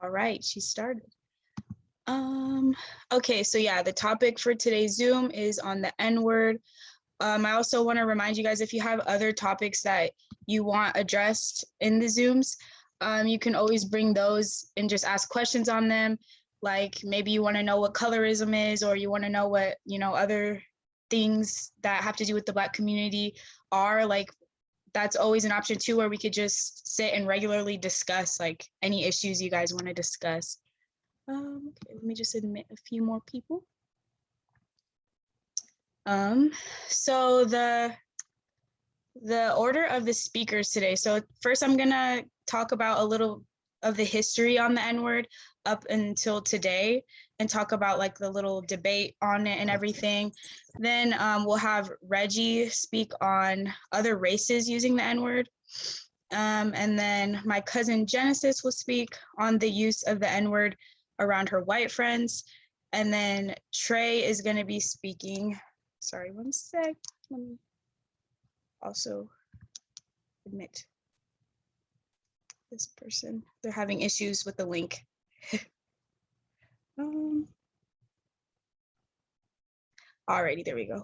All right, she started. Okay, so yeah, the topic for today's Zoom is on the N-word. I also want to remind you guys, if you have other topics that you want addressed in the Zooms, you can always bring those and just ask questions on them. Like maybe you want to know what colorism is, or you want to know what, other things that have to do with the Black community are. Like that's always an option too, where we could just sit and regularly discuss like any issues you guys want to discuss. Okay, let me just admit a few more people. So the order of the speakers today. So first I'm gonna talk about a little of the history on the N-word up until today and talk about like the little debate on it and everything. Then we'll have Reggie speak on other races using the N-word. And then my cousin Genesis will speak on the use of the N-word around her white friends. And then Trey is gonna be speaking. Sorry, one sec. Let me also admit this person. They're having issues with the link. Alrighty, there we go.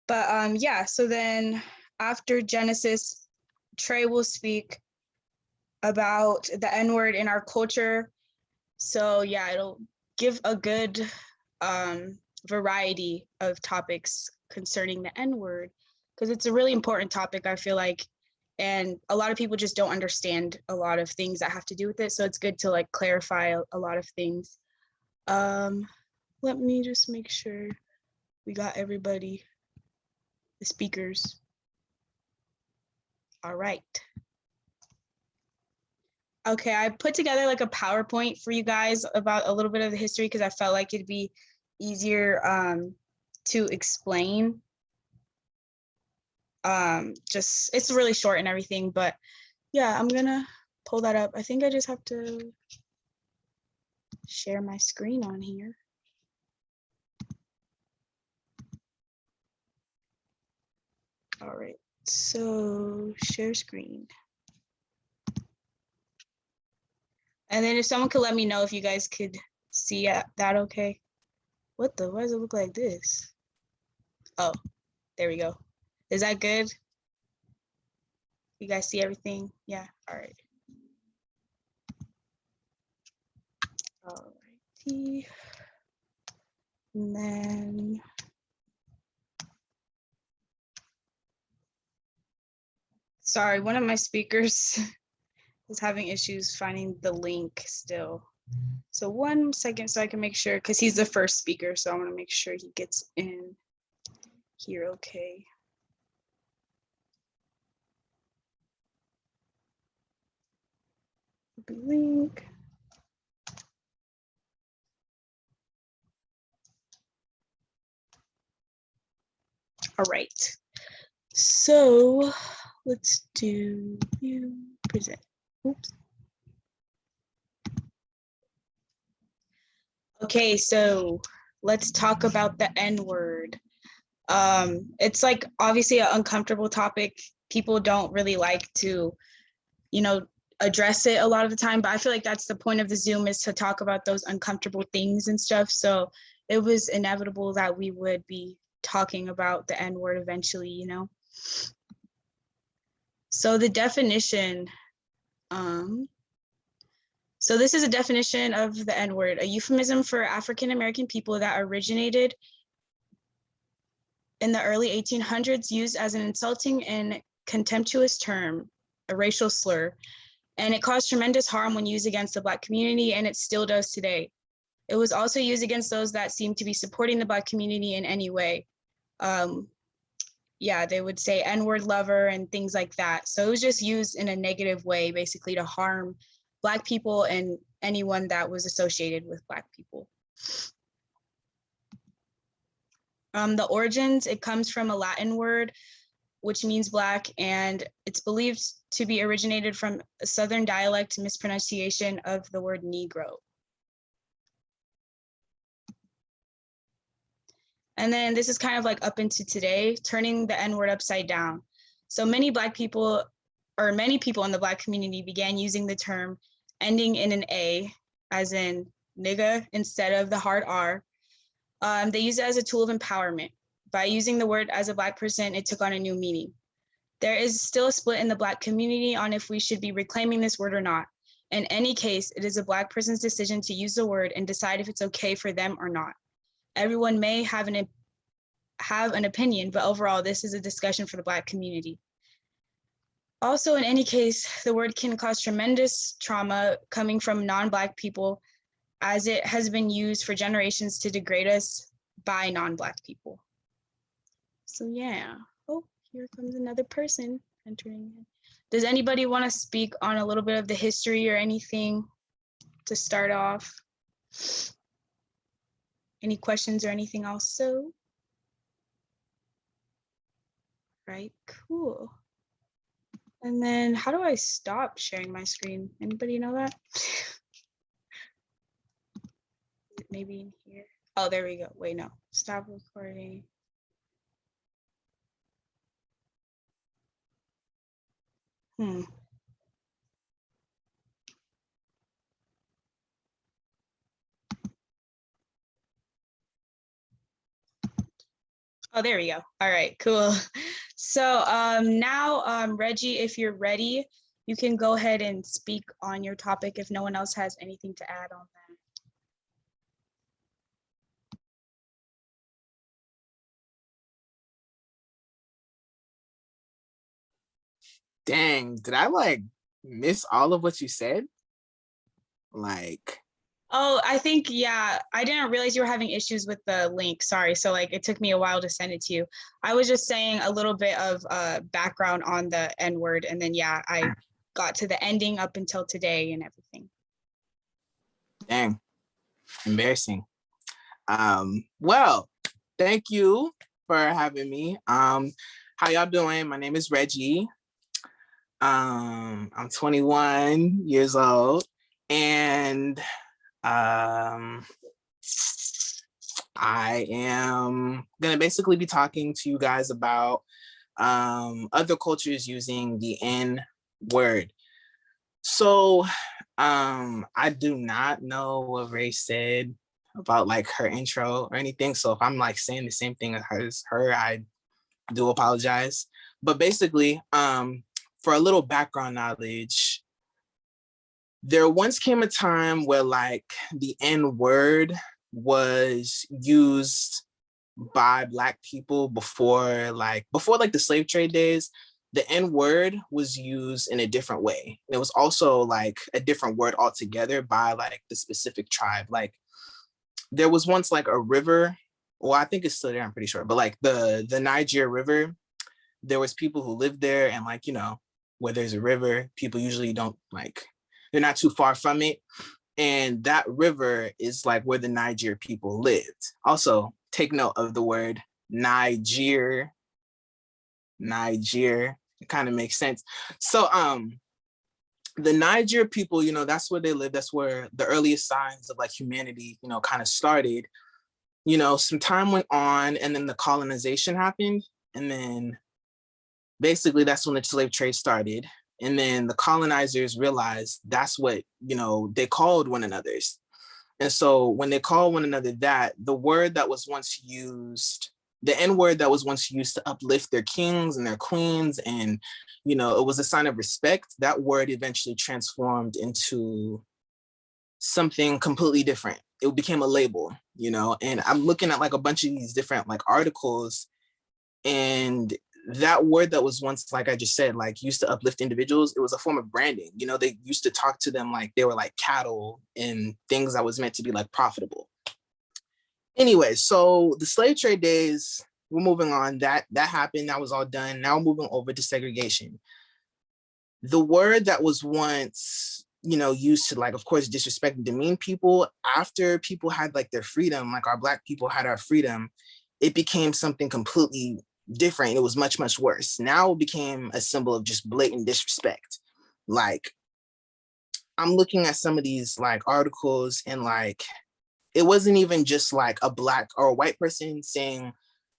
But yeah, so then after Genesis, Trey will speak about the N-word in our culture. So yeah, it'll give a good variety of topics concerning the N-word, because it's a really important topic, I feel like, and a lot of people just don't understand a lot of things that have to do with it. So it's good to like clarify a lot of things. Let me just make sure we got everybody, the speakers. All right. Okay, I put together like a PowerPoint for you guys about a little bit of the history because I felt like it'd be easier to explain. Just it's really short and everything, but yeah, I'm gonna pull that up. I think I just have to share my screen on here. All right, so share screen. And then if someone could let me know if you guys could see that okay. Why does it look like this? Oh, there we go. Is that good? You guys see everything? Yeah, all right. All righty. And then sorry, one of my speakers is having issues finding the link still. So 1 second so I can make sure, because he's the first speaker, so I want to make sure he gets in here okay. Link. All right. So let's do view present. Oops. Okay, so let's talk about the N-word. It's like obviously an uncomfortable topic. People don't really like to, address it a lot of the time, but I feel like that's the point of the Zoom, is to talk about those uncomfortable things and stuff. So it was inevitable that we would be talking about the N-word eventually, So the definition, so this is a definition of the N-word, a euphemism for African-American people that originated in the early 1800s, used as an insulting and contemptuous term, a racial slur, and it caused tremendous harm when used against the Black community, and it still does today. It was also used against those that seemed to be supporting the Black community in any way. Yeah, they would say N-word lover and things like that. So it was just used in a negative way, basically to harm Black people and anyone that was associated with Black people. The origins, it comes from a Latin word, which means Black, and it's believed to be originated from a Southern dialect mispronunciation of the word Negro. And then this is kind of like up into today, turning the N-word upside down. So many people in the Black community began using the term ending in an A, as in nigga, instead of the hard R. They use it as a tool of empowerment. By using the word as a Black person, it took on a new meaning. There is still a split in the Black community on if we should be reclaiming this word or not. In any case, it is a Black person's decision to use the word and decide if it's okay for them or not. Everyone may have an opinion, but overall, this is a discussion for the Black community. Also, in any case, the word can cause tremendous trauma coming from non-Black people, as it has been used for generations to degrade us by non-Black people. So yeah. Oh, here comes another person entering. Does anybody want to speak on a little bit of the history or anything to start off? Any questions or anything also? Right, cool. And then how do I stop sharing my screen? Anybody know that? Maybe in here. Oh, there we go. Wait, no. Stop recording. Oh, there we go. All right, cool. So now, Reggie, if you're ready, you can go ahead and speak on your topic if no one else has anything to add on that. Dang, did I like miss all of what you said? Like, oh, I think, yeah, I didn't realize you were having issues with the link. Sorry. So like it took me a while to send it to you. I was just saying a little bit of background on the N word. And then, yeah, I got to the ending up until today and everything. dang, embarrassing. Well, thank you for having me. How y'all doing? My name is Reggie. I'm 21 years old, and I am gonna basically be talking to you guys about other cultures using the N word. So I do not know what Ray said about like her intro or anything. So if I'm like saying the same thing as her, I do apologize. But basically, for a little background knowledge, there once came a time where like the N word was used by Black people before the slave trade days. The N word was used in a different way. It was also like a different word altogether by like the specific tribe. Like there was once like a river, well, I think it's still there, I'm pretty sure, but like the Niger River, there was people who lived there, and like, you know, where there's a river, people usually don't like, they're not too far from it. And that river is like where the Niger people lived. Also, take note of the word Niger. Niger. It kind of makes sense. So the Niger people, you know, that's where they live. That's where the earliest signs of like humanity, you know, kind of started. You know, some time went on, and then the colonization happened. And then basically that's when the slave trade started. And then the colonizers realized that's what, you know, they called one another's. And so when they call one another that, the word that was once used, the N word that was once used to uplift their kings and their queens, and, you know, it was a sign of respect, that word eventually transformed into something completely different. It became a label, you know, and I'm looking at like a bunch of these different like articles, and that word that was once, like I just said, like used to uplift individuals, it was a form of branding. You know, they used to talk to them like they were like cattle and things that was meant to be like profitable. Anyway, so the slave trade days, we're moving on. That happened. That was all done. Now we're moving over to segregation. The word that was once, you know, used to like, of course, disrespect and demean people, after people had like their freedom, like our Black people had our freedom, it became something completely different. It was much, much worse. Now it became a symbol of just blatant disrespect. Like, I'm looking at some of these like articles, and like, it wasn't even just like a Black or a white person saying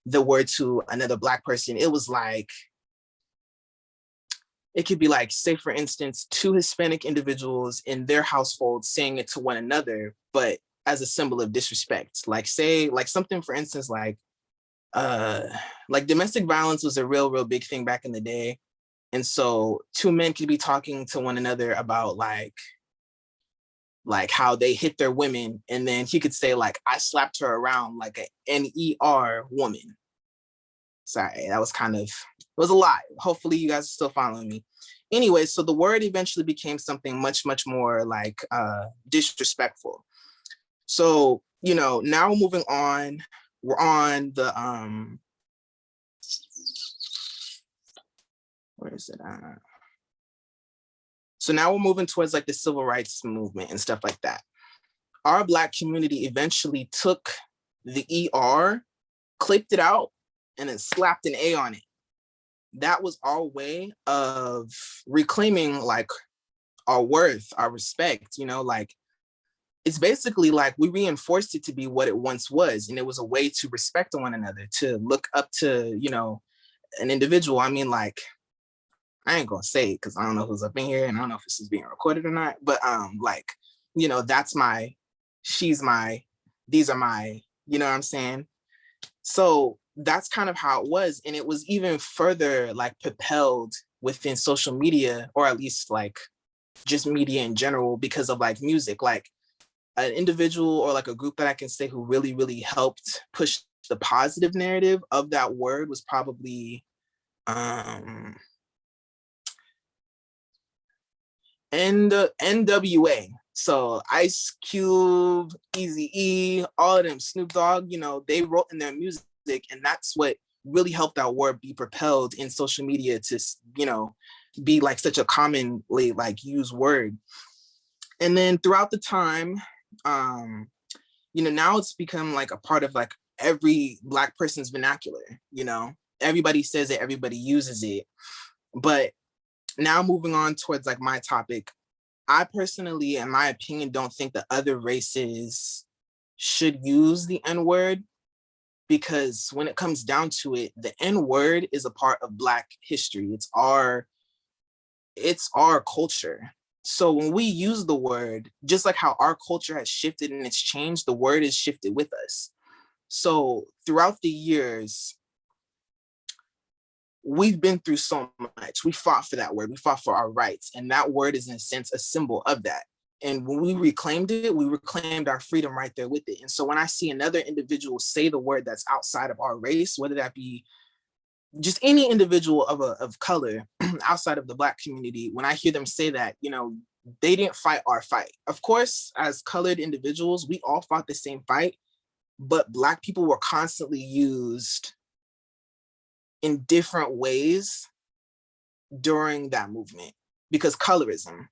the word to another Black person. It was like it could be like, say for instance, two Hispanic individuals in their household saying it to one another, but as a symbol of disrespect. Like say, like something for instance, uh like domestic violence was a real big thing back in the day. And so two men could be talking to one another about like how they hit their women, and then he could say like, I slapped her around like a NER woman. Sorry, that was it was a lot. Hopefully you guys are still following me. Anyway, so the word eventually became something much more like disrespectful. So, now moving on, we're on the where is it? So now we're moving towards like the civil rights movement and stuff like that. Our Black community eventually took the ER, clipped it out, and then slapped an A on it. That was our way of reclaiming like our worth, our respect, like it's basically like we reinforced it to be what it once was. And it was a way to respect one another, to look up to, an individual. I mean, like, I ain't gonna say it because I don't know who's up in here and I don't know if this is being recorded or not, but like, that's my, she's my, these are my, you know what I'm saying? So that's kind of how it was. And it was even further like propelled within social media, or at least like just media in general, because of like music. Like an individual or like a group that I can say who really helped push the positive narrative of that word was probably NWA. So Ice Cube, Eazy-E, all of them, Snoop Dogg, they wrote in their music, and that's what really helped that word be propelled in social media to, be like such a commonly like used word. And then throughout the time, now it's become like a part of like every Black person's vernacular, everybody says it, everybody uses it. But now moving on towards like my topic, I personally, in my opinion, don't think that other races should use the N-word, because when it comes down to it, the N-word is a part of Black history. It's our culture. So when we use the word, just like how our culture has shifted and it's changed, the word is shifted with us. So throughout the years, we've been through so much. We fought for that word. We fought for our rights. And that word is, in a sense, a symbol of that. And when we reclaimed it, we reclaimed our freedom right there with it. And so when I see another individual say the word that's outside of our race, whether that be just any individual of color outside of the Black community, when I hear them say that, they didn't fight our fight. Of course, as colored individuals, we all fought the same fight, but Black people were constantly used in different ways during that movement, because colorism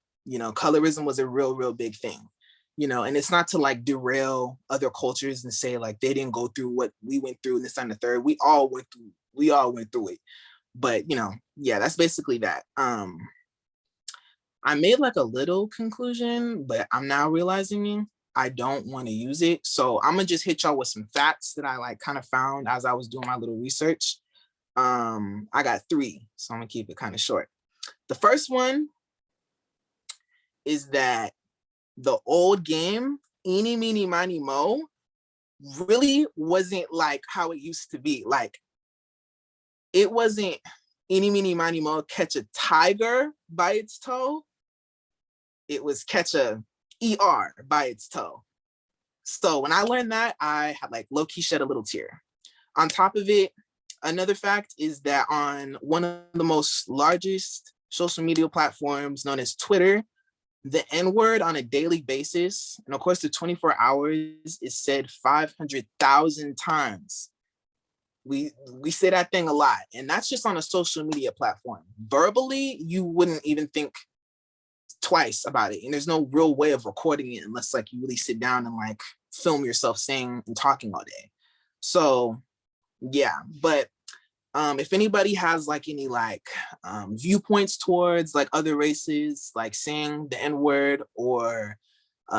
was a real big thing, and it's not to like derail other cultures and say like they didn't go through what we went through and this and the third. We all went through it. But yeah, that's basically that. I made like a little conclusion, but I'm now realizing I don't want to use it. So I'm gonna just hit y'all with some facts that I like kind of found as I was doing my little research. I got 3, so I'm gonna keep it kind of short. The first one is that the old game, Eeny, Meeny, Miny, Mo, really wasn't like how it used to be. Like, it wasn't Eeny, Meeny, Miny, Mo, catch a tiger by its toe. It was catch a ER by its toe. So when I learned that, I had like low-key shed a little tear. On top of it, another fact is that on one of the most largest social media platforms known as Twitter, the N-word on a daily basis, and of course the 24 hours, is said 500,000 times. We say that thing a lot, and that's just on a social media platform. Verbally, you wouldn't even think twice about it, and there's no real way of recording it unless like you really sit down and like film yourself saying and talking all day. So yeah, but if anybody has like any like viewpoints towards like other races like saying the N-word, or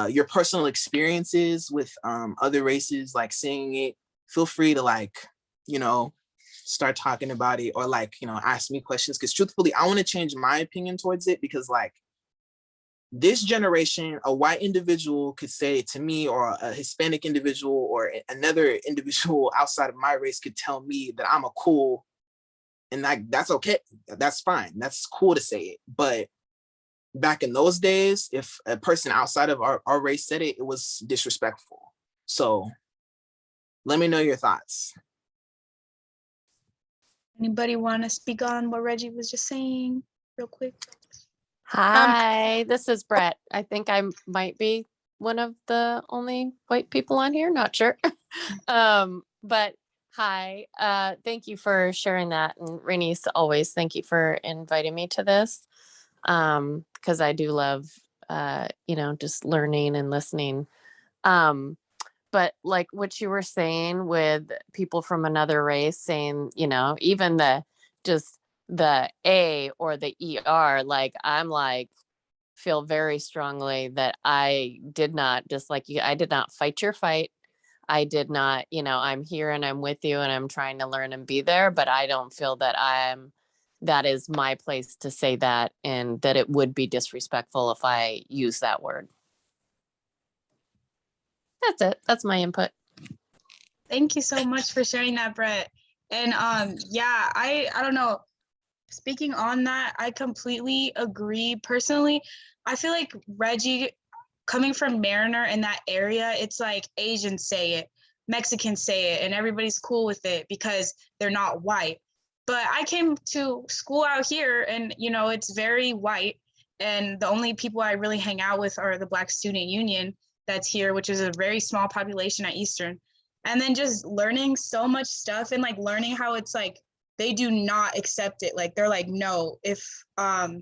your personal experiences with other races like saying it, feel free to like start talking about it or like, ask me questions. Because truthfully, I want to change my opinion towards it because like this generation, a white individual could say to me, or a Hispanic individual, or another individual outside of my race could tell me that I'm a cool, and like that's okay. That's fine. That's cool to say it. But back in those days, if a person outside of our race said it, it was disrespectful. So let me know your thoughts. Anybody want to speak on what Reggie was just saying real quick? Hi, this is Brett. I think I might be one of the only white people on here, not sure. But hi, thank you for sharing that. And Rainice, always thank you for inviting me to this. Because I do love just learning and listening. But like what you were saying with people from another race saying, even the A or the ER, like I'm like, feel very strongly that I did not, just like you, I did not fight your fight. I did not, I'm here and I'm with you and I'm trying to learn and be there, but I don't feel that that is my place to say that, and that it would be disrespectful if I use that word. That's it. That's my input. Thank you so much for sharing that, Brett. And yeah, I don't know. Speaking on that, I completely agree. Personally, I feel like Reggie, coming from Mariner in that area, it's like Asians say it, Mexicans say it, and everybody's cool with it because they're not white. But I came to school out here and, it's very white. And the only people I really hang out with are the Black Student Union that's here, which is a very small population at Eastern. And then just learning so much stuff and like learning how it's like, they do not accept it. Like they're like, no, if the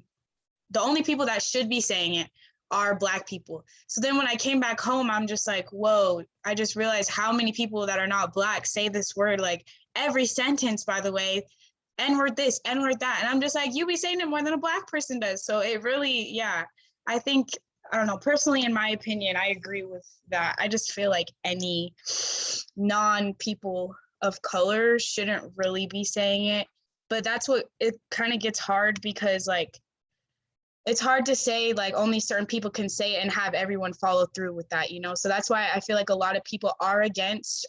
only people that should be saying it are Black people. So then when I came back home, I'm just like, whoa, I just realized how many people that are not Black say this word, like every sentence, by the way, N-word this, N-word that. And I'm just like, you be saying it more than a Black person does. So it really, yeah, I think, I don't know, personally, in my opinion, I agree with that. I just feel like any non-people of color shouldn't really be saying it. But that's what it kind of gets hard because like, it's hard to say like only certain people can say it and have everyone follow through with that, So that's why I feel like a lot of people are against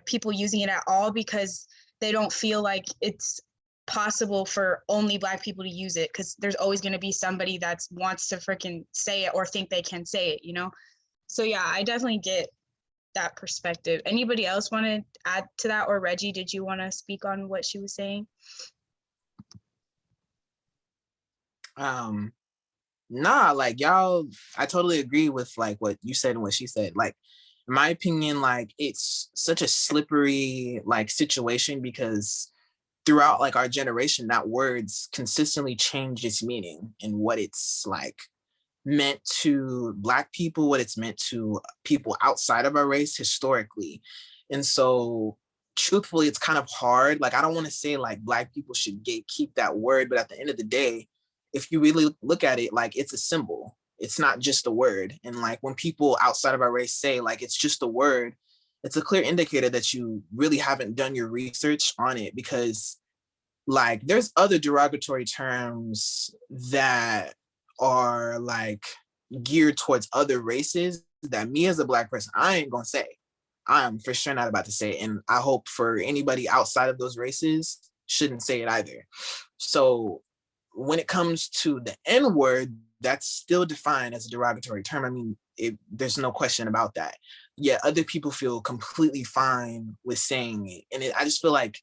people using it at all because they don't feel like it's possible for only Black people to use it because there's always going to be somebody that wants to freaking say it or think they can say it, So yeah, I definitely get that perspective. Anybody else want to add to that? Or Reggie, did you want to speak on what she was saying? Nah, like y'all, I totally agree with like what you said and what she said. Like, in my opinion, like it's such a slippery like situation because throughout like our generation, that words consistently changed its meaning and what it's like meant to Black people, what it's meant to people outside of our race historically. And so truthfully, it's kind of hard. Like, I don't want to say like Black people should gatekeep that word, but at the end of the day, if you really look at it, like it's a symbol. It's not just a word. And like when people outside of our race say like it's just a word, it's a clear indicator that you really haven't done your research on it because like there's other derogatory terms that are like geared towards other races that me as a Black person, I ain't gonna say. I'm for sure not about to say it. And I hope for anybody outside of those races shouldn't say it either. So when it comes to the N word, that's still defined as a derogatory term. I mean, there's no question about that. Yet other people feel completely fine with saying it. And I just feel like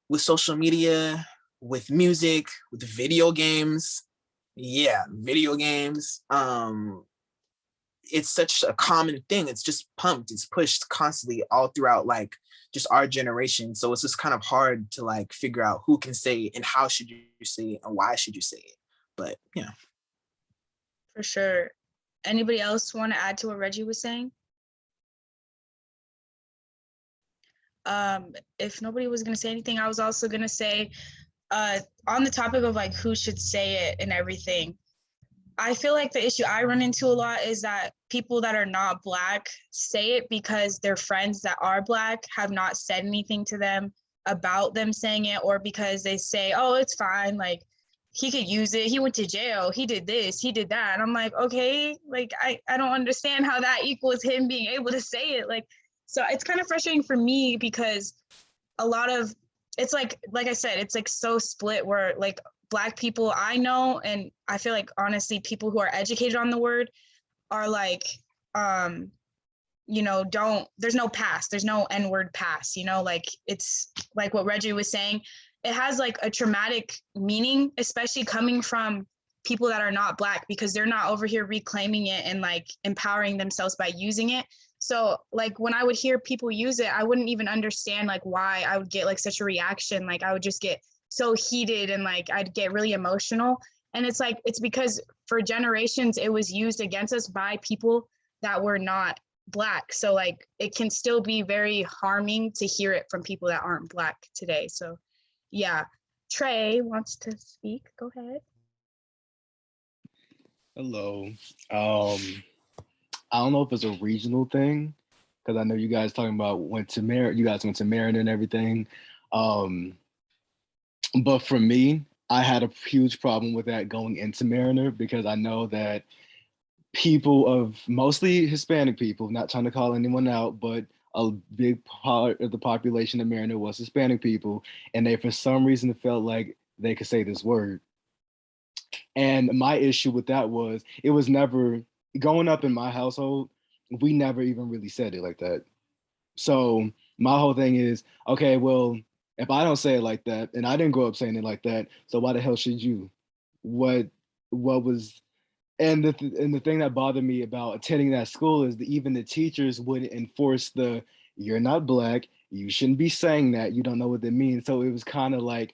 with social media, with music, with video games, video games, it's such a common thing. It's just pumped, it's pushed constantly all throughout like just our generation. So it's just kind of hard to like figure out who can say it and how should you say it and why should you say it. But yeah. For sure. Anybody else want to add to what Reggie was saying? If nobody was going to say anything, I was also going to say on the topic of like who should say it and everything. I feel like the issue I run into a lot is that people that are not Black say it because their friends that are Black have not said anything to them about them saying it, or because they say, oh, it's fine, like he could use it, he went to jail, he did this, he did that. And I'm like, okay, like I don't understand how that equals him being able to say it. Like, so it's kind of frustrating for me because a lot of, it's like I said, it's like so split where like Black people I know, and I feel like honestly people who are educated on the word are like, you know, there's no pass, there's no N-word pass, you know, like it's like what Reggie was saying, it has like a traumatic meaning, especially coming from people that are not Black, because they're not over here reclaiming it and like empowering themselves by using it. So like when I would hear people use it, I wouldn't even understand like why I would get like such a reaction. Like I would just get so heated and like I'd get really emotional. And it's like, it's because for generations it was used against us by people that were not Black. So like it can still be very harming to hear it from people that aren't Black today. So yeah. Trey wants to speak. Go ahead. Hello. I don't know if it's a regional thing, because I know you guys talking about you guys went to Maryland and everything. But for me, I had a huge problem with that going into Mariner, because I know that people of mostly Hispanic people, not trying to call anyone out, but a big part of the population of Mariner was Hispanic people, and they for some reason felt like they could say this word. And my issue with that was it was never, growing up in my household, we never even really said it like that. So my whole thing is, okay, well, if I don't say it like that, and I didn't grow up saying it like that, so why the hell should you? What was, and the thing that bothered me about attending that school is that even the teachers wouldn't enforce the, you're not Black, you shouldn't be saying that, you don't know what that means. So it was kind of like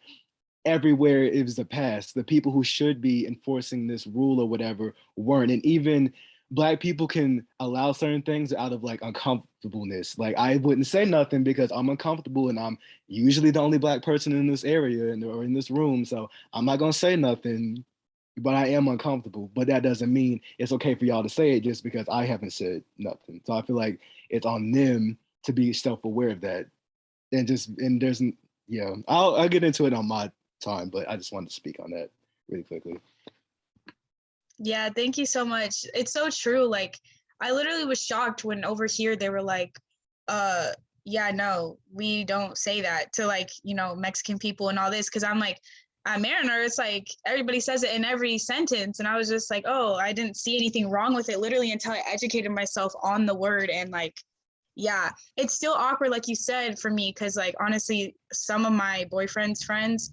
everywhere it was the past. The people who should be enforcing this rule or whatever weren't. And even Black people can allow certain things out of like uncomfortableness. Like I wouldn't say nothing because I'm uncomfortable and I'm usually the only Black person in this area or in this room. So I'm not gonna say nothing, but I am uncomfortable. But that doesn't mean it's okay for y'all to say it just because I haven't said nothing. So I feel like it's on them to be self-aware of that. And there's, yeah, I'll get into it on my time, but I just wanted to speak on that really quickly. Yeah, thank you so much. It's so true. Like I literally was shocked when over here they were like, yeah, no, we don't say that to like, you know, Mexican people and all this. Cause I'm like, at Mariner, it's like everybody says it in every sentence. And I was just like, oh, I didn't see anything wrong with it literally until I educated myself on the word. And like, yeah, it's still awkward, like you said, for me, because like honestly, some of my boyfriend's friends,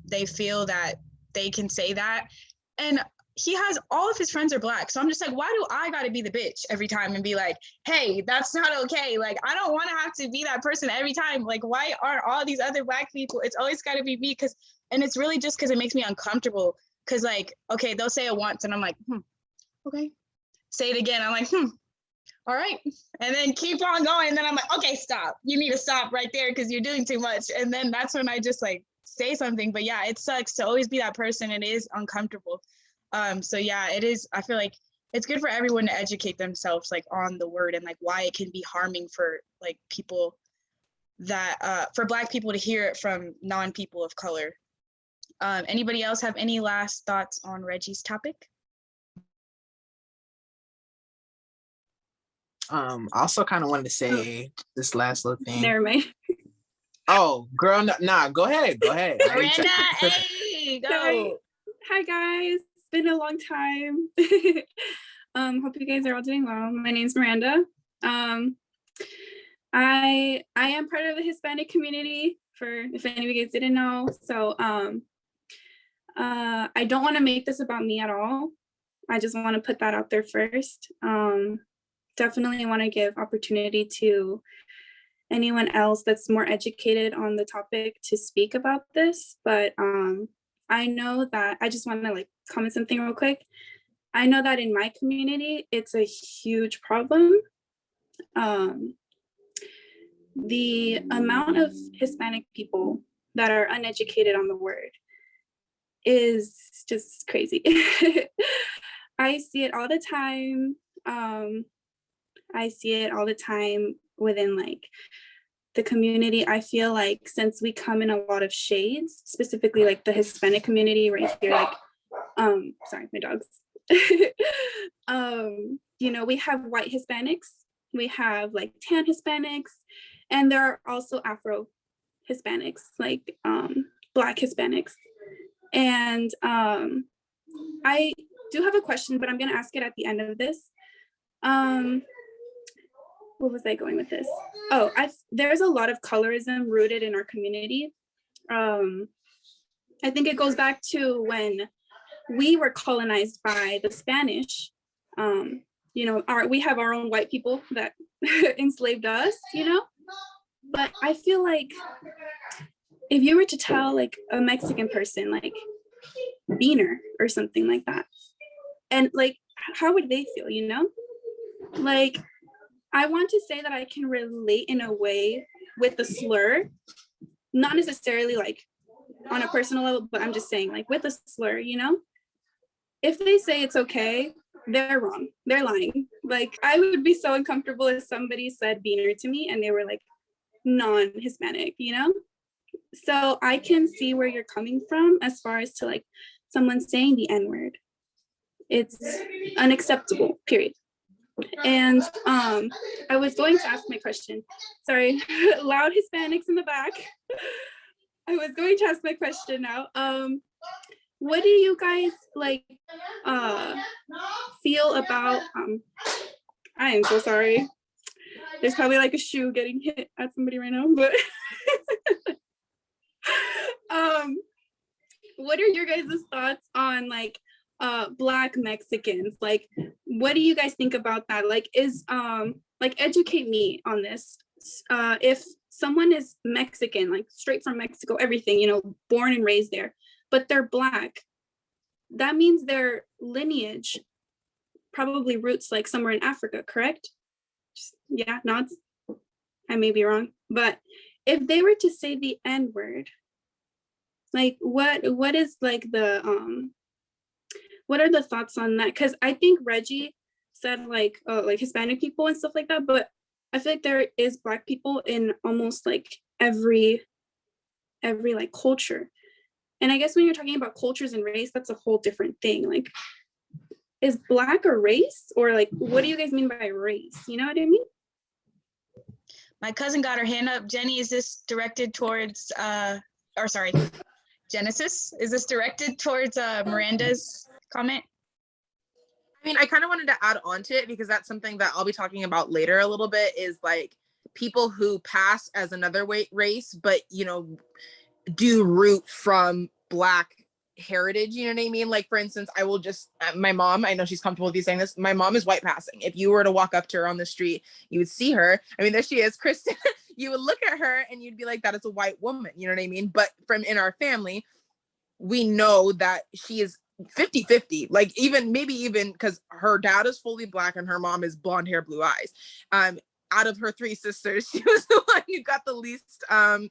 they feel that they can say that. And he has all of his friends are Black. So I'm just like, why do I got to be the bitch every time and be like, hey, that's not okay. Like, I don't want to have to be that person every time. Like, why aren't all these other Black people? It's always got to be me. And it's really just because it makes me uncomfortable. Because like, okay, they'll say it once and I'm like, okay. Say it again. I'm like, all right. And then keep on going. And then I'm like, okay, stop. You need to stop right there because you're doing too much. And then that's when I just like say something. But yeah, it sucks to always be that person. It is uncomfortable. So yeah, it is. I feel like it's good for everyone to educate themselves like on the word and like why it can be harming for like people that for Black people to hear it from non-people of color. Anybody else have any last thoughts on Reggie's topic? I also kind of wanted to say this last little thing. Never mind. Oh, girl, nah, go ahead. Miranda, hey, go. Sorry. Hi guys, it's been a long time. Hope you guys are all doing well. My name's Miranda. I am part of the Hispanic community, for if any of you guys didn't know. So I don't want to make this about me at all. I just want to put that out there first. Definitely want to give opportunity to anyone else that's more educated on the topic to speak about this. But I know that I just want to like comment something real quick. I know that in my community, it's a huge problem. The amount of Hispanic people that are uneducated on the word is just crazy. I see it all the time. I see it all the time within like the community, I feel like since we come in a lot of shades, specifically like the Hispanic community right here, like, sorry, my dogs. You know, we have white Hispanics, we have like tan Hispanics, and there are also Afro Hispanics, like Black Hispanics. And I do have a question, but I'm gonna ask it at the end of this. What was I going with this? Oh, there's a lot of colorism rooted in our community. I think it goes back to when we were colonized by the Spanish. You know, we have our own white people that enslaved us, you know? But I feel like if you were to tell like a Mexican person, like Beaner or something like that, and like, how would they feel, you know? Like, I want to say that I can relate in a way with the slur, not necessarily like on a personal level, but I'm just saying like with a slur, you know? If they say it's okay, they're wrong, they're lying. Like, I would be so uncomfortable if somebody said Beaner to me and they were like non-Hispanic, you know? So I can see where you're coming from as far as to like someone saying the N-word. It's unacceptable, period. And I was going to ask my question. Sorry, loud Hispanics in the back. I was going to ask my question now. What do you guys like feel about, I am so sorry. There's probably like a shoe getting hit at somebody right now, but what are your guys' thoughts on like Black Mexicans? Like, what do you guys think about that? Like, like, educate me on this. If someone is Mexican, like straight from Mexico, everything, you know, born and raised there, but they're Black, that means their lineage probably roots like somewhere in Africa, correct? Yeah, nods. I may be wrong, but if they were to say the N-word, like what is like the what are the thoughts on that? Because I think Reggie said like Hispanic people and stuff like that, but I feel like there is Black people in almost like every like culture. And I guess when you're talking about cultures and race, that's a whole different thing. Like, is Black a race, or like what do you guys mean by race? You know what I mean? My cousin got her hand up. Jenny, is this directed towards or sorry, Genesis? Is this directed towards Miranda's comment? I mean, I kind of wanted to add on to it because that's something that I'll be talking about later a little bit, is like people who pass as another race, but, you know, do root from Black heritage, you know what I mean? Like, for instance, I will just, my mom, I know she's comfortable with you saying this, my mom is white passing. If you were to walk up to her on the street, you would see her. I mean, there she is, Kristen. You would look at her and you'd be like, that is a white woman, you know what I mean? But from in our family, we know that she is 50-50, like maybe even because her dad is fully Black and her mom is blonde hair, blue eyes. Out of her three sisters, she was the one who got the least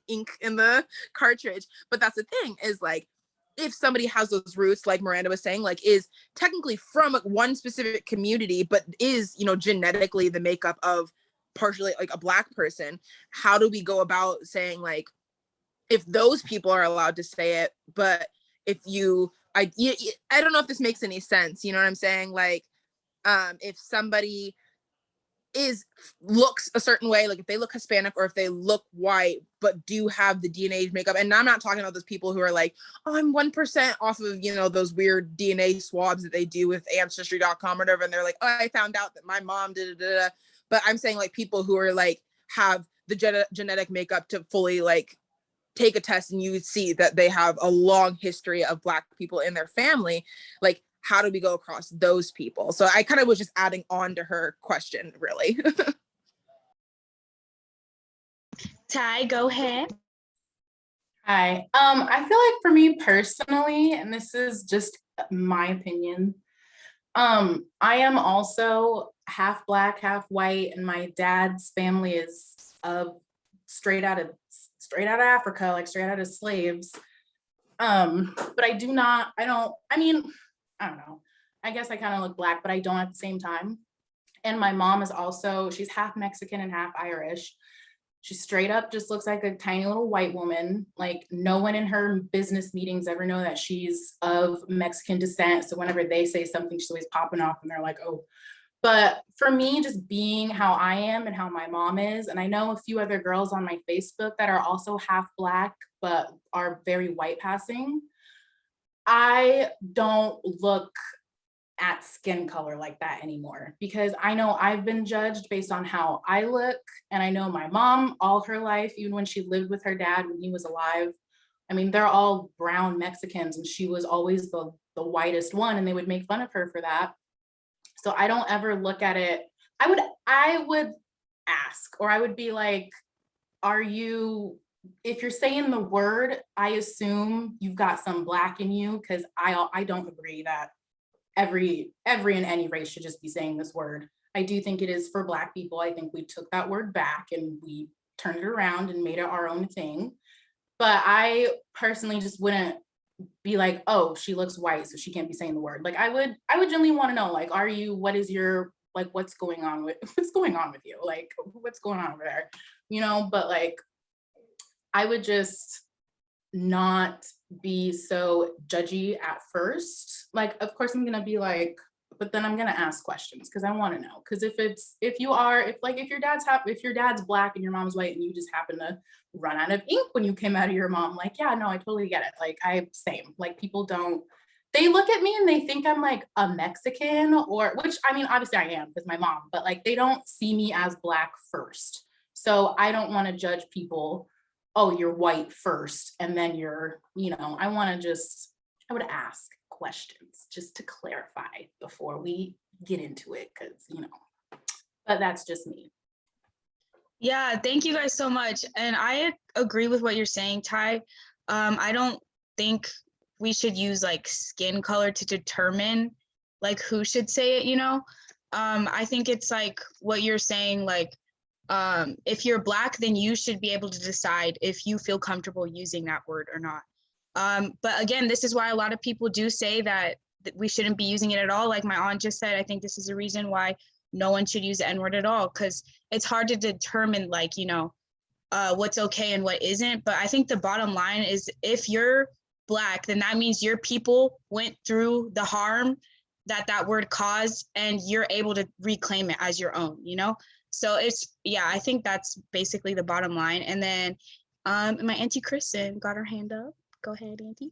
ink in the cartridge. But that's the thing, is like, if somebody has those roots, like Miranda was saying, like is technically from one specific community, but is, you know, genetically the makeup of partially like a Black person, how do we go about saying like, if those people are allowed to say it, but if I don't know if this makes any sense, you know what I'm saying? Like, if somebody looks a certain way, like if they look Hispanic or if they look white, but do have the DNA makeup. And I'm not talking about those people who are like, oh, I'm 1% off of, you know, those weird DNA swabs that they do with ancestry.com or whatever. And they're like, oh, I found out that my mom did. But I'm saying like people who are like, have the genetic makeup to fully like take a test and you would see that they have a long history of Black people in their family. Like, how do we go across those people? So I kind of was just adding on to her question, really. Ty, go ahead. Hi. I feel like for me personally, and this is just my opinion, I am also half Black, half white, and my dad's family is straight out of Africa, like straight out of slaves. But I don't know. I guess I kind of look Black, but I don't at the same time. And my mom is also, she's half Mexican and half Irish. She straight up just looks like a tiny little white woman. Like no one in her business meetings ever know that she's of Mexican descent. So whenever they say something, she's always popping off and they're like, oh. But for me, just being how I am and how my mom is, and I know a few other girls on my Facebook that are also half Black, but are very white passing. I don't look at skin color like that anymore, because I know I've been judged based on how I look. And I know my mom all her life, even when she lived with her dad when he was alive, I mean, they're all brown Mexicans and she was always the whitest one, and they would make fun of her for that. So I don't ever look at it. I would ask, or I would be like, are you, if you're saying the word, I assume you've got some Black in you, because I don't agree that every and any race should just be saying this word. I do think it is for Black people. I think we took that word back and we turned it around and made it our own thing. But I personally just wouldn't be like, oh, she looks white, so she can't be saying the word. Like I would genuinely want to know, like, are you, what is your, like, what's going on with you? Like, what's going on over there? You know, but like, I would just not be so judgy at first. Like, of course I'm gonna be like, but then I'm gonna ask questions because I want to know. Because if your dad's Black and your mom's white and you just happen to run out of ink when you came out of your mom, like, yeah, no, I totally get it. Like, same. Like, people don't, they look at me and they think I'm like a Mexican, or, which I mean, obviously I am because my mom, but like they don't see me as Black first. So I don't want to judge people, oh, you're white first and then you're, you know, I would ask questions just to clarify before we get into it, because, you know, but that's just me. Yeah, thank you guys so much. And I agree with what you're saying, Ty. I don't think we should use like skin color to determine like who should say it, you know? I think it's like what you're saying, like, if you're Black, then you should be able to decide if you feel comfortable using that word or not. But again, this is why a lot of people do say that we shouldn't be using it at all. Like my aunt just said, I think this is a reason why no one should use the N-word at all, because it's hard to determine, like, you know, what's okay and what isn't. But I think the bottom line is, if you're Black, then that means your people went through the harm that word caused, and you're able to reclaim it as your own, you know? So it's, yeah, I think that's basically the bottom line. And then my Auntie Kristen got her hand up. Go ahead, Auntie.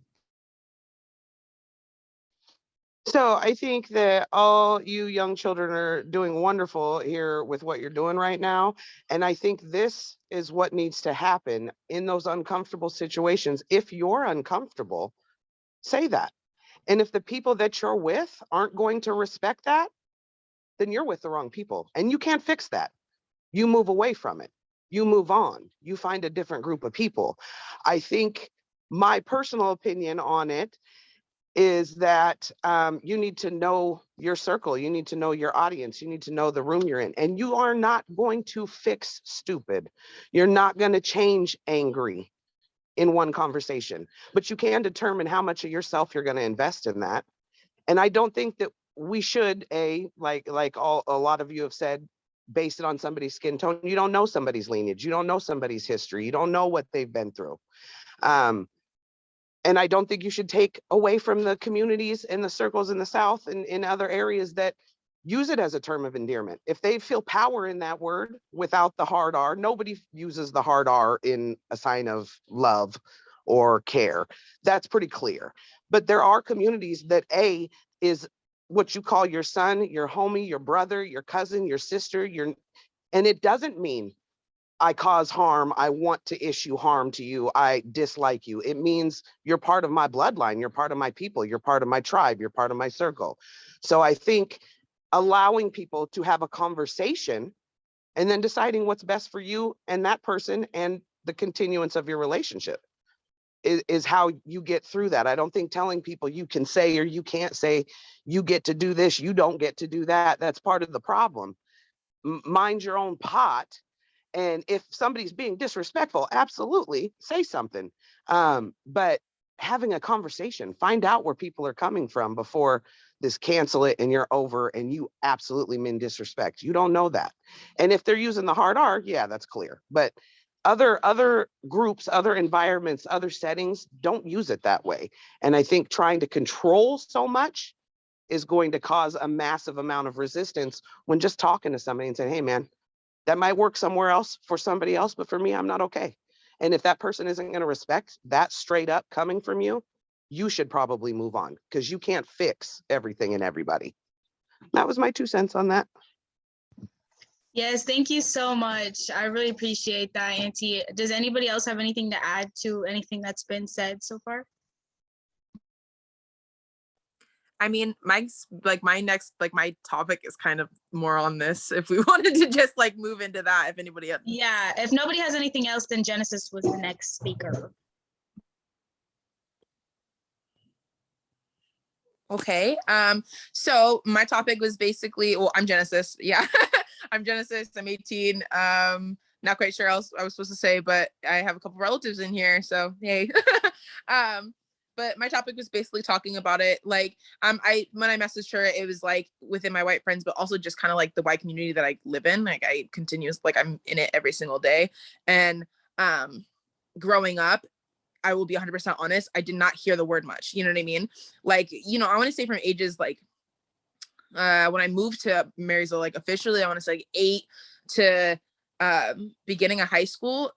So I think that all you young children are doing wonderful here with what you're doing right now. And I think this is what needs to happen in those uncomfortable situations. If you're uncomfortable, say that. And if the people that you're with aren't going to respect that, then you're with the wrong people and you can't fix that. You move away from it. You move on. You find a different group of people. I think my personal opinion on it is that you need to know your circle. You need to know your audience. You need to know the room you're in. And you are not going to fix stupid. You're not going to change angry in one conversation, but you can determine how much of yourself you're going to invest in that. And I don't think that we should, like a lot of you have said, base it on somebody's skin tone. You don't know somebody's lineage. You don't know somebody's history. You don't know what they've been through. And I don't think you should take away from the communities and the circles in the South and in other areas that use it as a term of endearment. If they feel power in that word without the hard R, nobody uses the hard R in a sign of love or care. That's pretty clear. But there are communities that A is what you call your son, your homie, your brother, your cousin, your sister, and it doesn't mean I cause harm, I want to issue harm to you, I dislike you. It means you're part of my bloodline, you're part of my people, you're part of my tribe, you're part of my circle. So I think allowing people to have a conversation and then deciding what's best for you and that person and the continuance of your relationship is how you get through that. I don't think telling people you can say or you can't say, you get to do this, you don't get to do that. That's part of the problem. Mind your own pot. And if somebody's being disrespectful, absolutely say something. But having a conversation, find out where people are coming from before this cancel it and you're over and you absolutely mean disrespect. You don't know that. And if they're using the hard R, yeah, that's clear. But other groups, other environments, other settings don't use it that way. And I think trying to control so much is going to cause a massive amount of resistance when just talking to somebody and saying, hey man, that might work somewhere else for somebody else, but for me, I'm not okay. And if that person isn't going to respect that straight up coming from you, you should probably move on, because you can't fix everything and everybody. That was my 2 cents on that. Yes, thank you so much. I really appreciate that, Auntie. Does anybody else have anything to add to anything that's been said so far? I mean, my topic is kind of more on this. If we wanted to just like move into that, if anybody else. Yeah, if nobody has anything else, then Genesis was the next speaker. Okay. So my topic was basically, well, I'm Genesis. Yeah. I'm Genesis. I'm 18. Not quite sure else I was supposed to say, but I have a couple relatives in here. So hey. But my topic was basically talking about it. Like, when I messaged her, it was like within my white friends, but also just kind of like the white community that I live in. Like I'm in it every single day. And growing up, I will be 100% honest, I did not hear the word much. You know what I mean? Like, I want to say from ages like when I moved to Marysville, like officially, I want to say like 8 to beginning of high school.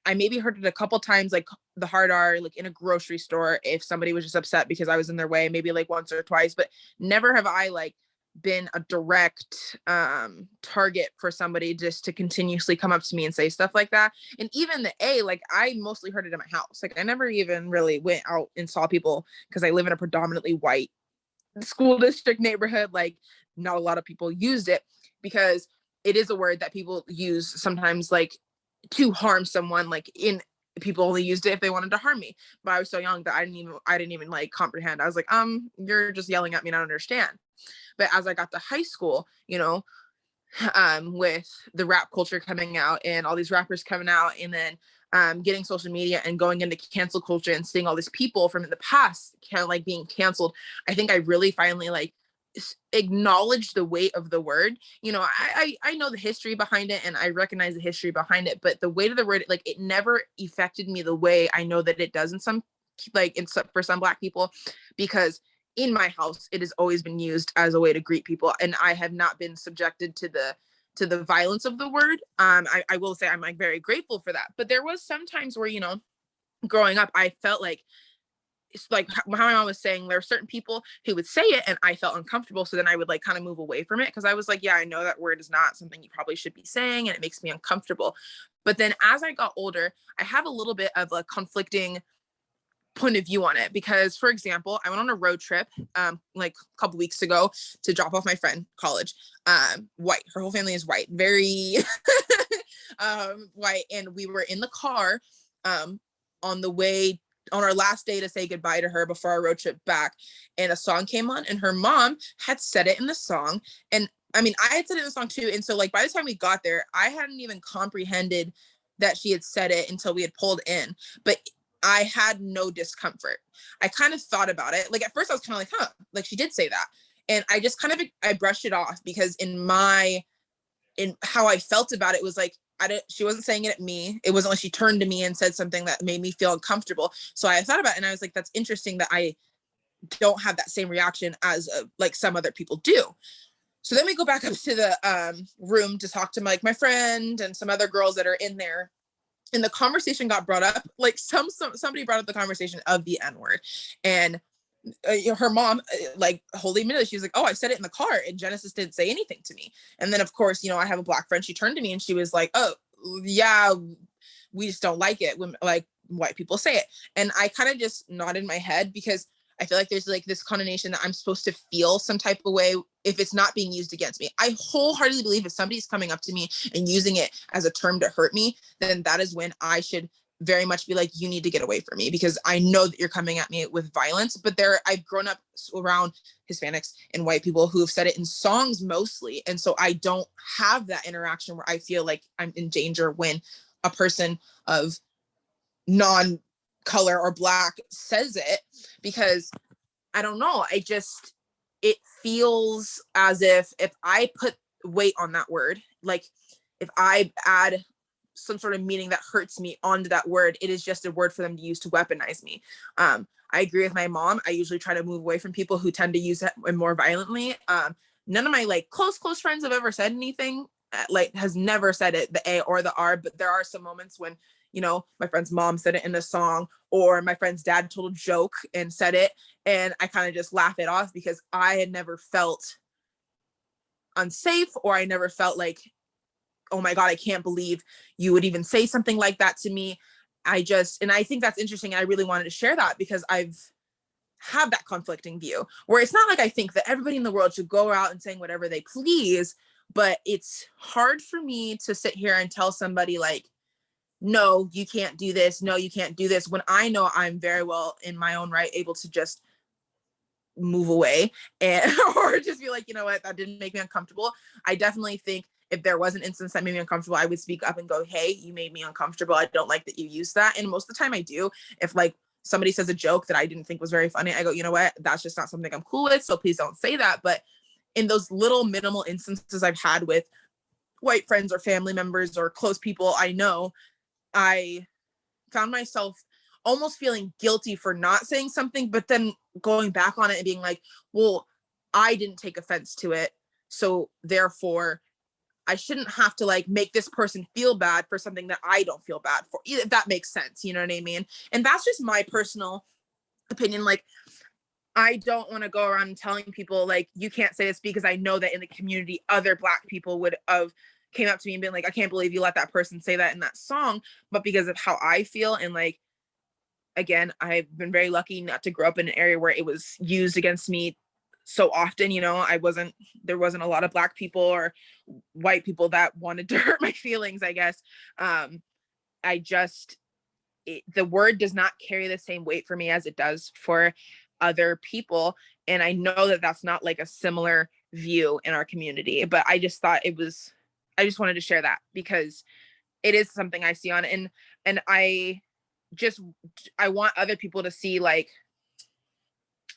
I maybe heard it a couple times, like the hard R, like in a grocery store, if somebody was just upset because I was in their way, maybe like once or twice, but never have I like been a direct target for somebody just to continuously come up to me and say stuff like that. And even the A, like I mostly heard it in my house. Like I never even really went out and saw people, because I live in a predominantly white school district neighborhood. Like not a lot of people used it, because it is a word that people use sometimes like to harm someone. Like people only used it if they wanted to harm me. But I was so young that I didn't even like comprehend. I was like, you're just yelling at me and I don't understand. But as I got to high school, with the rap culture coming out and all these rappers coming out, and then getting social media and going into cancel culture and seeing all these people from the past kind of like being canceled, I think I really finally like acknowledged the weight of the word. I know the history behind it and I recognize the history behind it, but the weight of the word, like it never affected me the way I know that it does in some, for some Black people, because in my house, it has always been used as a way to greet people. And I have not been subjected to the violence of the word. I will say I'm like very grateful for that. But there was some times where, growing up, I felt like, it's like how my mom was saying, there were certain people who would say it and I felt uncomfortable. So then I would like kind of move away from it, because I was like, yeah, I know that word is not something you probably should be saying and it makes me uncomfortable. But then as I got older, I have a little bit of a conflicting point of view on it, because for example, I went on a road trip like a couple weeks ago to drop off my friend college, white, her whole family is white, very white, and we were in the car on the way on our last day to say goodbye to her before our road trip back, and a song came on and her mom had said it in the song, and I mean I had said it in the song too, and so like by the time we got there, I hadn't even comprehended that she had said it until we had pulled in. But I had no discomfort. I kind of thought about it. Like at first I was kind of like, like she did say that. And I just kind of, I brushed it off, because in how I felt about it was like, she wasn't saying it at me. It wasn't like she turned to me and said something that made me feel uncomfortable. So I thought about it and I was like, that's interesting that I don't have that same reaction as like some other people do. So then we go back up to the room to talk to my friend and some other girls that are in there. And the conversation got brought up, like somebody brought up the conversation of the N-word, and her mom like wholly admitted, she was like, oh, I said it in the car and Genesis didn't say anything to me. And then of course, I have a Black friend, she turned to me and she was like, oh yeah, we just don't like it when like white people say it. And I kind of just nodded my head, because I feel like there's like this connotation that I'm supposed to feel some type of way if it's not being used against me. I wholeheartedly believe if somebody's coming up to me and using it as a term to hurt me, then that is when I should very much be like, you need to get away from me, because I know that you're coming at me with violence. But I've grown up around Hispanics and white people who have said it in songs mostly. And so I don't have that interaction where I feel like I'm in danger when a person of non-color or Black says it, because I don't know, it feels as if I put weight on that word, like if I add some sort of meaning that hurts me onto that word. It is just a word for them to use to weaponize me. I agree with my mom. I usually try to move away from people who tend to use it more violently. None of my like close friends have ever said anything, like has never said it, the A or the R, but there are some moments when, you know, my friend's mom said it in a song, or my friend's dad told a joke and said it, and I kind of just laugh it off because I had never felt unsafe, or I never felt like, oh my God, I can't believe you would even say something like that to me. And I think that's interesting. I really wanted to share that because I've had that conflicting view where it's not like I think that everybody in the world should go out and saying whatever they please, but it's hard for me to sit here and tell somebody like, no, you can't do this. No, you can't do this. When I know I'm very well in my own right, able to just move away and or just be like, you know what, that didn't make me uncomfortable. I definitely think if there was an instance that made me uncomfortable, I would speak up and go, hey, you made me uncomfortable. I don't like that you used that. And most of the time I do. If like somebody says a joke that I didn't think was very funny, I go, you know what, that's just not something I'm cool with. So please don't say that. But in those little minimal instances I've had with white friends or family members or close people I know, I found myself almost feeling guilty for not saying something, but then going back on it and being like, well, I didn't take offense to it. So therefore, I shouldn't have to like make this person feel bad for something that I don't feel bad for, if that makes sense. You know what I mean? And that's just my personal opinion. Like, I don't want to go around telling people like, you can't say this, because I know that in the community, other Black people would have came up to me and been like, I can't believe you let that person say that in that song. But because of how I feel, and like, again, I've been very lucky not to grow up in an area where it was used against me so often. You know, there wasn't a lot of Black people or white people that wanted to hurt my feelings, I guess. The word does not carry the same weight for me as it does for other people. And I know that that's not like a similar view in our community, but I just thought I just wanted to share that because it is something I see on it. And I want other people to see, like,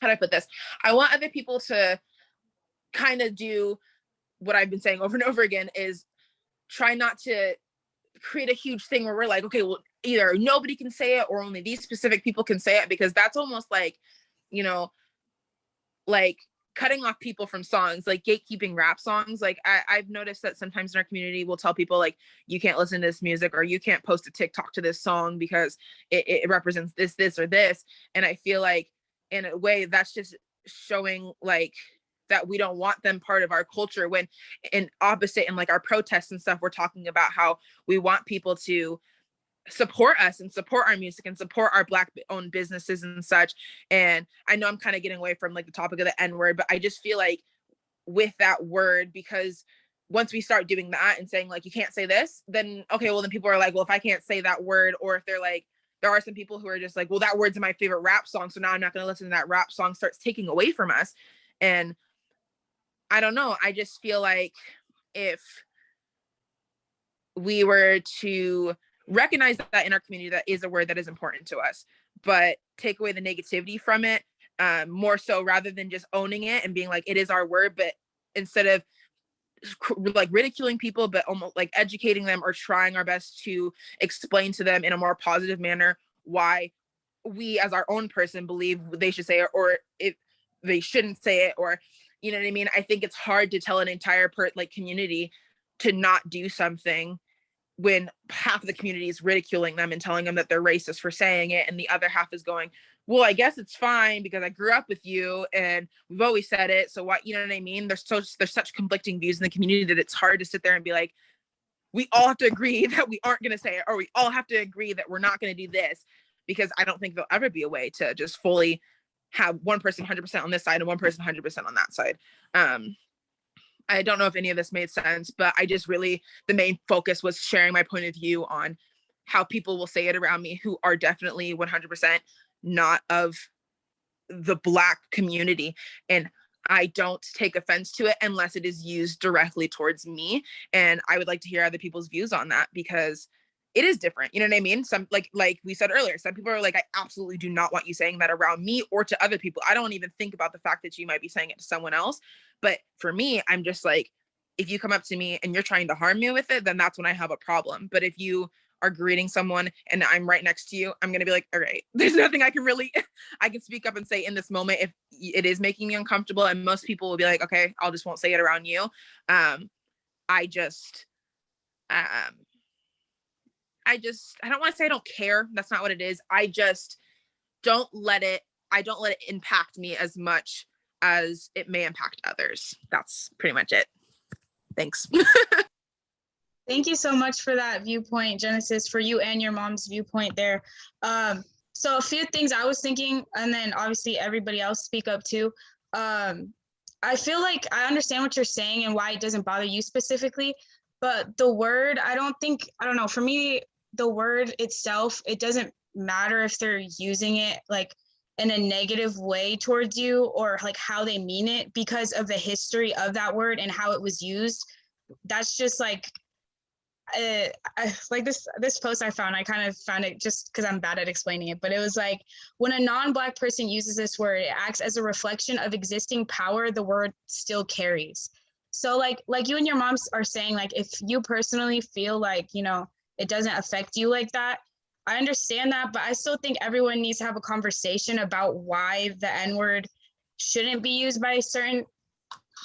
how do I put this? I want other people to kind of do what I've been saying over and over again, is try not to create a huge thing where we're like, okay, well, either nobody can say it or only these specific people can say it, because that's almost like, you know, like cutting off people from songs, like gatekeeping rap songs. Like I've noticed that sometimes in our community we'll tell people like, you can't listen to this music, or you can't post a TikTok to this song because it represents this or this. And I feel like in a way that's just showing like that we don't want them part of our culture, when in opposite, in like our protests and stuff, we're talking about how we want people to support us and support our music and support our Black owned businesses and such. And I know I'm kind of getting away from like the topic of the N word, but I just feel like with that word, because once we start doing that and saying like, you can't say this, then okay, well then people are like, well, if I can't say that word, or if they're like, there are some people who are just like, well, that word's in my favorite rap song, so now I'm not going to listen to that rap song, starts taking away from us. And I don't know, I just feel like if we were to recognize that in our community, that is a word that is important to us, but take away the negativity from it, more so, rather than just owning it and being like, it is our word, but instead of like ridiculing people, but almost like educating them or trying our best to explain to them in a more positive manner why we as our own person believe they should say it, or if they shouldn't say it, or you know what I mean? I think it's hard to tell an entire community to not do something when half of the community is ridiculing them and telling them that they're racist for saying it, and the other half is going, well, I guess it's fine because I grew up with you and we've always said it, so what, you know what I mean? There's such conflicting views in the community that it's hard to sit there and be like, we all have to agree that we aren't going to say it, or we all have to agree that we're not going to do this, because I don't think there'll ever be a way to just fully have one person 100% on this side and one person 100% on that side. I don't know if any of this made sense, but I just really, the main focus was sharing my point of view on how people will say it around me who are definitely 100% not of the Black community. And I don't take offense to it unless it is used directly towards me. And I would like to hear other people's views on that, because it is different. You know what I mean? Some like we said earlier, some people are like, I absolutely do not want you saying that around me or to other people. I don't even think about the fact that you might be saying it to someone else. But for me, I'm just like, if you come up to me and you're trying to harm me with it, then that's when I have a problem. But if you are greeting someone and I'm right next to you, I'm going to be like, all right, there's nothing I can really, I can speak up and say in this moment if it is making me uncomfortable. And most people will be like, okay, I'll just won't say it around you. I don't want to say I don't care. That's not what it is. I don't let it impact me as much as it may impact others. That's pretty much it. Thanks. Thank you so much for that viewpoint, Genesis, for you and your mom's viewpoint there. So a few things I was thinking, and then obviously everybody else speak up too. I feel like I understand what you're saying and why it doesn't bother you specifically, but the word, I don't know, for me, the word itself, it doesn't matter if they're using it like in a negative way towards you or like how they mean it because of the history of that word and how it was used. That's just like, like this post I found, I kind of found it just because I'm bad at explaining it, but it was like, when a non-Black person uses this word, it acts as a reflection of existing power the word still carries. So like you and your moms are saying, like, if you personally feel like, you know, it doesn't affect you like that, I understand that, but I still think everyone needs to have a conversation about why the N-word shouldn't be used by certain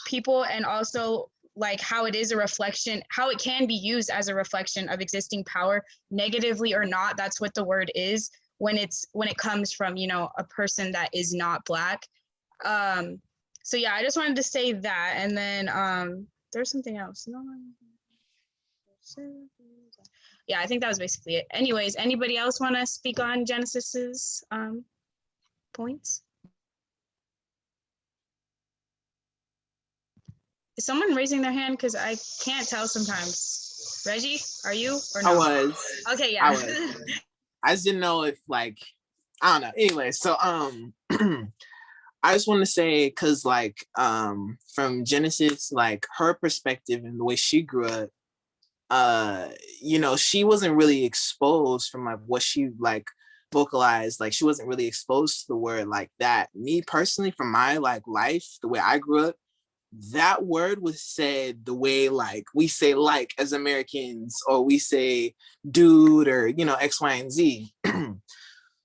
people, and also like how it is a reflection, how it can be used as a reflection of existing power, negatively or not. That's what the word is when it comes from, you know, a person that is not Black. So yeah, I just wanted to say that. And then there's something else. No. Yeah, I think that was basically it. Anyways, anybody else want to speak on Genesis's points? Is someone raising their hand? Because I can't tell sometimes. Reggie, are you or no? I was. Okay, yeah. I was. I just didn't know if like, I don't know. Anyway, so I just want to say, because like from Genesis, like her perspective and the way she grew up, you know, she wasn't really exposed from like what she like vocalized. Like she wasn't really exposed to the word like that. Me personally, from my like life, the way I grew up, that word was said the way like we say like as Americans, or we say dude, or you know, X, Y, and Z.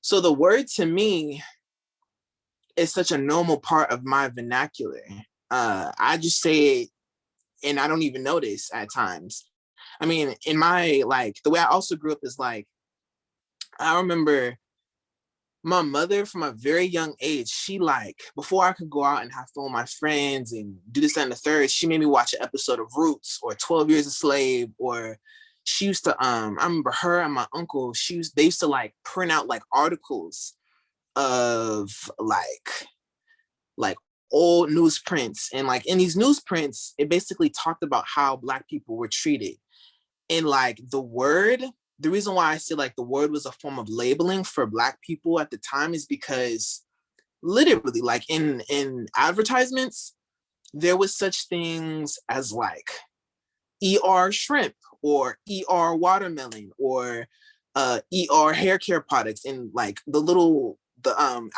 So the word to me is such a normal part of my vernacular. I just say it and I don't even notice at times. I mean, in my like the way I also grew up is like, I remember my mother from a very young age, she like, before I could go out and have fun with my friends and do this and the third, she made me watch an episode of Roots or 12 Years a Slave, or she used to, I remember her and my uncle, they used to like print out like articles of like old newsprints. And like in these newsprints, it basically talked about how Black people were treated. And like the reason why I say like the word was a form of labeling for Black people at the time is because literally like in advertisements, there was such things as like ER shrimp or ER watermelon or ER hair care products. And like the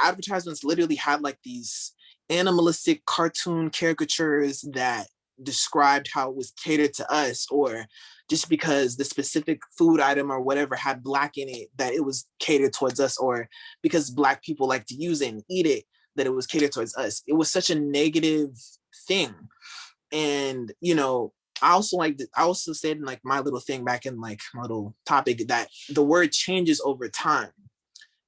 advertisements literally had like these animalistic cartoon caricatures that described how it was catered to us, or just because the specific food item or whatever had Black in it, that it was catered towards us, or because Black people like to use it and eat it, that it was catered towards us. It was such a negative thing. And, you know, I also said in like my little thing back in like my little topic that the word changes over time.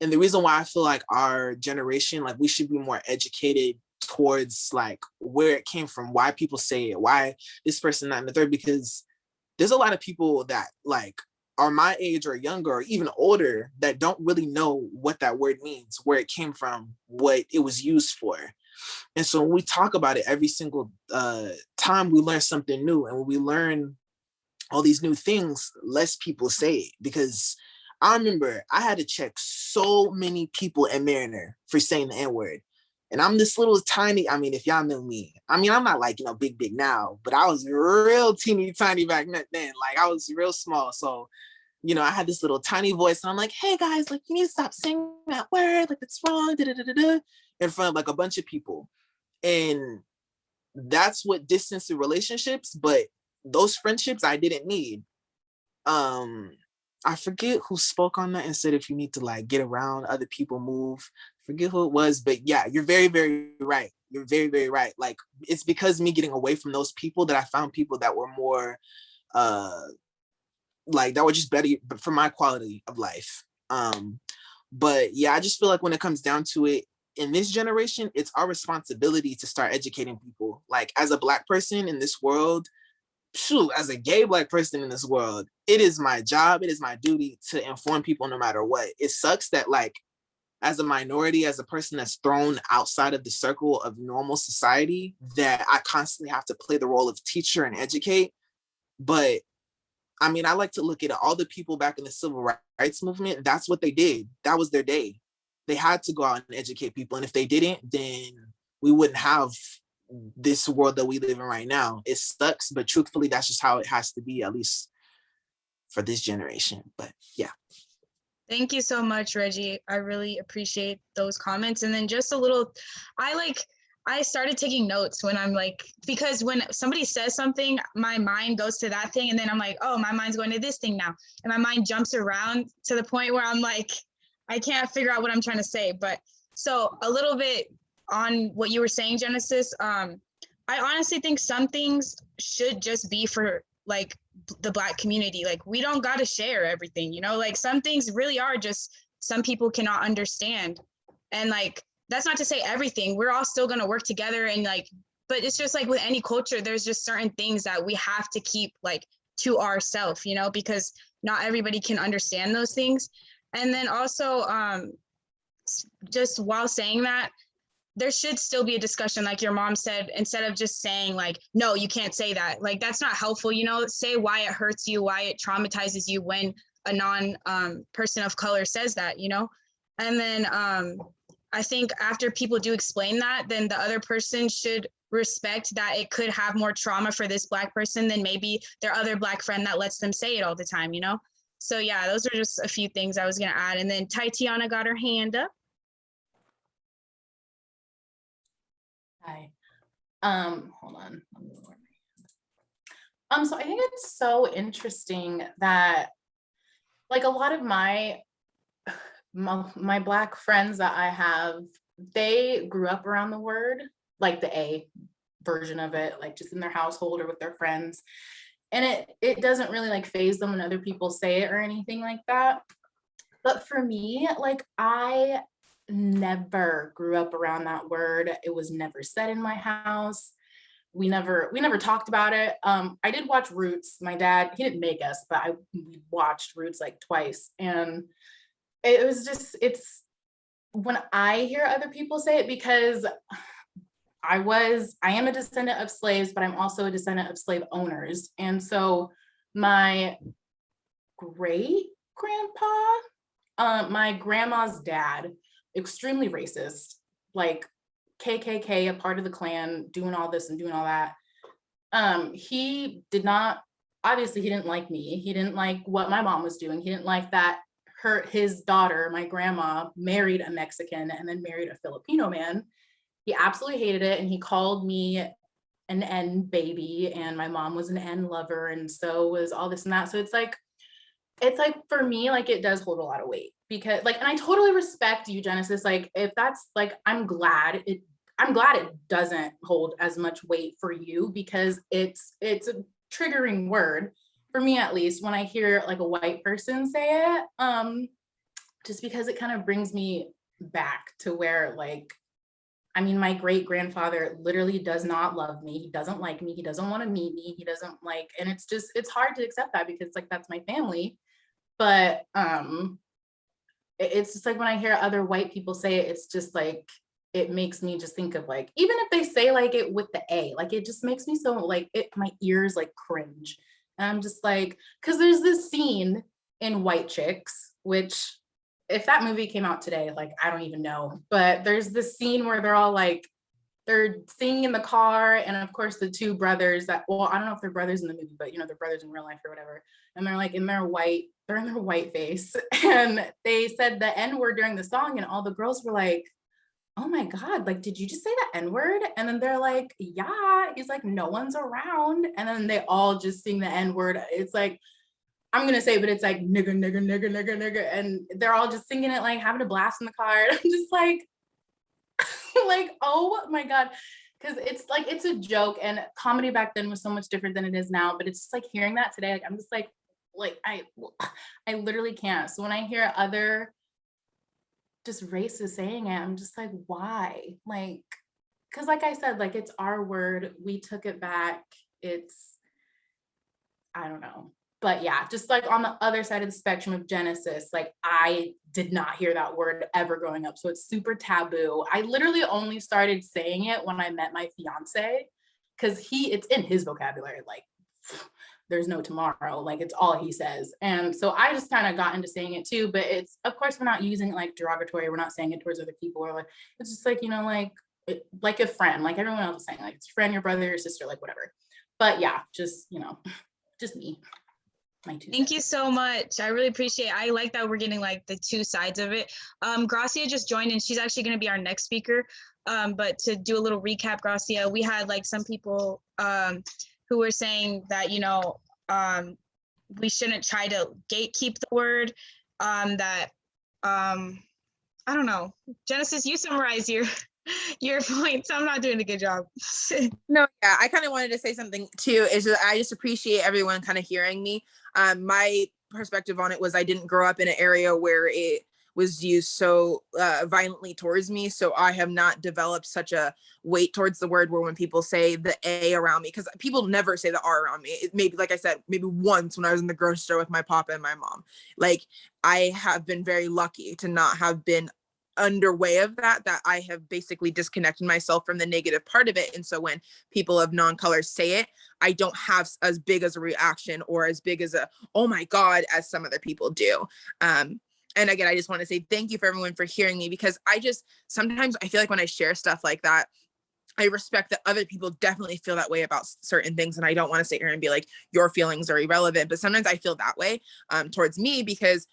And the reason why I feel like our generation, like we should be more educated towards like where it came from, why people say it, why this person, that, and the third, because there's a lot of people that like are my age or younger or even older that don't really know what that word means, where it came from, what it was used for. And so when we talk about it every single time, we learn something new. And when we learn all these new things, less people say it. Because I remember I had to check so many people at Mariner for saying the N-word. And I'm this little tiny, I mean, if y'all know me, I mean, I'm not like, you know, big now, but I was real teeny tiny back then. Like I was real small. So, you know, I had this little tiny voice and I'm like, hey guys, like you need to stop saying that word, like it's wrong, in front of like a bunch of people. And that's what distance in relationships, but those friendships I didn't need. I forget who spoke on that and said if you need to like get around other people, move. Forget who it was, but yeah, you're very, very right. You're very, very right. Like it's because me getting away from those people that I found people that were more like that were just better for my quality of life. But yeah, I just feel like when it comes down to it, in this generation, it's our responsibility to start educating people. Like as a Black person in this world, shoot, as a gay Black person in this world, it is my job, it is my duty to inform people no matter what. It sucks that like as a minority, as a person that's thrown outside of the circle of normal society, that I constantly have to play the role of teacher and educate. But I mean, I like to look at all the people back in the civil rights movement. That's what they did. That was their day. They had to go out and educate people. And if they didn't, then we wouldn't have this world that we live in right now. It sucks, but truthfully, that's just how it has to be, at least for this generation. But yeah. Thank you so much, Reggie. I really appreciate those comments. And then just a little, I started taking notes when I'm like, because when somebody says something, my mind goes to that thing. And then I'm like, oh, my mind's going to this thing now. And my mind jumps around to the point where I'm like, I can't figure out what I'm trying to say. But so a little bit on what you were saying, Genesis, I honestly think some things should just be for like the Black community. Like we don't got to share everything, you know, like some things really are just some people cannot understand. And like, that's not to say everything, we're all still going to work together and like, but it's just like with any culture, there's just certain things that we have to keep like to ourselves, you know, because not everybody can understand those things. And then also just while saying that, there should still be a discussion, like your mom said, instead of just saying like, no, you can't say that. Like, that's not helpful, you know, say why it hurts you, why it traumatizes you when a person of color says that, you know? And then I think after people do explain that, then the other person should respect that it could have more trauma for this Black person than maybe their other Black friend that lets them say it all the time, you know? So yeah, those are just a few things I was gonna add. And then Tatiana got her hand up. Hi. Hold on. So I think it's so interesting that like a lot of my Black friends that I have, they grew up around the word, like the A version of it, like just in their household or with their friends. And it doesn't really like faze them when other people say it or anything like that. But for me, like I never grew up around that word. It was never said in my house. We never talked about it. I did watch Roots. My dad, he didn't make us, but we watched Roots like twice. And it was just, it's when I hear other people say it, because I am a descendant of slaves, but I'm also a descendant of slave owners. And so my great grandpa, my grandma's dad, extremely racist, like KKK, a part of the Klan, doing all this and doing all that. He didn't like me. He didn't like what my mom was doing. He didn't like that his daughter, my grandma, married a Mexican and then married a Filipino man. He absolutely hated it. And he called me an N baby, and my mom was an N lover. And so was all this and that. So it's like for me, like it does hold a lot of weight, because like, and I totally respect you, Genesis. Like if that's like, I'm glad it doesn't hold as much weight for you, because it's a triggering word for me, at least when I hear like a white person say it, just because it kind of brings me back to where like, I mean, my great grandfather literally does not love me. He doesn't like me. He doesn't want to meet me. He doesn't like, and it's hard to accept that, because like, that's my family. But it's just like when I hear other white people say it, it's just like, it makes me just think of like, even if they say like it with the A, like it just makes me so like my ears like cringe. And I'm just like, because there's this scene in White Chicks, which if that movie came out today, like I don't even know, but there's this scene where they're all like, they're singing in the car, and of course the two brothers that, well, I don't know if they're brothers in the movie, but you know, they're brothers in real life or whatever, and they're like in their white face, and they said the N-word during the song, and all the girls were like, oh my God, like, did you just say the N-word? And then they're like, yeah. He's like, no one's around. And then they all just sing the N-word. It's like, I'm gonna say, but it's like nigger, nigger, nigger, nigger, nigger. And they're all just singing it, like having a blast in the car. And I'm just like, like, oh my God. Cause it's like, it's a joke, and comedy back then was so much different than it is now. But it's just like hearing that today, like, I'm just like I literally can't. So when I hear other just races saying it, I'm just like, why? Like, cause like I said, like, it's our word. We took it back. I don't know. But yeah, just like on the other side of the spectrum of Genesis, like, I did not hear that word ever growing up. So it's super taboo. I literally only started saying it when I met my fiance, because it's in his vocabulary. Like, there's no tomorrow. Like, it's all he says. And so I just kind of got into saying it too. But it's, of course, we're not using it like derogatory. We're not saying it towards other people, or like, it's just like, like a friend, like everyone else is saying, like, it's your friend, your brother, your sister, like whatever. But yeah, just, just me. Thank you so much. I really appreciate it. I like that we're getting like the two sides of it. Gracia just joined, and she's actually going to be our next speaker. But to do a little recap, Gracia, we had like some people who were saying that, we shouldn't try to gatekeep the word, that, I don't know. Genesis, you summarize your points. I'm not doing a good job. No, yeah, I kind of wanted to say something too. Is that I just appreciate everyone kind of hearing me. My perspective on it was I didn't grow up in an area where it was used so violently towards me. So I have not developed such a weight towards the word where when people say the A around me, because people never say the R around me. It maybe, like I said, maybe once when I was in the grocery store with my papa and my mom. Like, I have been very lucky to not have been underway of that I have basically disconnected myself from the negative part of it. And so when people of non-color say it, I don't have as big as a reaction or as big as a, oh my God, as some other people do. And again, I just want to say thank you for everyone for hearing me, because sometimes I feel like when I share stuff like that, I respect that other people definitely feel that way about certain things. And I don't want to sit here and be like, your feelings are irrelevant, but sometimes I feel that way towards me, because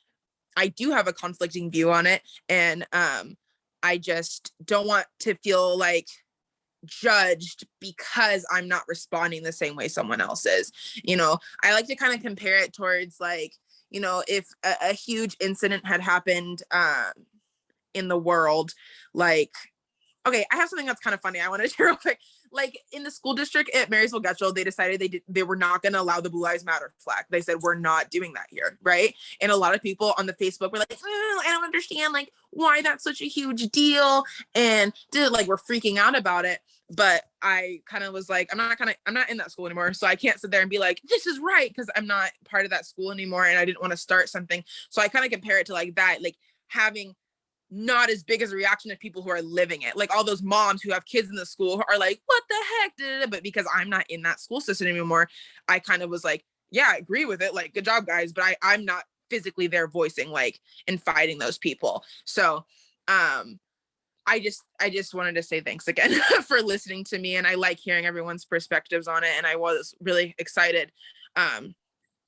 I do have a conflicting view on it. And I just don't want to feel like judged because I'm not responding the same way someone else is. I like to kind of compare it towards like, if a huge incident had happened in the world, like, okay, I have something that's kind of funny I want to share real quick. Like, in the school district at Marysville Getchell, they decided they were not going to allow the Blue Lives Matter flag. They said, we're not doing that here, right? And a lot of people on the Facebook were like, I don't understand, like, why that's such a huge deal. And we're freaking out about it. But I kind of was like, I'm not in that school anymore. So I can't sit there and be like, this is right, because I'm not part of that school anymore. And I didn't want to start something. So I kind of compare it to like that, like having not as big as a reaction of people who are living it. Like all those moms who have kids in the school who are like, what the heck? But because I'm not in that school system anymore, I kind of was like, yeah, I agree with it. Like, good job, guys. But I'm not physically there voicing like and fighting those people. So I just wanted to say thanks again for listening to me. And I like hearing everyone's perspectives on it. And I was really excited.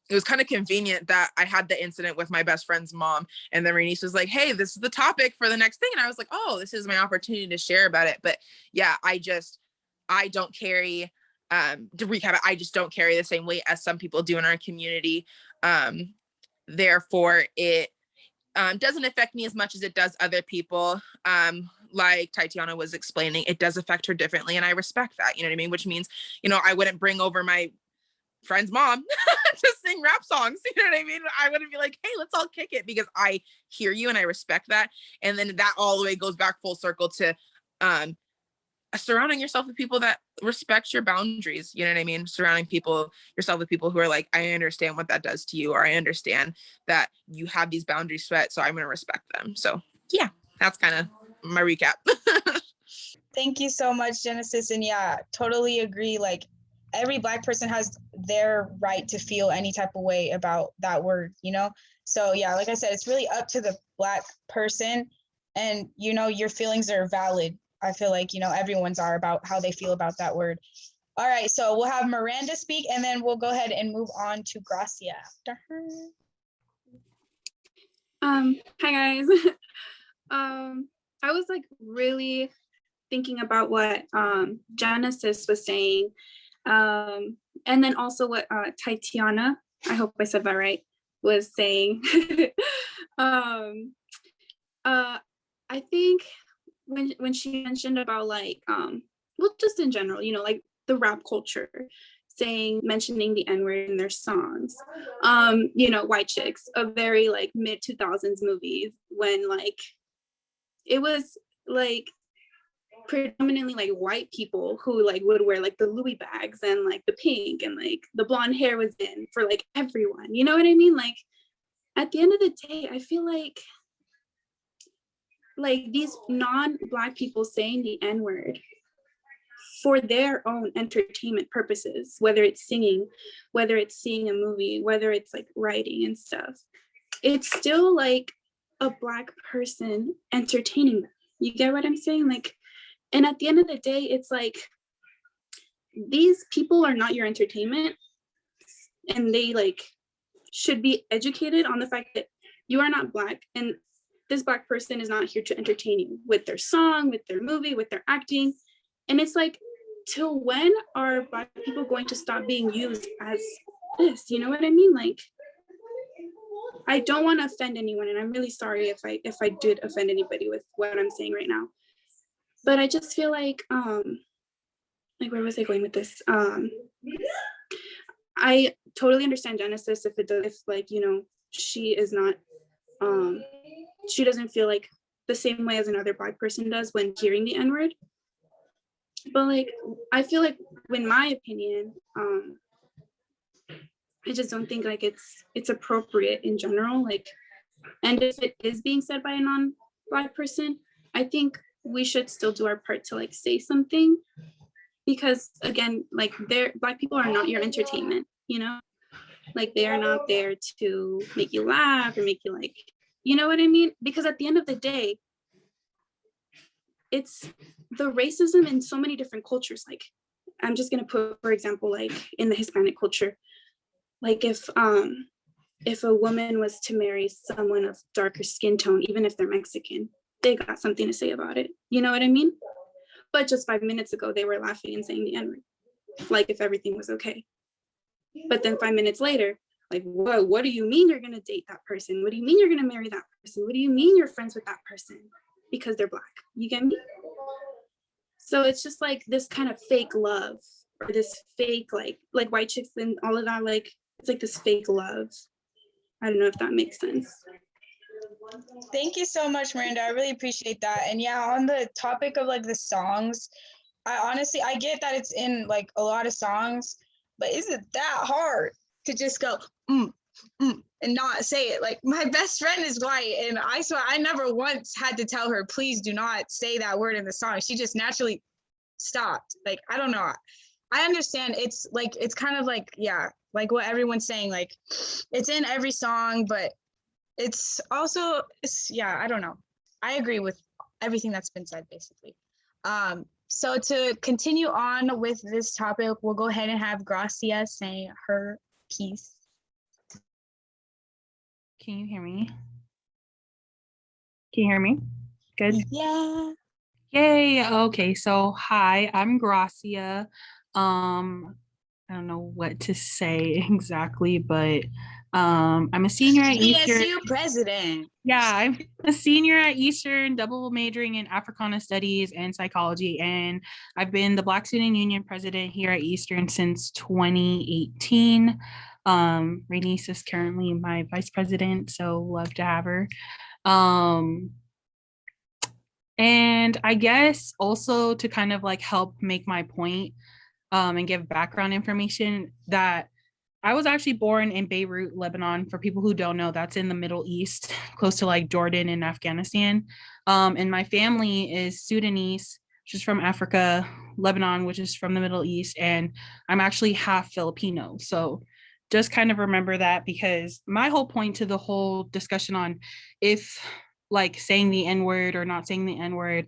It was kind of convenient that I had the incident with my best friend's mom, and then Renice was like, hey, this is the topic for the next thing. And I was like, oh, this is my opportunity to share about it. But yeah, I don't carry, to recap it, I just don't carry the same weight as some people do in our community. Therefore, it doesn't affect me as much as it does other people. Like Tatiana was explaining, it does affect her differently. And I respect that, you know what I mean? Which means, I wouldn't bring over my friend's mom to sing rap songs, you know what I mean? I wouldn't be like, hey, let's all kick it, because I hear you and I respect that. And then that all the way goes back full circle to surrounding yourself with people that respect your boundaries, you know what I mean? Surrounding yourself with people who are like, I understand what that does to you, or I understand that you have these boundaries set, so I'm going to respect them. So yeah, that's kind of my recap. Thank you so much, Genesis. And yeah, totally agree. Like, every Black person has their right to feel any type of way about that word, So yeah, like I said, it's really up to the Black person, and your feelings are valid. I feel like, everyone's are about how they feel about that word. All right, so we'll have Miranda speak, and then we'll go ahead and move on to Gracia after her. Hi guys. I was like really thinking about what Genesis was saying. And then also what Tatiana, I hope I said that right, was saying. I think when she mentioned about like, well, just in general, you know, like the rap culture, mentioning the N-word in their songs. You know, White Chicks, a very like mid 2000s movie when like it was like predominantly like white people who like would wear like the Louis bags and like the pink and like the blonde hair was in for like everyone. You know what I mean? Like at the end of the day, I feel like these non-Black people saying the N-word for their own entertainment purposes, whether it's singing, whether it's seeing a movie, whether it's like writing and stuff, it's still like a Black person entertaining them. You get what I'm saying? Like, and at the end of the day, it's like these people are not your entertainment, and they like should be educated on the fact that you are not Black, and this Black person is not here to entertain you with their song, with their movie, with their acting. And it's like, till when are Black people going to stop being used as this? You know what I mean? Like, I don't want to offend anyone, and I'm really sorry if I did offend anybody with what I'm saying right now. But I just feel like where was I going with this? I totally understand Genesis if like, you know, she is not she doesn't feel like the same way as another Black person does when hearing the N-word. But like, I feel like, in my opinion, I just don't think like it's appropriate in general. Like, and if it is being said by a non-Black person, I think we should still do our part to like say something, because again, like Black people are not your entertainment, you know? Like, they are not there to make you laugh or make you like, you know what I mean? Because at the end of the day, it's the racism in so many different cultures. Like, I'm just gonna put, for example, like in the Hispanic culture, like if a woman was to marry someone of darker skin tone, even if they're Mexican, they got something to say about it. You know what I mean? But just 5 minutes ago, they were laughing and saying the N-word, like if everything was okay. But then 5 minutes later, like, whoa, what do you mean you're gonna date that person? What do you mean you're gonna marry that person? What do you mean you're friends with that person? Because they're Black, you get me? So it's just like this kind of fake love, or this fake like White Chicks and all of that, like it's like this fake love. I don't know if that makes sense. Thank you so much, Miranda. I really appreciate that. And yeah, on the topic of like the songs, I get that it's in like a lot of songs, but is it that hard to just go and not say it? Like, my best friend is white, and I swear I never once had to tell her, please do not say that word in the song. She just naturally stopped. Like, I don't know. I understand it's like, it's kind of like, yeah, like what everyone's saying, like it's in every song, but it's also, yeah, I don't know. I agree with everything that's been said, basically. So to continue on with this topic, we'll go ahead and have Gracia say her piece. Can you hear me? Can you hear me? Good. Yeah. Yay. Okay. So hi, I'm Gracia. I don't know what to say exactly, but I'm a senior at Eastern. ESU president. Yeah, I'm a senior at Eastern, double majoring in Africana Studies and Psychology, and I've been the Black Student Union president here at Eastern since 2018. Rainice is currently my vice president, so love to have her. And I guess also to kind of like help make my point and give background information, that I was actually born in Beirut, Lebanon. For people who don't know, that's in the Middle East, close to like Jordan and Afghanistan. And my family is Sudanese, which is from Africa, Lebanon, which is from the Middle East, and I'm actually half Filipino. So just kind of remember that, because my whole point to the whole discussion on if like saying the N-word or not saying the N-word,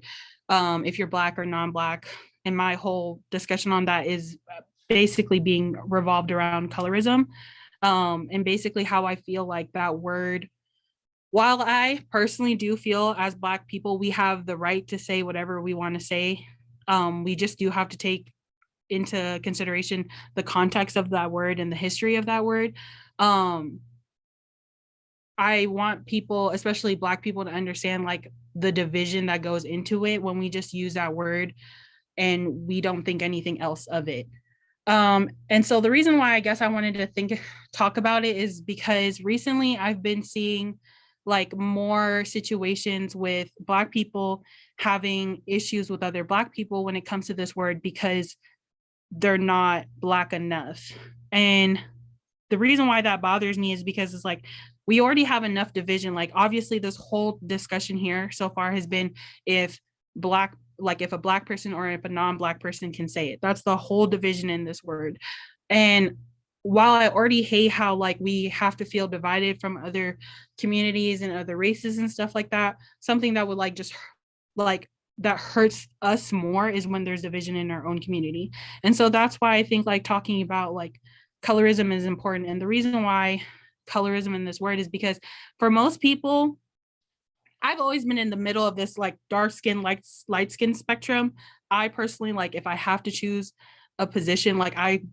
if you're Black or non-Black, and my whole discussion on that is basically being revolved around colorism, and basically how I feel like that word while I personally do feel as Black people, we have the right to say whatever we want to say, we just do have to take into consideration the context of that word and the history of that word. I want people, especially Black people, to understand like the division that goes into it when we just use that word and we don't think anything else of it. And so the reason why I guess I wanted to talk about it is because recently I've been seeing like more situations with Black people having issues with other Black people when it comes to this word because they're not Black enough. And the reason why that bothers me is because it's like, we already have enough division. Like, obviously this whole discussion here so far has been if a Black person or if a non-Black person can say it. That's the whole division in this word. And while I already hate how like we have to feel divided from other communities and other races and stuff like that, something that would like just like that hurts us more is when there's division in our own community. And so that's why I think like talking about like colorism is important. And the reason why colorism in this word is because for most people, I've always been in the middle of this like dark skin, light skin spectrum. I personally, like, if I have to choose a position, like I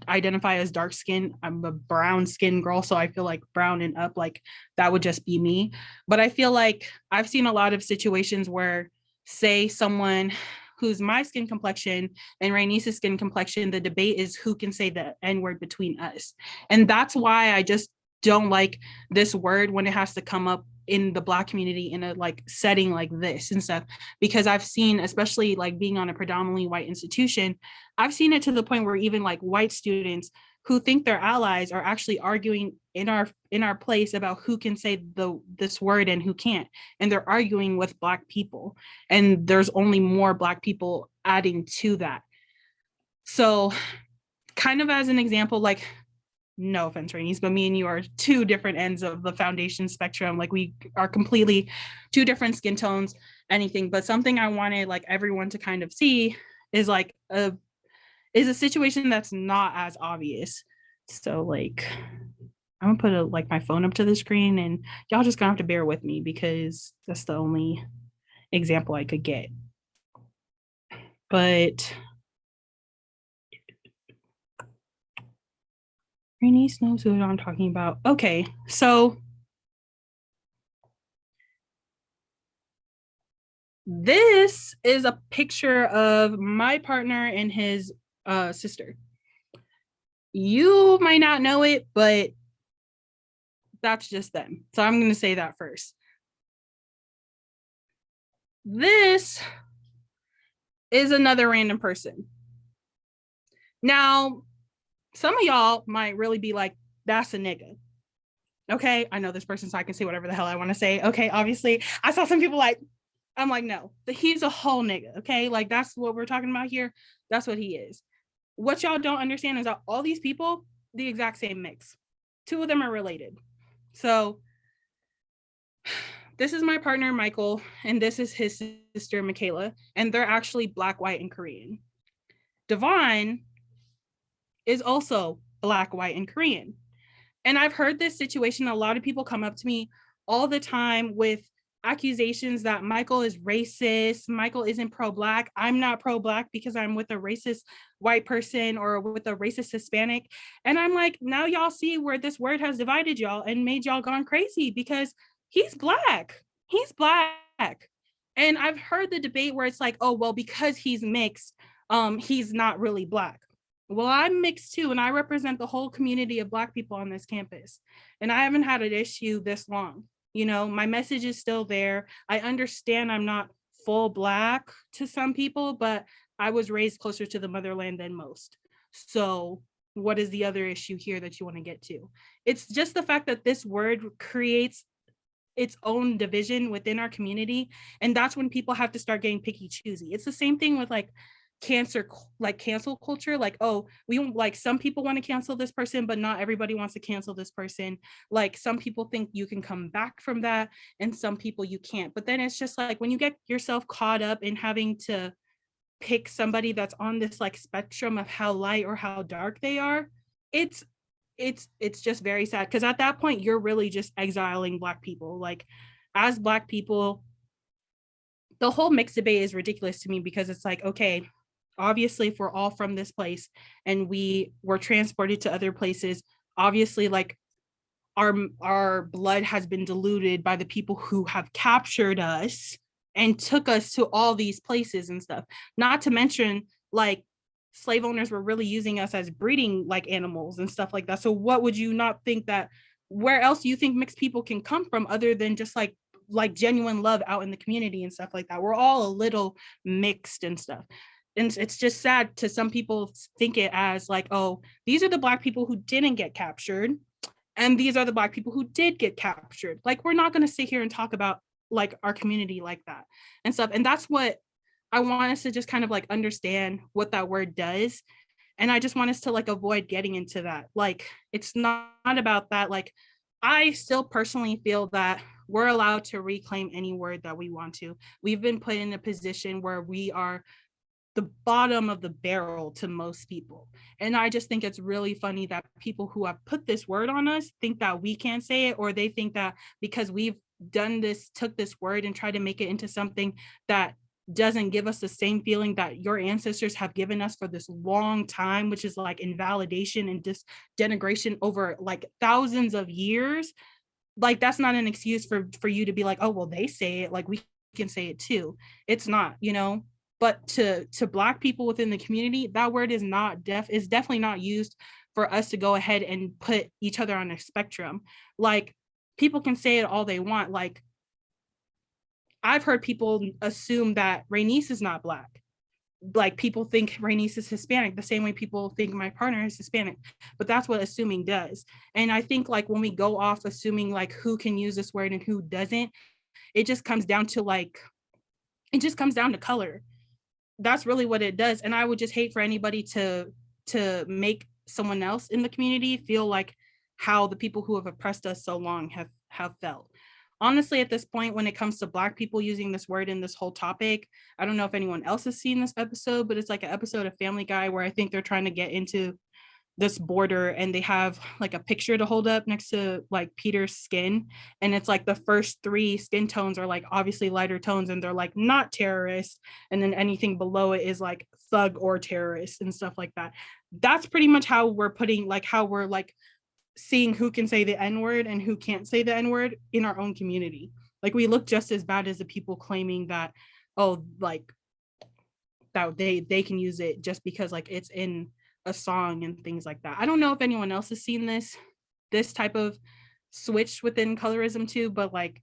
identify as dark skin. I'm a brown skin girl, so I feel like brown and up, like that would just be me. But I feel like I've seen a lot of situations where, say, someone who's my skin complexion and Rainice's skin complexion, the debate is who can say the N-word between us. And that's why I just don't like this word when it has to come up in the Black community in a like setting like this and stuff, because I've seen, especially like being on a predominantly white institution, I've seen it to the point where even like white students who think they're allies are actually arguing in our place about who can say this word and who can't. And they're arguing with Black people. And there's only more Black people adding to that. So kind of as an example, like, no offense, Rainice, but me and you are two different ends of the foundation spectrum. Like we are completely two different skin tones, anything. But something I wanted like everyone to kind of see is like a situation that's not as obvious. So like, I'm gonna put my phone up to the screen and y'all just gonna have to bear with me because that's the only example I could get. But Rainice knows who I'm talking about. Okay, so this is a picture of my partner and his sister. You might not know it, but that's just them. So I'm going to say that first. This is another random person. Now, some of y'all might really be like, that's a nigga. Okay, I know this person, so I can say whatever the hell I want to say. Okay, obviously, I saw some people like, I'm like, no, he's a whole nigga. Okay, like that's what we're talking about here. That's what he is. What y'all don't understand is that all these people, the exact same mix. Two of them are related. So this is my partner, Michael, and this is his sister, Michaela, and they're actually Black, white, and Korean. Devon is also Black, white, and Korean. And I've heard this situation, a lot of people come up to me all the time with accusations that Michael is racist, Michael isn't pro-Black. I'm not pro-Black because I'm with a racist white person or with a racist Hispanic. And I'm like, now y'all see where this word has divided y'all and made y'all gone crazy because he's Black. He's Black. And I've heard the debate where it's like, oh, well, because he's mixed, he's not really Black. Well, I'm mixed too, and I represent the whole community of Black people on this campus. And I haven't had an issue this long. You know, my message is still there. I understand I'm not full Black to some people, but I was raised closer to the motherland than most. So what is the other issue here that you want to get to? It's just the fact that this word creates its own division within our community. And that's when people have to start getting picky choosy. It's the same thing with like cancel culture, like, oh, we like some people want to cancel this person, but not everybody wants to cancel this person. Like some people think you can come back from that and some people you can't. But then it's just like when you get yourself caught up in having to pick somebody that's on this like spectrum of how light or how dark they are, it's it's just very sad, because at that point you're really just exiling Black people. Like, as Black people, the whole mixed debate is ridiculous to me, because it's like, okay, obviously if we're all from this place and we were transported to other places, obviously like our blood has been diluted by the people who have captured us and took us to all these places and stuff. Not to mention, like, slave owners were really using us as breeding like animals and stuff like that. So what would you not think that, where else do you think mixed people can come from other than just like genuine love out in the community and stuff like that? We're all a little mixed and stuff. And it's just sad to some people think it as like, oh, these are the Black people who didn't get captured, and these are the Black people who did get captured. Like, we're not going to sit here and talk about like our community like that and stuff. And that's what I want us to just kind of like understand what that word does. And I just want us to like avoid getting into that. Like, it's not about that. Like, I still personally feel that we're allowed to reclaim any word that we want to. We've been put in a position where we are the bottom of the barrel to most people. And I just think it's really funny that people who have put this word on us think that we can't say it, or they think that because we've done this, took this word and tried to make it into something that doesn't give us the same feeling that your ancestors have given us for this long time, which is like invalidation and just denigration over like thousands of years. Like, that's not an excuse for you to be like, oh, well, they say it, like we can say it too. It's not, you know. But to Black people within the community, that word is definitely not used for us to go ahead and put each other on a spectrum. Like, people can say it all they want. Like, I've heard people assume that Rainice is not Black. Like, people think Rainice is Hispanic the same way people think my partner is Hispanic, but that's what assuming does. And I think like when we go off assuming like who can use this word and who doesn't, it just comes down to color. That's really what it does. And I would just hate for anybody to make someone else in the community feel like how the people who have oppressed us so long have felt. Honestly, at this point, when it comes to Black people using this word in this whole topic, I don't know if anyone else has seen this episode, but it's like an episode of Family Guy where I think they're trying to get into this border and they have like a picture to hold up next to like Peter's skin, and it's like the first 3 skin tones are like obviously lighter tones and they're like not terrorists, and then anything below it is like thug or terrorist and stuff like that. That's pretty much how we're seeing who can say the N-word and who can't say the N-word in our own community. Like, we look just as bad as the people claiming that, oh, like that they can use it just because like it's in a song and things like that. I don't know if anyone else has seen this type of switch within colorism too, but like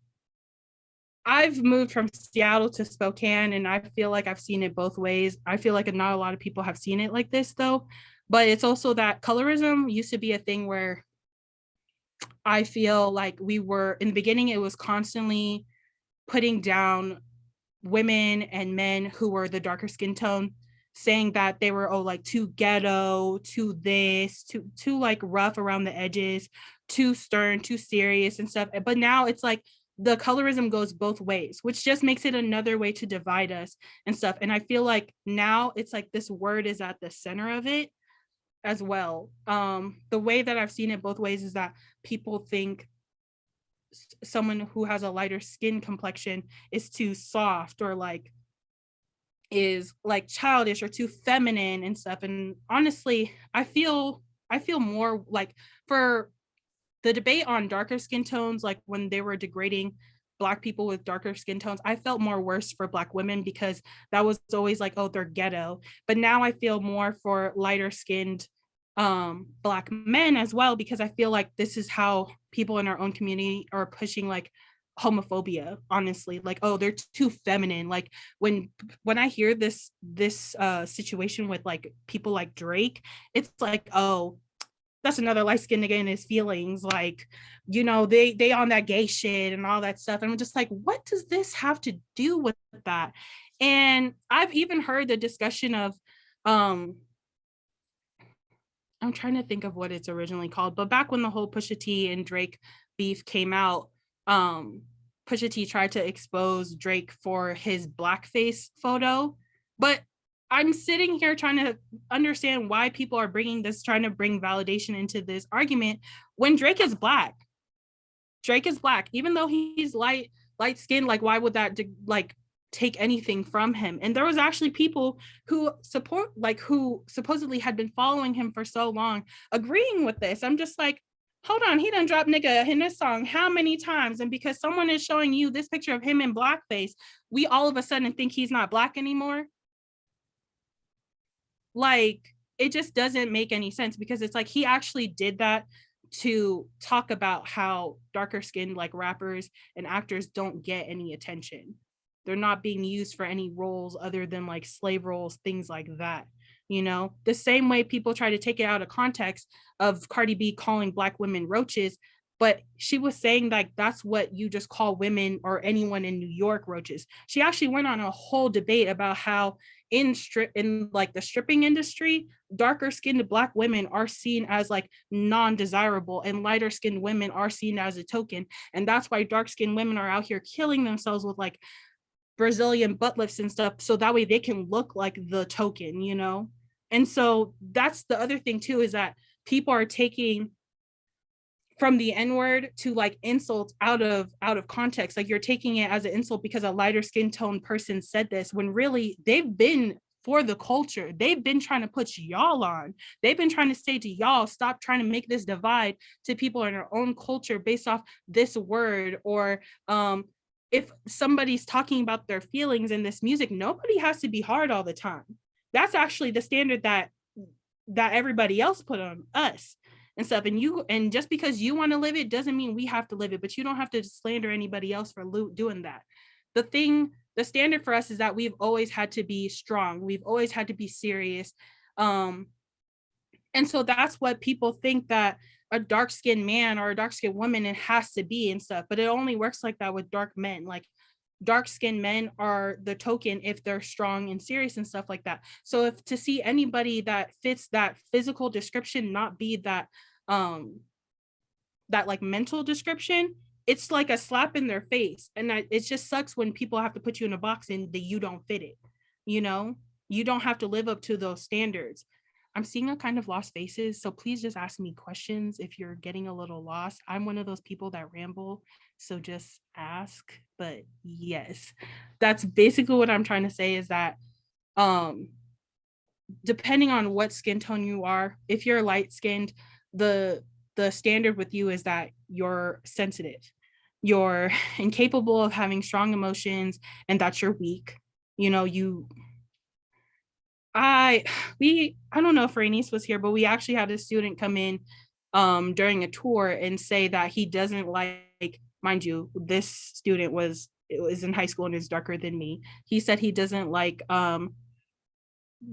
I've moved from Seattle to Spokane and I feel like I've seen it both ways. I feel like not a lot of people have seen it like this though, but it's also that colorism used to be a thing where I feel like we were, in the beginning, it was constantly putting down women and men who were the darker skin tone, saying that they were like too ghetto, too this, too like rough around the edges, too stern, too serious and stuff. But now it's like the colorism goes both ways, which just makes it another way to divide us and stuff. And I feel like now it's like this word is at the center of it as well. The way that I've seen it both ways is that people think someone who has a lighter skin complexion is too soft or like is like childish or too feminine and stuff. And honestly, I feel more like for the debate on darker skin tones, like when they were degrading Black people with darker skin tones, I felt more worse for Black women because that was always like, oh, they're ghetto. But now I feel more for lighter skinned Black men as well, because I feel like this is how people in our own community are pushing like homophobia, honestly, like, oh, they're too feminine. Like when I hear this situation with like people like Drake, it's like, oh, that's another light skinned nigga in his feelings, like, you know, they on that gay shit and all that stuff. And I'm just like, what does this have to do with that? And I've even heard the discussion of I'm trying to think of what it's originally called, but back when the whole Pusha T and Drake beef came out, Pusha T tried to expose Drake for his blackface photo, but I'm sitting here trying to understand why people are trying to bring validation into this argument when Drake is black. Drake is black, even though he's light skinned. Like, why would that take anything from him? And there was actually people who who supposedly had been following him for so long, agreeing with this. I'm just like, hold on, he done dropped nigga in this song how many times? And because someone is showing you this picture of him in blackface, we all of a sudden think he's not black anymore. Like, it just doesn't make any sense, because it's like he actually did that to talk about how darker skinned like rappers and actors don't get any attention. They're not being used for any roles other than like slave roles, things like that. You know, the same way people try to take it out of context of Cardi B calling black women roaches, but she was saying like that's what you just call women or anyone in New York roaches. She actually went on a whole debate about how in like the stripping industry, darker skinned black women are seen as like non-desirable and lighter skinned women are seen as a token. And that's why dark skinned women are out here killing themselves with like Brazilian butt lifts and stuff, so that way they can look like the token, you know? And so that's the other thing too, is that people are taking from the N-word to like insults out of context. Like, you're taking it as an insult because a lighter skin tone person said this, when really they've been for the culture. They've been trying to put y'all on. They've been trying to say to y'all, stop trying to make this divide to people in their own culture based off this word. Or if somebody's talking about their feelings in this music, nobody has to be hard all the time. That's actually the standard that everybody else put on us and stuff. And just because you want to live it doesn't mean we have to live it, but you don't have to slander anybody else for doing that. The standard for us is that we've always had to be strong. We've always had to be serious. And so that's what people think that a dark-skinned man or a dark-skinned woman, it has to be and stuff, but it only works like that with dark men. Like, dark-skinned men are the token if they're strong and serious and stuff like that. So if to see anybody that fits that physical description not be that like mental description, it's like a slap in their face. And it just sucks when people have to put you in a box and that you don't fit it. You know, you don't have to live up to those standards. I'm seeing a kind of lost faces, so please just ask me questions if you're getting a little lost. I'm one of those people that ramble, so just ask. But yes, that's basically what I'm trying to say, is that depending on what skin tone you are, if you're light skinned, the standard with you is that you're sensitive, you're incapable of having strong emotions, and that you're weak. You know, I don't know if Rainice was here, but we actually had a student come in during a tour and say that he doesn't like, mind you, this student was in high school and is darker than me. He said he doesn't like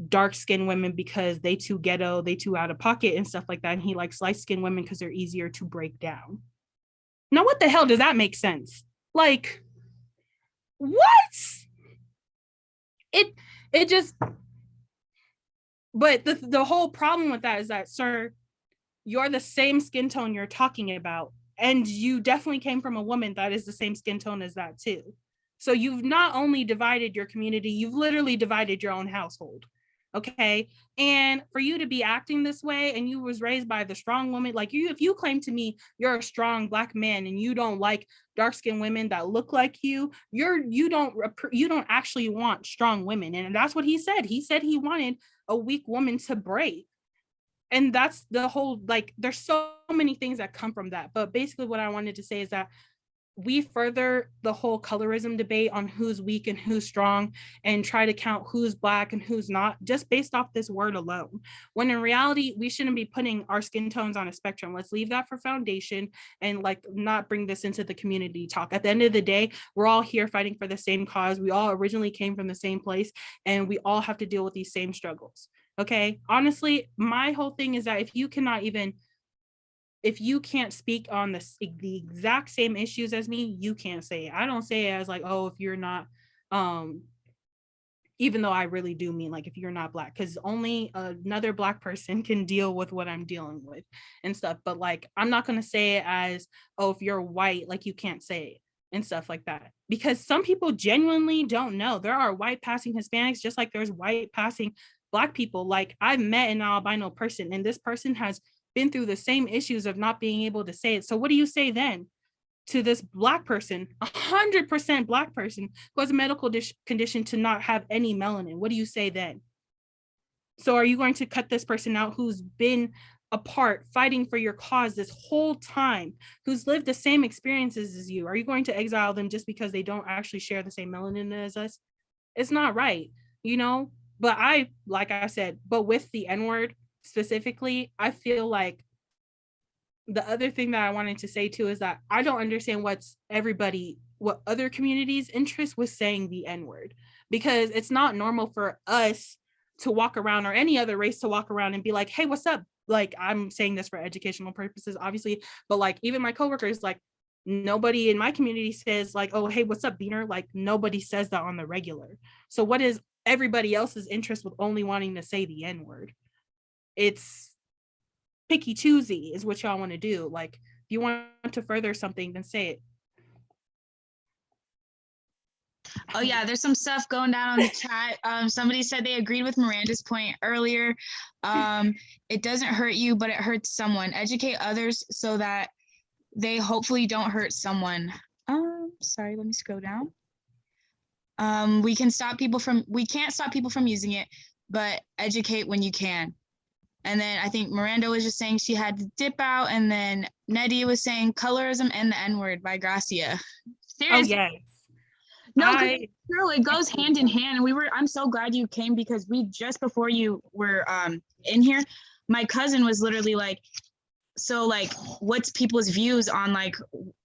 dark-skinned women because they too ghetto, they too out of pocket and stuff like that. And he likes light-skinned women because they're easier to break down. Now, what the hell does that make sense? Like, what? It just... But the whole problem with that is that, sir, you're the same skin tone you're talking about. And you definitely came from a woman that is the same skin tone as that too. So you've not only divided your community, you've literally divided your own household. Okay. And for you to be acting this way, and you was raised by the strong woman, like if you claim to me you're a strong Black man and you don't like dark-skinned women that look like you don't actually want strong women. And that's what he said. He said he wanted a weak woman to break. And that's the whole, like, there's so many things that come from that. But basically what I wanted to say is that we further the whole colorism debate on who's weak and who's strong and try to count who's Black and who's not just based off this word alone, when in reality we shouldn't be putting our skin tones on a spectrum. Let's leave that for foundation and like not bring this into the community talk. At the end of the day, we're all here fighting for the same cause. We all originally came from the same place and we all have to deal with these same struggles. Okay, honestly, my whole thing is that if you can't speak on the exact same issues as me, you can't say it. I don't say it as like, oh, if you're not, even though I really do mean like if you're not Black, because only another Black person can deal with what I'm dealing with and stuff. But like, I'm not going to say it as, oh, if you're white, like you can't say it and stuff like that. because some people genuinely don't know. There are white passing Hispanics, just like there's white passing Black people. Like, I've met an albino person, and this person has been through the same issues of not being able to say it. So what do you say then to this Black person, 100% Black person who has a medical condition to not have any melanin? What do you say then? So are you going to cut this person out who's been apart fighting for your cause this whole time, who's lived the same experiences as you? Are you going to exile them just because they don't actually share the same melanin as us? It's not right, you know? But like I said, but with the N-word specifically, I feel like the other thing that I wanted to say too is that I don't understand what other communities' interest was saying the N-word, because it's not normal for us to walk around, or any other race to walk around and be like, hey, what's up? Like, I'm saying this for educational purposes, obviously, but like, even my coworkers, like, nobody in my community says like, oh, hey, what's up, Beaner? Like, nobody says that on the regular. So what is everybody else's interest with only wanting to say the N-word? It's picky choosy is what y'all want to do. Like, if you want to further something, then say it. Oh yeah, there's some stuff going down on the chat. Somebody said they agreed with Miranda's point earlier. It doesn't hurt you, but it hurts someone. Educate others so that they hopefully don't hurt someone. Sorry, let me scroll down. We can't stop people from using it, but educate when you can. And then I think Miranda was just saying she had to dip out, and then Nettie was saying colorism and the N-word by Gracia. Seriously. Oh yeah. No, it's true. It goes hand in hand. And I'm so glad you came, because just before you were in here, my cousin was literally like, so like, what's people's views on like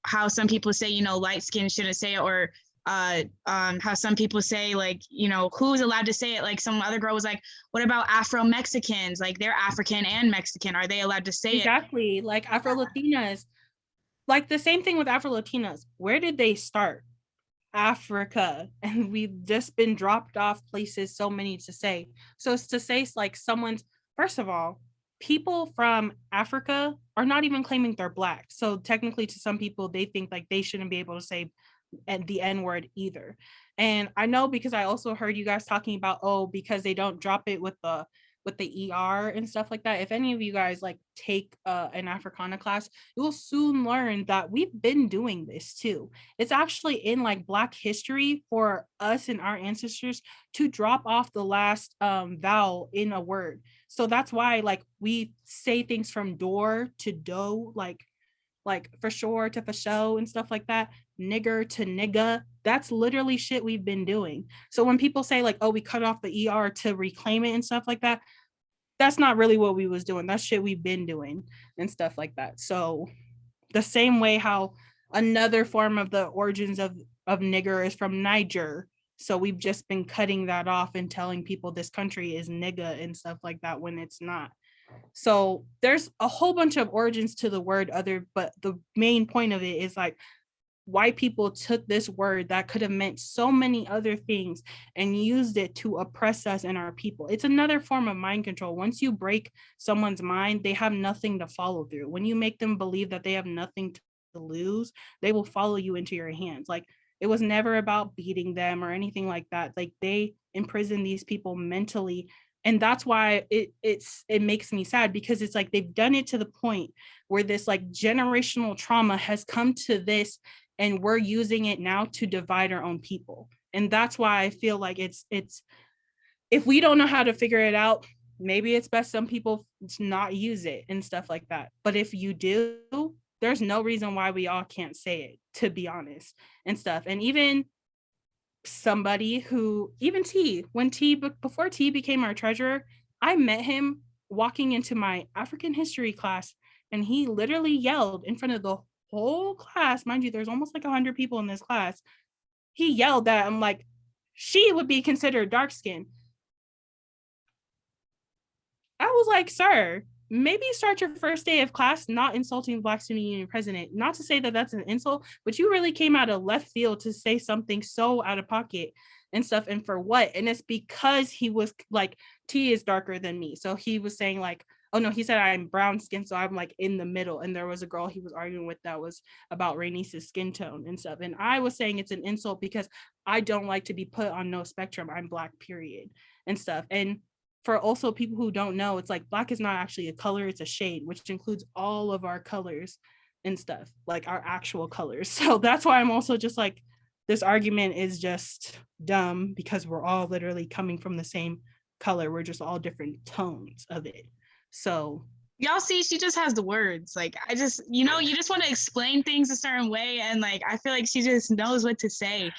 how some people say, you know, light skin shouldn't say it, or how some people say like, you know, who's allowed to say it? Like, some other girl was like, what about Afro-Mexicans? Like, they're African and Mexican. Are they allowed to say Exactly. Like Afro-Latinas. Like, the same thing with Afro-Latinas. Where did they start? Africa, and we've just been dropped off places so many to say. So it's to say like someone's, first of all, people from Africa are not even claiming they're Black. So technically, to some people, they think like they shouldn't be able to say the N-word either. And I know, because I also heard you guys talking about, oh, because they don't drop it with the ER and stuff like that. If any of you guys like take an Africana class, you will soon learn that we've been doing this too. It's actually in like Black history for us and our ancestors to drop off the last vowel in a word. So that's why like we say things from door to do, like for sure to for show and stuff like that, nigger to nigga. That's literally shit we've been doing. So when people say like, oh, we cut off the ER to reclaim it and stuff like that, that's not really what we was doing. That's shit we've been doing and stuff like that. So the same way how another form of the origins of nigger is from Niger. So we've just been cutting that off and telling people this country is nigga and stuff like that when it's not. So there's a whole bunch of origins to the word other, but the main point of it is like, white people took this word that could have meant so many other things and used it to oppress us and our people. It's another form of mind control. Once you break someone's mind, they have nothing to follow through. When you make them believe that they have nothing to lose, they will follow you into your hands. Like, it was never about beating them or anything like that. Like, they imprison these people mentally. And that's why it makes me sad, because it's like they've done it to the point where this like generational trauma has come to this, and we're using it now to divide our own people. And that's why I feel like it's if we don't know how to figure it out, maybe it's best some people not use it and stuff like that. But if you do, there's no reason why we all can't say it, to be honest, and stuff. And even somebody who, even before T became our treasurer, I met him walking into my African history class, and he literally yelled in front of the whole class. Mind you, there's almost like 100 people in this class. He yelled that I'm like, she would be considered dark skinned. I was like, sir, maybe start your first day of class not insulting the Black Student Union president. Not to say that that's an insult, but you really came out of left field to say something so out of pocket and stuff. And for what? And it's because he was like, T is darker than me. So he was saying like, oh no, he said I'm brown skin, so I'm like in the middle. And there was a girl he was arguing with that was about Rainice's skin tone and stuff. And I was saying it's an insult because I don't like to be put on no spectrum. I'm black, period, and stuff. And for also people who don't know, it's like black is not actually a color, it's a shade, which includes all of our colors and stuff, like our actual colors. So that's why I'm also just like, this argument is just dumb because we're all literally coming from the same color. We're just all different tones of it. So y'all see, she just has the words. Like, I just, you just want to explain things a certain way. And like, I feel like she just knows what to say.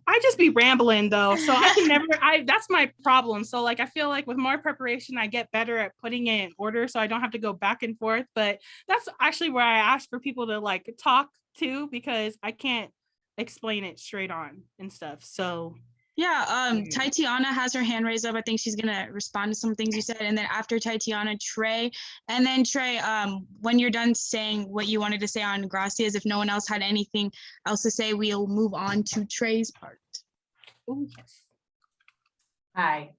I just be rambling though. So I can never, that's my problem. So like, I feel like with more preparation, I get better at putting it in order so I don't have to go back and forth. But that's actually where I ask for people to like talk to, because I can't explain it straight on and stuff. So yeah, Tatiana has her hand raised up. I think she's gonna respond to some things you said. And then after Tatiana, Trey. And then Trey, when you're done saying what you wanted to say on Gracias, if no one else had anything else to say, we'll move on to Trey's part. Oh yes. Hi.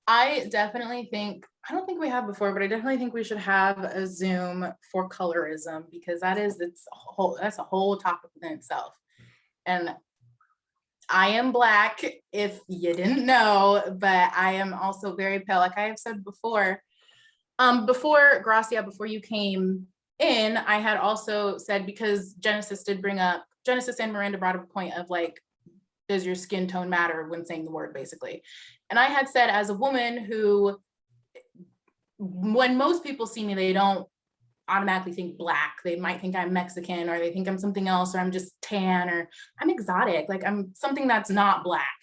I definitely think, I don't think we have before, but I definitely think we should have a Zoom for colorism, because that's a whole topic within itself. And I am black, if you didn't know, but I am also very pale. Like I have said before, before Gracia, before you came in, I had also said, because Genesis and Miranda brought up a point of like, does your skin tone matter when saying the word, basically. And I had said, as a woman who, when most people see me, they don't automatically think black. They might think I'm Mexican, or they think I'm something else, or I'm just tan, or I'm exotic. Like I'm something that's not black.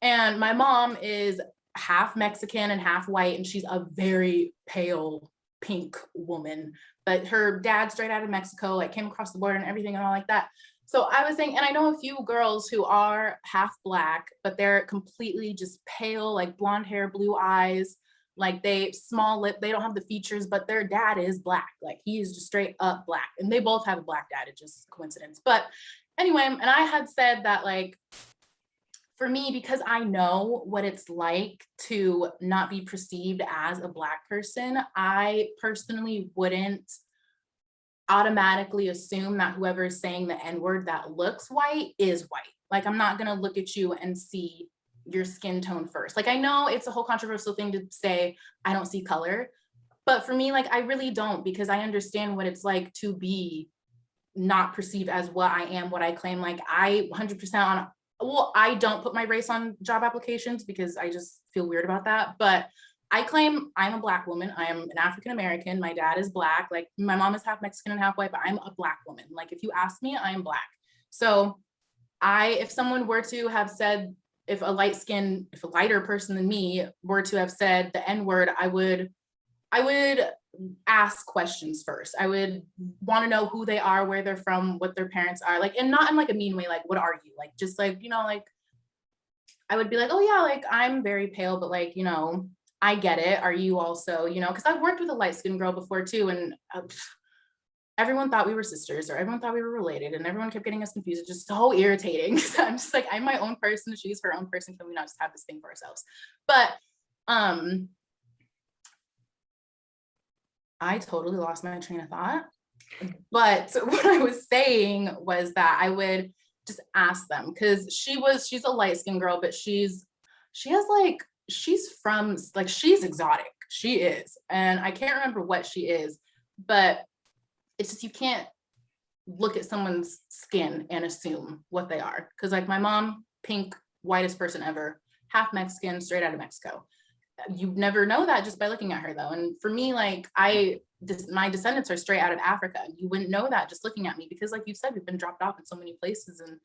And my mom is half Mexican and half white, and she's a very pale pink woman. But her dad, straight out of Mexico, like came across the border and everything and all like that. So I was saying, and I know a few girls who are half black, but they're completely just pale, like blonde hair, blue eyes, like they small lip, they don't have the features, but their dad is black. Like he is just straight up black, and they both have a black dad. It's just coincidence. But anyway, and I had said that like, for me, because I know what it's like to not be perceived as a black person, I personally wouldn't automatically assume that whoever is saying the N-word that looks white is white. Like I'm not gonna look at you and see your skin tone first. Like I know it's a whole controversial thing to say, I don't see color, but for me, like I really don't, because I understand what it's like to be not perceived as what I am, what I claim. Like I 100% I don't put my race on job applications because I just feel weird about that, but I claim I'm a black woman. I am an African American. My dad is black. Like my mom is half Mexican and half white, but I'm a black woman. Like if you ask me, I am black. So if someone were to have said, if a lighter person than me were to have said the N-word, I would ask questions first. I would want to know who they are, where they're from, what their parents are, like, and not in like a mean way, like, what are you? Like, just like, like, I would be like, oh yeah, like I'm very pale, but like, I get it. Are you also, because I've worked with a light-skinned girl before too, and everyone thought we were sisters, or everyone thought we were related, and everyone kept getting us confused. It's just so irritating. So I'm just like, I'm my own person, she's her own person. Can we not just have this thing for ourselves? But I totally lost my train of thought. But what I was saying was that I would just ask them, because she's a light-skinned girl, but she's exotic. She is, and I can't remember what she is, but it's just, you can't look at someone's skin and assume what they are. Because like my mom, pink, whitest person ever, half Mexican, straight out of Mexico. You never know that just by looking at her though. And for me, like my descendants are straight out of Africa. You wouldn't know that just looking at me, because like you said, we've been dropped off in so many places. And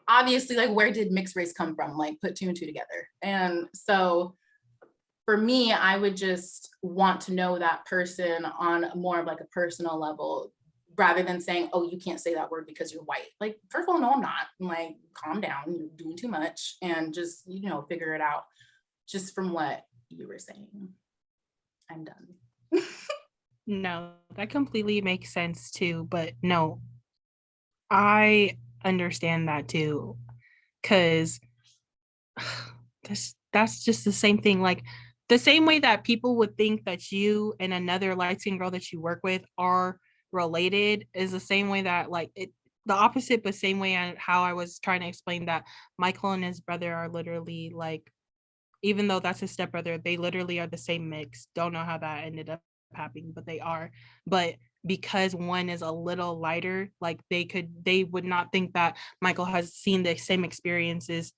obviously, like, where did mixed race come from? Like put two and two together. And so for me, I would just want to know that person on more of like a personal level, rather than saying, oh, you can't say that word because you're white. Like, first of all, no, I'm not. I'm like, calm down, you're doing too much, and just, figure it out. Just from what you were saying. I'm done. No, that completely makes sense too. But no, I understand that too, because that's just the same thing. Like the same way that people would think that you and another light-skinned girl that you work with are related is the same way that like it the opposite, but same way how I was trying to explain that Michael and his brother are literally like, even though that's his stepbrother, they literally are the same mix. Don't know how that ended up happening, but they are. But because one is a little lighter, like they would not think that Michael has seen the same experiences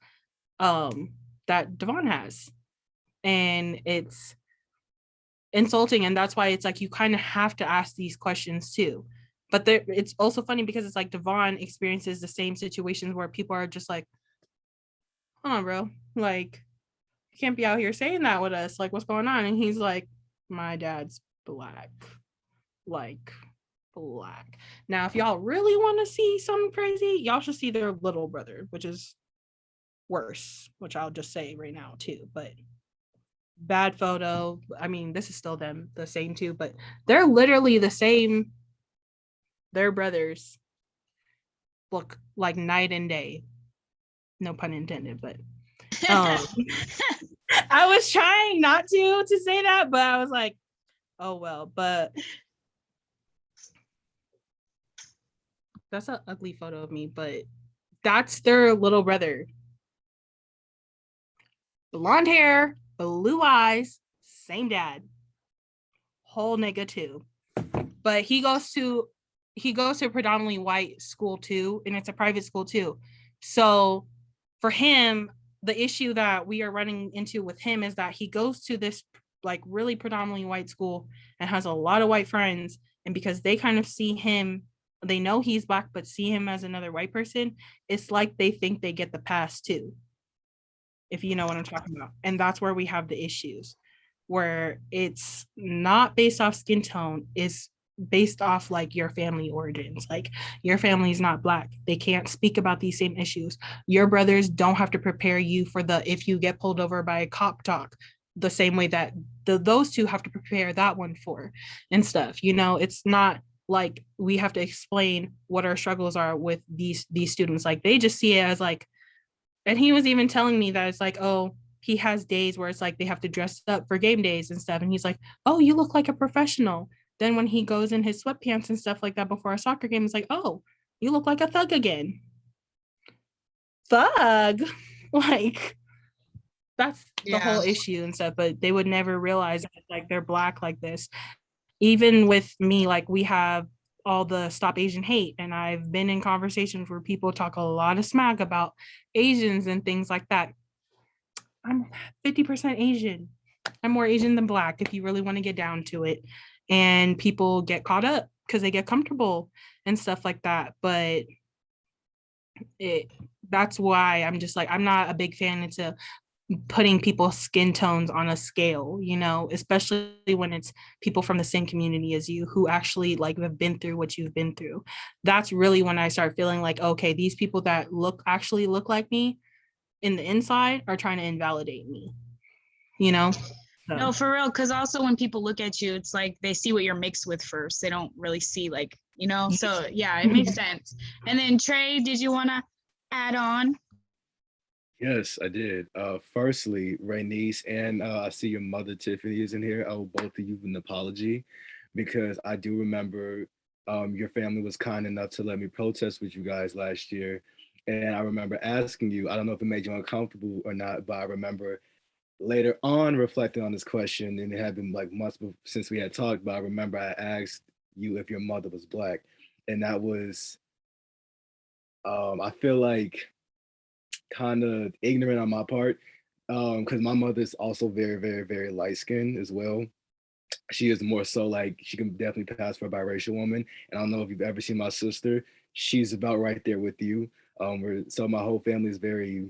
that Devon has. And it's insulting, and that's why it's like you kind of have to ask these questions too. But it's also funny because it's like Devon experiences the same situations where people are just like, hold on, bro, like you can't be out here saying that with us, like what's going on? And he's like, my dad's black, like black. Now if y'all really want to see something crazy, y'all should see their little brother, which is worse, which I'll just say right now too. But bad photo. I mean, this is still them, the same too, but they're literally the same. They're brothers. Look like night and day. No pun intended, but I was trying not to say that, but I was like, oh well. But that's an ugly photo of me, but that's their little brother. Blonde hair, blue eyes, same dad, whole nigga too. But he goes to a predominantly white school too, and it's a private school too. So for him, the issue that we are running into with him is that he goes to this like really predominantly white school and has a lot of white friends, and because they kind of see him, they know he's black but see him as another white person, it's like they think they get the pass too, if you know what I'm talking about. And that's where we have the issues, where it's not based off skin tone, it's based off like your family origins. Like your family is not black, they can't speak about these same issues. Your brothers don't have to prepare you for the if you get pulled over by a cop talk the same way that those two have to prepare that one for and stuff. You know, it's not like we have to explain what our struggles are with these students. Like they just see it as like, and he was even telling me that it's like, oh, he has days where it's like they have to dress up for game days and stuff, and he's like, oh, you look like a professional. Then when he goes in his sweatpants and stuff like that before a soccer game, it's like, oh, you look like a thug again. Thug? Like, that's the whole issue and stuff. But they would never realize that, like, they're black like this. Even with me, like, we have all the Stop Asian Hate, and I've been in conversations where people talk a lot of smack about Asians and things like that. I'm 50% Asian. I'm more Asian than black if you really want to get down to it. And people get caught up because they get comfortable and stuff like that. But that's why I'm just like, I'm not a big fan into putting people's skin tones on a scale, you know, especially when it's people from the same community as you who actually like have been through what you've been through. That's really when I start feeling like, okay, these people that actually look like me in the inside are trying to invalidate me, you know? So. No, for real. Because also when people look at you, it's like they see what you're mixed with first. They don't really see like, you know, so yeah, it makes sense. And then Trey, did you want to add on? Yes, I did. Firstly, Raynice, and I see your mother Tiffany is in here. I owe both of you an apology because I do remember your family was kind enough to let me protest with you guys last year. And I remember asking you, I don't know if it made you uncomfortable or not, but I remember later on reflecting on this question, and it had been like months since we had talked, but I remember I asked you if your mother was black. And that was, I feel like kind of ignorant on my part, because my mother's also very, very, very light-skinned as well. She is more so like, she can definitely pass for a biracial woman. And I don't know if you've ever seen my sister. She's about right there with you. So my whole family is very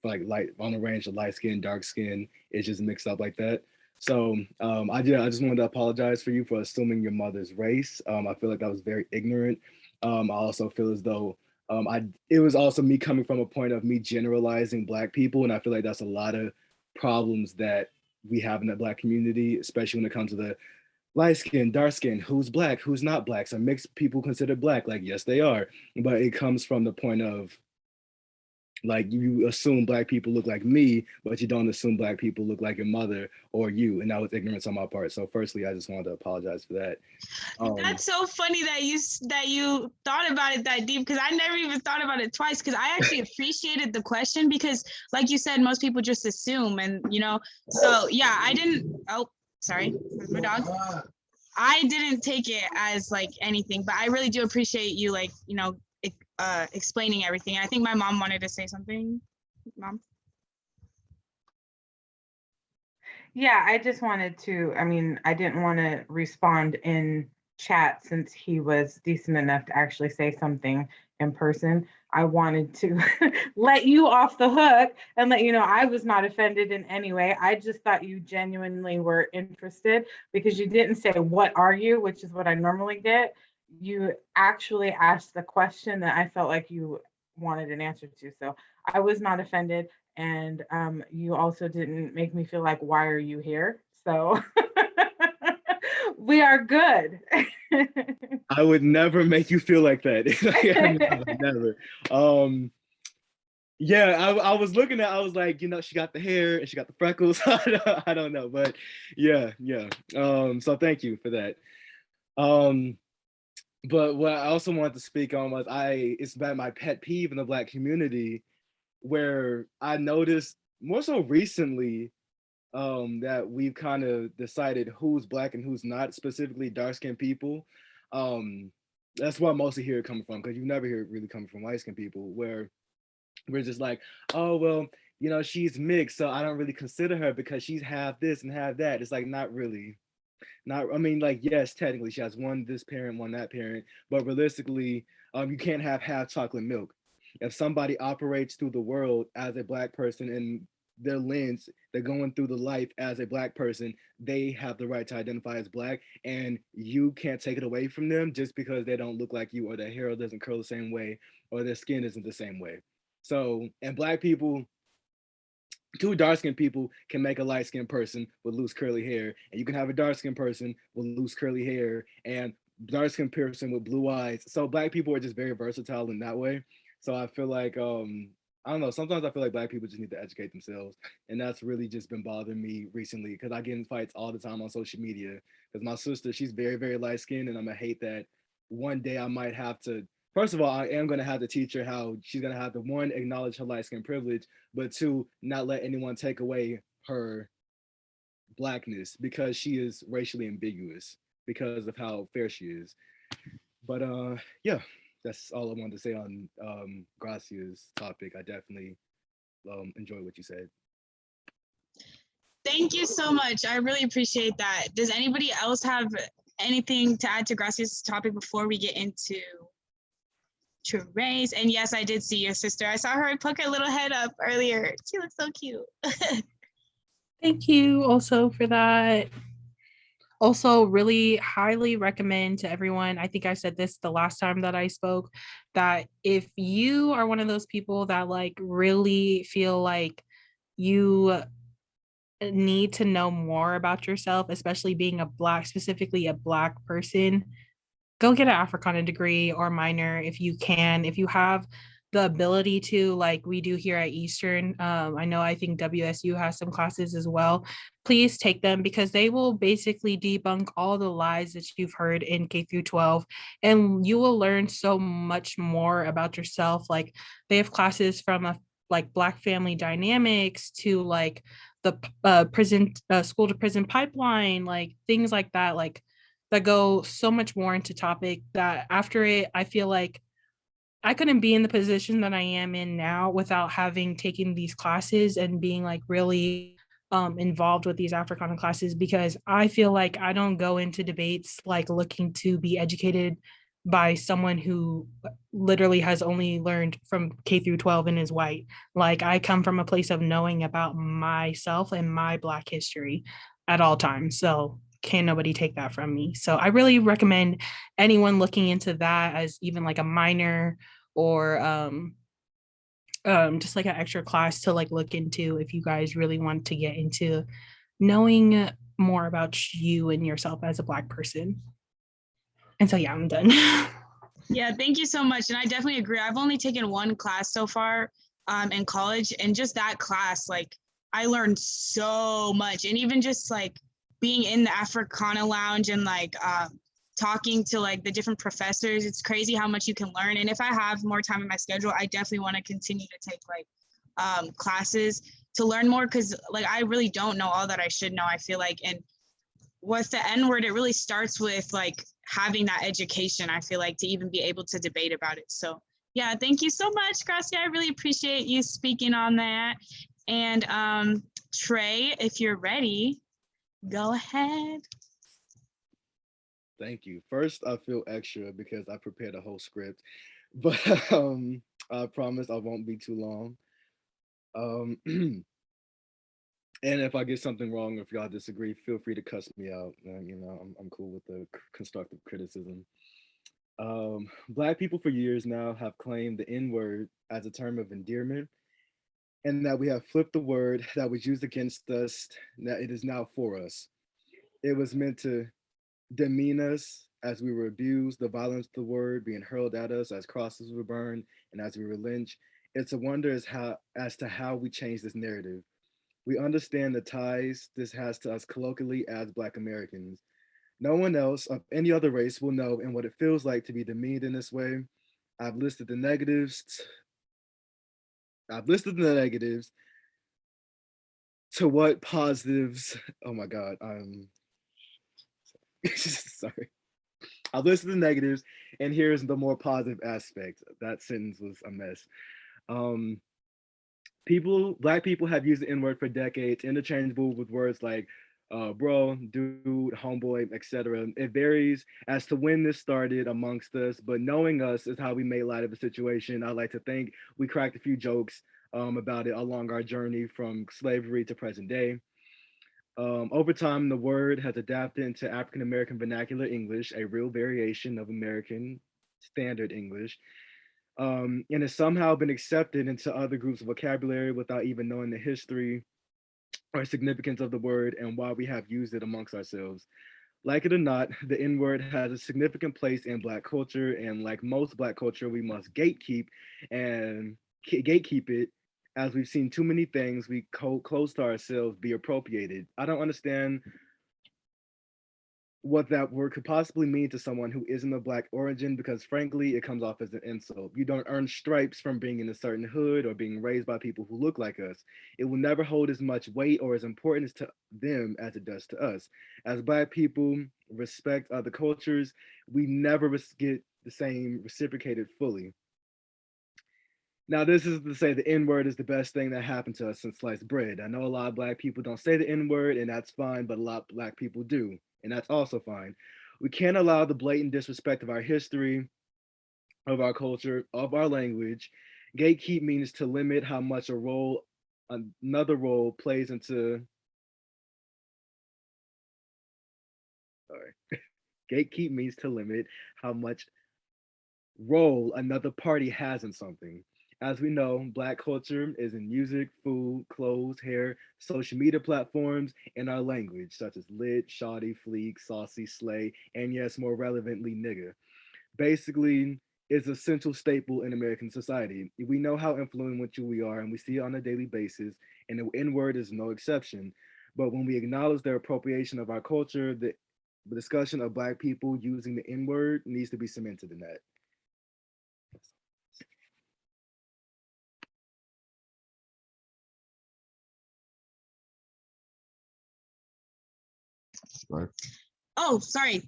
like light, on the range of light skin, dark skin. It's just mixed up like that. So I just wanted to apologize for you for assuming your mother's race. I feel like that was very ignorant. I also feel as though it was also me coming from a point of me generalizing Black people, and I feel like that's a lot of problems that we have in the Black community, especially when it comes to the light skin, dark skin, who's Black, who's not Black. So mixed people considered Black, like yes they are, but it comes from the point of Like you assume Black people look like me, but you don't assume Black people look like your mother or you. And that was ignorance on my part. So firstly, I just wanted to apologize for that. That's so funny that you thought about it that deep, because I never even thought about it twice, because I actually appreciated the question, because like you said, most people just assume, and so yeah, I didn't, oh, sorry, there's my dog. I didn't take it as like anything, but I really do appreciate you explaining everything. I think my mom wanted to say something. Mom? Yeah, I just wanted to, I didn't want to respond in chat since he was decent enough to actually say something in person. I wanted to let you off the hook and let you know I was not offended in any way. I just thought you genuinely were interested, because you didn't say, "What are you?" which is what I normally get. You actually asked the question that I felt like you wanted an answer to. So I was not offended. And you also didn't make me feel like, why are you here? So we are good. I would never make you feel like that. Never. Yeah, I was looking at, I was like, she got the hair and she got the freckles. I don't know, but yeah. So thank you for that. But what I also wanted to speak on was it's about my pet peeve in the Black community, where I noticed more so recently that we've kind of decided who's Black and who's not, specifically dark-skinned people. That's where I mostly hear it coming from, because you never hear it really coming from light-skinned people, where we're just like, oh, well, she's mixed, so I don't really consider her because she's half this and half that. It's like, not really. Yes, technically she has one this parent, one that parent, but realistically, you can't have half chocolate milk. If somebody operates through the world as a Black person and their lens, they're going through the life as a Black person, they have the right to identify as Black, and you can't take it away from them just because they don't look like you, or their hair doesn't curl the same way, or their skin isn't the same way. So, and Black people, two dark-skinned people can make a light-skinned person with loose curly hair, and you can have a dark-skinned person with loose curly hair and dark-skinned person with blue eyes. So Black people are just very versatile in that way. So I feel like, I don't know, sometimes I feel like Black people just need to educate themselves. And that's really just been bothering me recently, because I get in fights all the time on social media. Because my sister, she's very, very light-skinned, and I'm gonna hate that one day I might have to, first of all, I am gonna have to teach her how she's gonna have to, one, acknowledge her light-skin privilege, but two, not let anyone take away her Blackness, because she is racially ambiguous because of how fair she is. But yeah, that's all I wanted to say on Gracia's topic. I definitely enjoy what you said. Thank you so much. I really appreciate that. Does anybody else have anything to add to Gracia's topic before we get into Therese? And yes, I did see your sister. I saw her poke her little head up earlier. She looks so cute. Thank you also for that. Also, really highly recommend to everyone, I think I said this the last time that I spoke, that if you are one of those people that really feel like you need to know more about yourself, especially being specifically a Black person, go get an Africana degree or minor if you can. If you have the ability to, like we do here at Eastern, I think WSU has some classes as well. Please take them, because they will basically debunk all the lies that you've heard in K through 12, and you will learn so much more about yourself. Like, they have classes from Black family dynamics to the prison school to prison pipeline, things like that, that go so much more into topic, that after it, I feel like I couldn't be in the position that I am in now without having taken these classes and being really involved with these Africana classes, because I feel like I don't go into debates looking to be educated by someone who literally has only learned from K through 12 and is white. I come from a place of knowing about myself and my Black history at all times. So can nobody take that from me. So I really recommend anyone looking into that as even a minor, or just an extra class to look into, if you guys really want to get into knowing more about you and yourself as a Black person. And so, yeah, I'm done. Yeah, thank you so much. And I definitely agree. I've only taken one class so far, in college, and just that class, like I learned so much. And even just like being in the Africana Lounge and like talking to like the different professors, it's crazy how much you can learn. And if I have more time in my schedule, I definitely want to continue to take like classes to learn more, because like I really don't know all that I should know, I feel like. And with the N-word, it really starts with like having that education, I feel like, to even be able to debate about it. So yeah, thank you so much, Gracia. I really appreciate you speaking on that. And Trey, if you're ready, go ahead. Thank you. First, I feel extra because I prepared a whole script, but I promise I won't be too long. And if I get something wrong, if y'all disagree, feel free to cuss me out. You know, I'm cool with the constructive criticism. Black people for years now have claimed the N-word as a term of endearment, and that we have flipped the word that was used against us, that it is now for us. It was meant to demean us as we were abused, the violence of the word being hurled at us as crosses were burned and as we were lynched. It's a wonder as to how we change this narrative. We understand the ties this has to us colloquially as Black Americans. No one else of any other race will know and what it feels like to be demeaned in this way. I've listed the negatives. To what positives? Oh my God, sorry. I've listed the negatives, and here's the more positive aspect. That sentence was a mess. Black people have used the N-word for decades, interchangeable with words like bro, dude, homeboy, etc. It varies as to when this started amongst us, but knowing us is how we made light of the situation. I like to think we cracked a few jokes about it along our journey from slavery to present day. Over time, the word has adapted into African American vernacular English, a real variation of American Standard English, and has somehow been accepted into other groups of vocabulary without even knowing the history or significance of the word and why we have used it amongst ourselves. Like it or not, the N-word has a significant place in Black culture, and like most Black culture, we must gatekeep it, as we've seen too many things we close to ourselves be appropriated. I don't understand what that word could possibly mean to someone who isn't of Black origin, because frankly, it comes off as an insult. You don't earn stripes from being in a certain hood or being raised by people who look like us. It will never hold as much weight or as importance to them as it does to us. As Black people respect other cultures, we never get the same reciprocated fully. Now, this is to say the N-word is the best thing that happened to us since sliced bread. I know a lot of Black people don't say the N-word, and that's fine, but a lot of Black people do, and that's also fine. We can't allow the blatant disrespect of our history, of our culture, of our language. Gatekeep means to limit how much another role plays into. Sorry. Gatekeep means to limit how much role another party has in something. As we know, Black culture is in music, food, clothes, hair, social media platforms, and our language, such as lit, shoddy, fleek, saucy, slay, and yes, more relevantly, nigga. Basically, it's a central staple in American society. We know how influential we are, and we see it on a daily basis, and the N-word is no exception. But when we acknowledge their appropriation of our culture, the discussion of Black people using the N-word needs to be cemented in that. Right. Oh, sorry.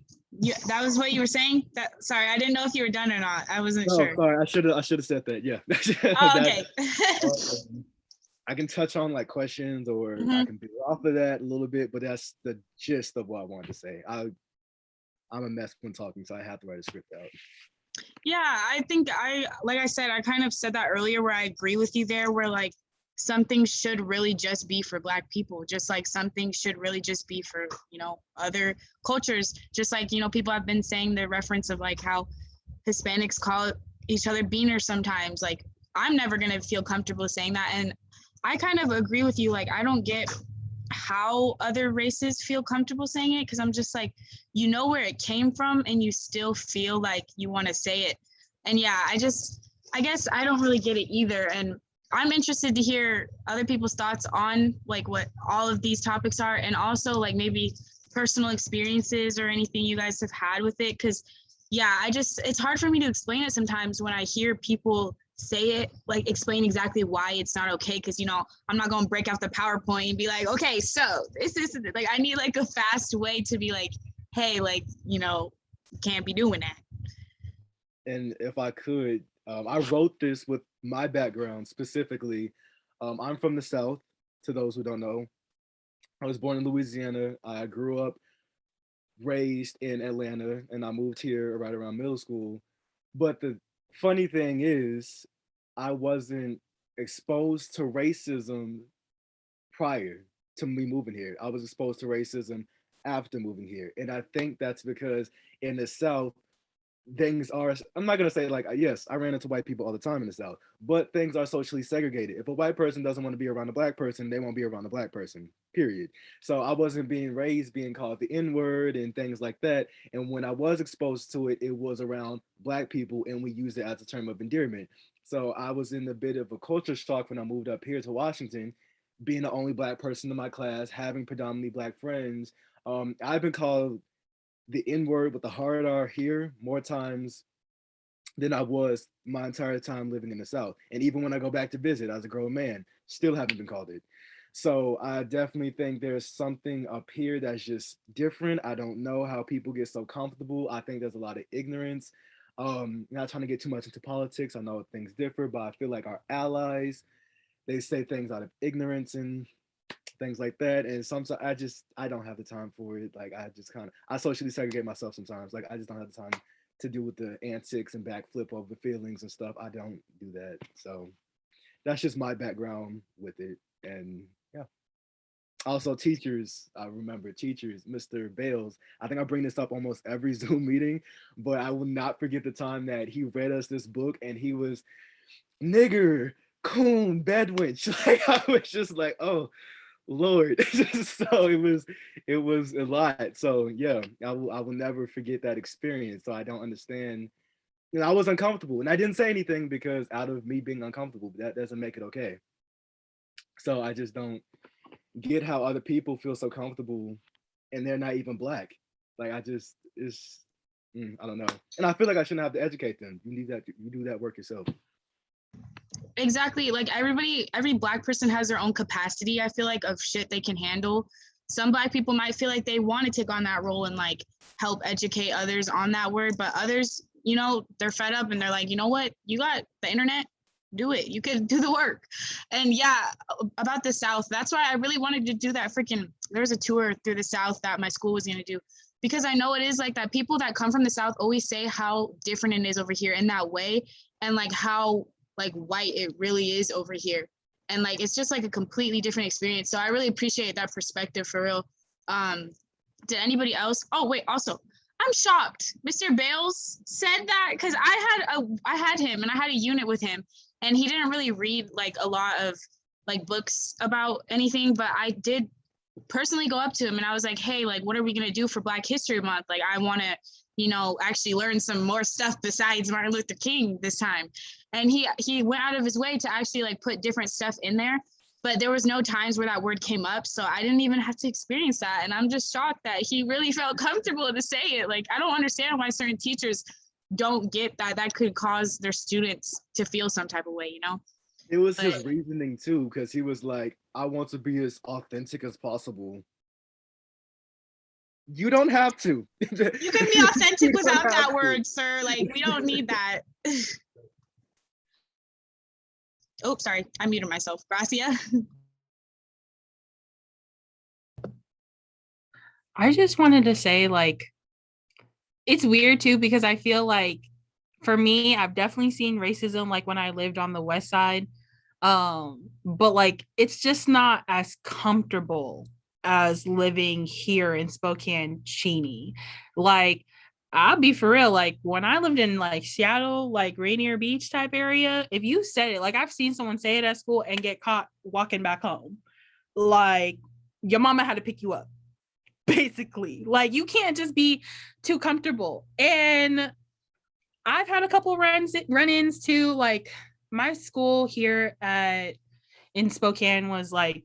That was what you were saying? Sorry, I didn't know if you were done or not. I wasn't No, sure. sorry, I should have said that. Yeah. Oh, okay. I can touch on like questions, or I can build off of that a little bit, but that's the gist of what I wanted to say. I'm a mess when talking, so I have to write a script out. Yeah, I think like I said, I kind of said that earlier, where I agree with you there, where like something should really just be for Black people, just like something should really just be for, you know, other cultures. Just like, you know, people have been saying the reference of like how Hispanics call each other beaners sometimes. Like, I'm never going to feel comfortable saying that. And I kind of agree with you. Like, I don't get how other races feel comfortable saying it, because I'm just like, you know where it came from and you still feel like you want to say it. And yeah, I guess I don't really get it either. And I'm interested to hear other people's thoughts on like what all of these topics are, and also like maybe personal experiences or anything you guys have had with it. Cause yeah, it's hard for me to explain it sometimes when I hear people say it, like explain exactly why it's not okay. Cause I'm not gonna break out the PowerPoint and be like, okay, so this is like, I need like a fast way to be like, hey, like, can't be doing that. And if I could, I wrote this with my background specifically. I'm from the South, to those who don't know. I was born in Louisiana. I grew up, raised in Atlanta, and I moved here right around middle school. But the funny thing is, I wasn't exposed to racism prior to me moving here. I was exposed to racism after moving here. And I think that's because in the South, things are, I'm not going to say like, yes, I ran into white people all the time in the South, but things are socially segregated. If a white person doesn't want to be around a black person, they won't be around a black person, period. So I wasn't being raised being called the N-word and things like that. And when I was exposed to it, it was around black people, and we used it as a term of endearment. So I was in a bit of a culture shock when I moved up here to Washington, being the only black person in my class, having predominantly black friends. I've been called the N-word with the hard R here more times than I was my entire time living in the South. And even when I go back to visit as a grown man, still haven't been called it. So I definitely think there's something up here that's just different. I don't know how people get so comfortable. I think there's a lot of ignorance. Not trying to get too much into politics. I know things differ, but I feel like our allies, they say things out of ignorance and things like that. And sometimes I don't have the time for it. Like I socially segregate myself sometimes. Like I just don't have the time to deal with the antics and backflip over feelings and stuff. I don't do that. So that's just my background with it. And yeah. Also teachers, I remember teachers, Mr. Bales. I think I bring this up almost every Zoom meeting, but I will not forget the time that he read us this book and he was nigger, coon, bedwitch. Like I was just like, oh, Lord. So it was a lot. So yeah, I will never forget that experience. So I don't understand. I was uncomfortable and I didn't say anything because out of me being uncomfortable, but that doesn't make it okay. So I just don't get how other people feel so comfortable and they're not even black. Like I don't know. And I feel like I shouldn't have to educate them. You do that work yourself. Exactly. Like every black person has their own capacity, I feel like, of shit they can handle. Some black people might feel like they want to take on that role and like help educate others on that word, but others, they're fed up and they're like, you know what, you got the internet, do it, you could do the work. And yeah, about the South, that's why I really wanted to do that there was a tour through the South that my school was going to do, because I know it is like that. People that come from the South always say how different it is over here in that way, and like how like white it really is over here, and like it's just like a completely different experience. So I really appreciate that perspective, for real. Did anybody else? Oh wait, also I'm shocked Mr. Bales said that, because I had him and I had a unit with him, and he didn't really read like a lot of like books about anything, but I did personally go up to him and I was like, hey, like what are we gonna do for Black History Month? Like I want to actually learn some more stuff besides Martin Luther King this time. And he went out of his way to actually like put different stuff in there, but there was no times where that word came up. So I didn't even have to experience that. And I'm just shocked that he really felt comfortable to say it. Like, I don't understand why certain teachers don't get that could cause their students to feel some type of way, It was his reasoning too, because he was like, I want to be as authentic as possible. You don't have to. You can be authentic without that word, sir. Like, we don't need that. Oh, sorry. I muted myself. Gracia. I just wanted to say, like, it's weird too, because I feel like for me, I've definitely seen racism like when I lived on the West Side. But like, it's just not as comfortable as living here in Spokane, Cheney. Like, I'll be for real, like when I lived in like Seattle, like Rainier Beach type area, if you said it, like I've seen someone say it at school and get caught walking back home. Like your mama had to pick you up, basically. Like you can't just be too comfortable. And I've had a couple run-ins too, like my school here in Spokane was like,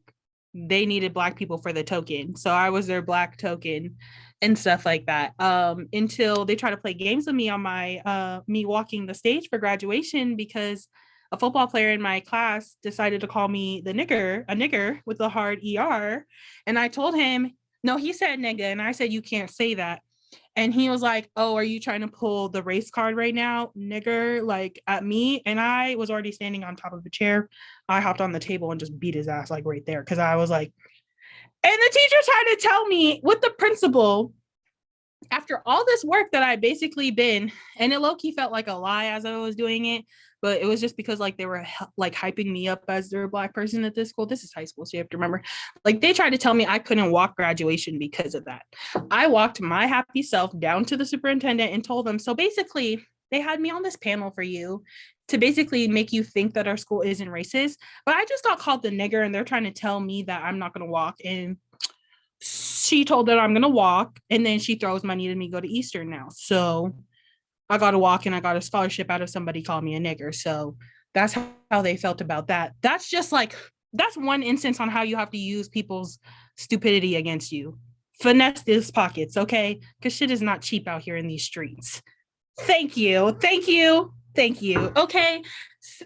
they needed Black people for the token. So I was their Black token and stuff like that. Until they try to play games with me on my me walking the stage for graduation, because a football player in my class decided to call me a nigger with a hard ER. And I told him, no, he said nigga. And I said, you can't say that. And he was like, oh, are you trying to pull the race card right now, nigger, like at me? And I was already standing on top of the chair. I hopped on the table and just beat his ass like right there. Cause I was like, and the teacher tried to tell me with the principal, after all this work that I basically been, and it low-key felt like a lie as I was doing it, but it was just because like they were like hyping me up as their Black person at this school. This is high school, so you have to remember. Like they tried to tell me I couldn't walk graduation because of that. I walked my happy self down to the superintendent and told them, so basically they had me on this panel for you to basically make you think that our school isn't racist, but I just got called the nigger and they're trying to tell me that I'm not going to walk. And she told her I'm going to walk, and then she throws money to me to go to Eastern now. So I got to walk, and I got a scholarship out of somebody called me a nigger. So that's how they felt about that. That's just like, that's one instance on how you have to use people's stupidity against you. Finesse these pockets, okay? Because shit is not cheap out here in these streets. Thank you. Thank you. Thank you. Okay.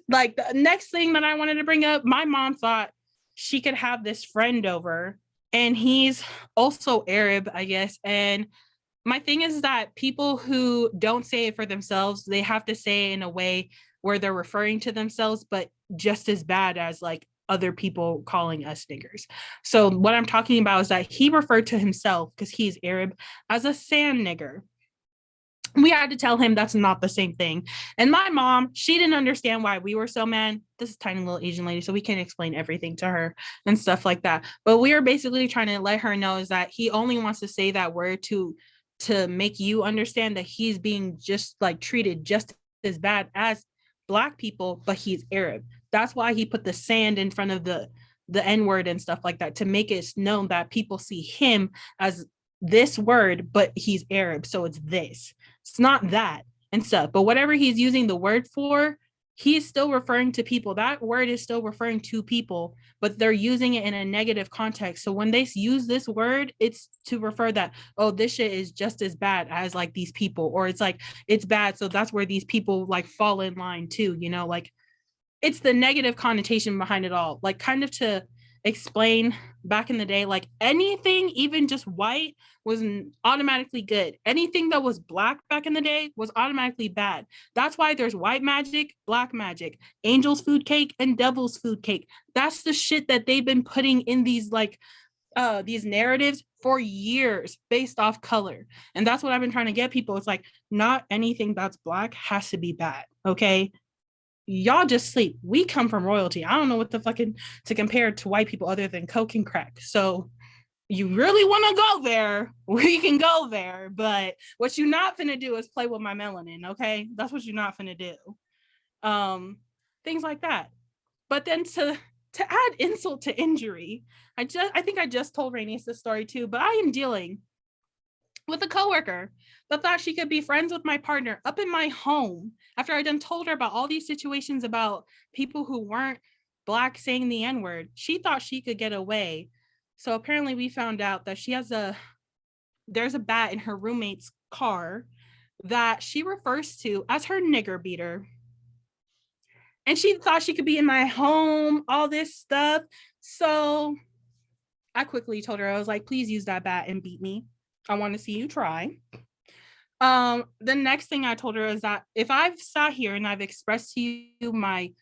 Like the next thing that I wanted to bring up, my mom thought she could have this friend over, and he's also Arab, I guess. And my thing is that people who don't say it for themselves, they have to say it in a way where they're referring to themselves, but just as bad as like other people calling us niggers. So what I'm talking about is that he referred to himself, because he's Arab, as a sand nigger. We had to tell him that's not the same thing. And my mom, she didn't understand why we were so mad. This is a tiny little Asian lady, so we can't explain everything to her and stuff like that. But we are basically trying to let her know is that he only wants to say that word to make you understand that he's being just like treated just as bad as Black people, but he's Arab. That's why he put the sand in front of the N-word and stuff like that, to make it known that people see him as this word, but he's Arab, so it's this. It's not that and stuff. But whatever he's using the word for, he's still referring to people. That word is still referring to people, but they're using it in a negative context. So when they use this word, it's to refer that, oh, this shit is just as bad as like these people, or it's like, it's bad. So that's where these people like fall in line too, you know, like it's the negative connotation behind it all. Like kind of to explain, back in the day, like anything, even just white, was automatically good. Anything that was Black back in the day was automatically bad. That's why there's white magic, Black magic, angel's food cake, and devil's food cake. That's the shit that they've been putting in these like these narratives for years based off color. And that's what I've been trying to get people. It's like, not anything that's Black has to be bad, okay? Y'all just sleep. We come from royalty. I don't know what the fucking to compare to white people other than coke and crack. So you really want to go there, we can go there. But what you're not finna do is play with my melanin, okay? That's what you're not finna do. Things like that. But then to add insult to injury, I think I just told Rainice this story too, but I am dealing with a coworker that thought she could be friends with my partner up in my home after I done told her about all these situations about people who weren't Black saying the N-word. She thought she could get away. So apparently we found out that there's a bat in her roommate's car that she refers to as her nigger beater. And she thought she could be in my home, all this stuff. So I quickly told her, I was like, please use that bat and beat me. I want to see you try. The next thing I told her is that if I've sat here and I've expressed to you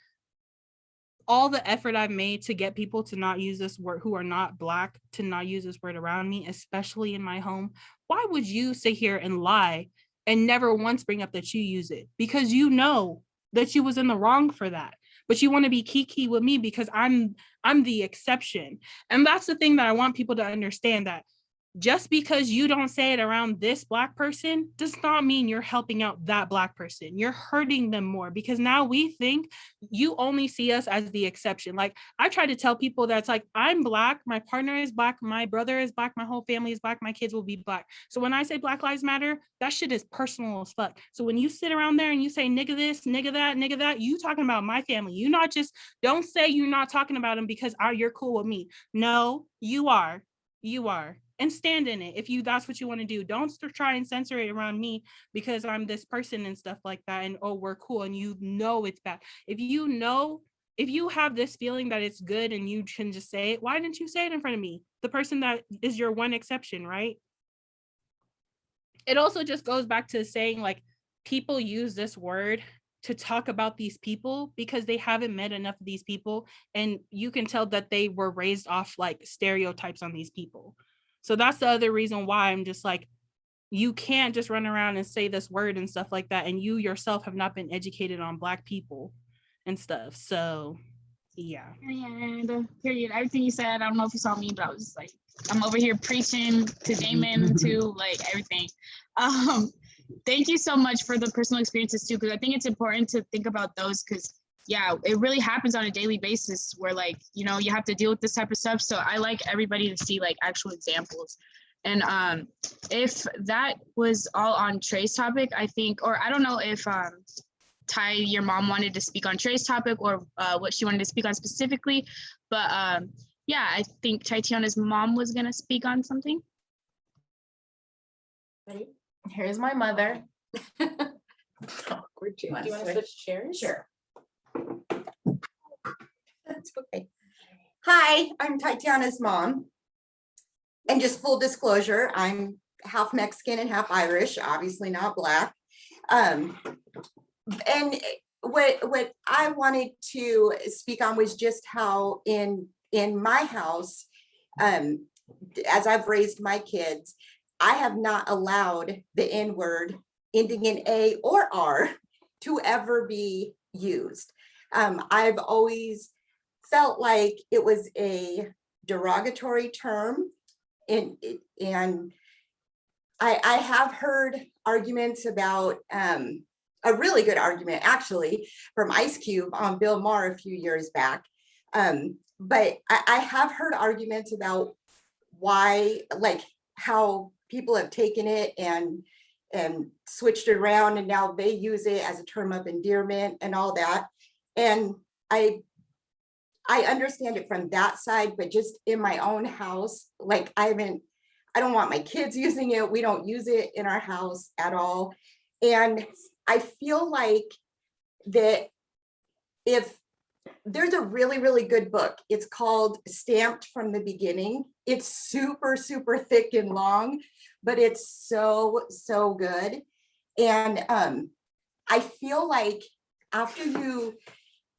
all the effort I've made to get people to not use this word, who are not Black, to not use this word around me, especially in my home, why would you sit here and lie and never once bring up that you use it? Because you know that you was in the wrong for that, but you want to be kiki with me because I'm the exception. And that's the thing that I want people to understand, that just because you don't say it around this Black person does not mean you're helping out that Black person. You're hurting them more, because now we think you only see us as the exception. Like, I try to tell people that's like, I'm Black, my partner is Black, my brother is Black, my whole family is Black, my kids will be Black. So when I say Black Lives Matter, that shit is personal as fuck. So when you sit around there and you say nigga this, nigga that, you talking about my family. You not just, don't say you're not talking about them because you're cool with me. No, you are. You are. And stand in it if that's what you want to do. Don't try and censor it around me because I'm this person and stuff like that, and oh, we're cool, and you know it's bad. If you have this feeling that it's good and you can just say it, why didn't you say it in front of me, the person that is your one exception, right? It also just goes back to saying, like, people use this word to talk about these people because they haven't met enough of these people, and you can tell that they were raised off like stereotypes on these people. So that's the other reason why I'm just like, you can't just run around and say this word and stuff like that, and you yourself have not been educated on Black people and stuff. So yeah. And period. Everything you said, I don't know if you saw me, but I was just like, I'm over here preaching to Damon, to like everything. Thank you so much for the personal experiences too, because I think it's important to think about those, because yeah, it really happens on a daily basis where, like, you know, you have to deal with this type of stuff. So I like everybody to see like actual examples. And if that was all on Trey's topic, I think, or I don't know if Ty, your mom, wanted to speak on Trey's topic or what she wanted to speak on specifically, but yeah, I think Tatiana's mom was gonna speak on something. Ready? Here's my mother. Awkward. Do you want to switch chairs? Sure. That's okay. Hi, I'm Tatiana's mom. And just full disclosure, I'm half Mexican and half Irish, obviously not Black. And what I wanted to speak on was just how in my house, as I've raised my kids, I have not allowed the N-word ending in A or R to ever be used. I've always felt like it was a derogatory term, and I have heard arguments about a really good argument actually from Ice Cube on Bill Maher a few years back. But I have heard arguments about why, like, how people have taken it and switched it around, and now they use it as a term of endearment and all that. And I understand it from that side, but just in my own house, like, I don't want my kids using it. We don't use it in our house at all. And I feel like that if there's a really, really good book, it's called Stamped from the Beginning. It's super, super thick and long, but it's so, so good. And I feel like after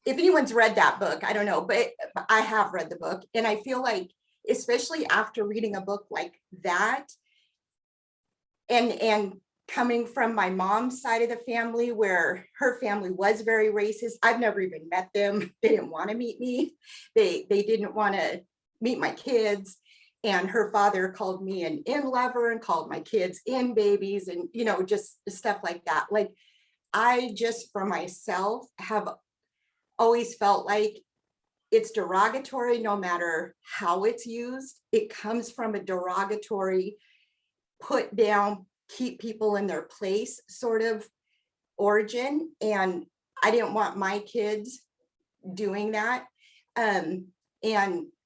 if anyone's read that book, I don't know, but I have read the book. And I feel like, especially after reading a book like that, and coming from my mom's side of the family, where her family was very racist. I've never even met them. They didn't want to meet me. They didn't want to meet my kids. And her father called me an in-lover and called my kids in babies, and, you know, just stuff like that. Like, I just, for myself, have always felt like it's derogatory no matter how it's used. It comes from a derogatory, put down, keep people in their place sort of origin. And I didn't want my kids doing that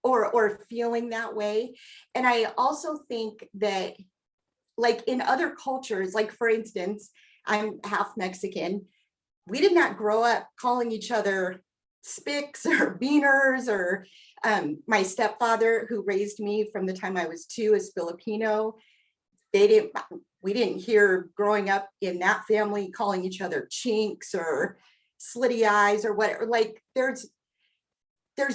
or feeling that way. And I also think that, like, in other cultures, like, for instance, I'm half Mexican. We did not grow up calling each other spics or beaners, or my stepfather, who raised me from the time I was 2, is Filipino. We didn't hear growing up in that family calling each other chinks or slitty eyes or whatever. Like, there's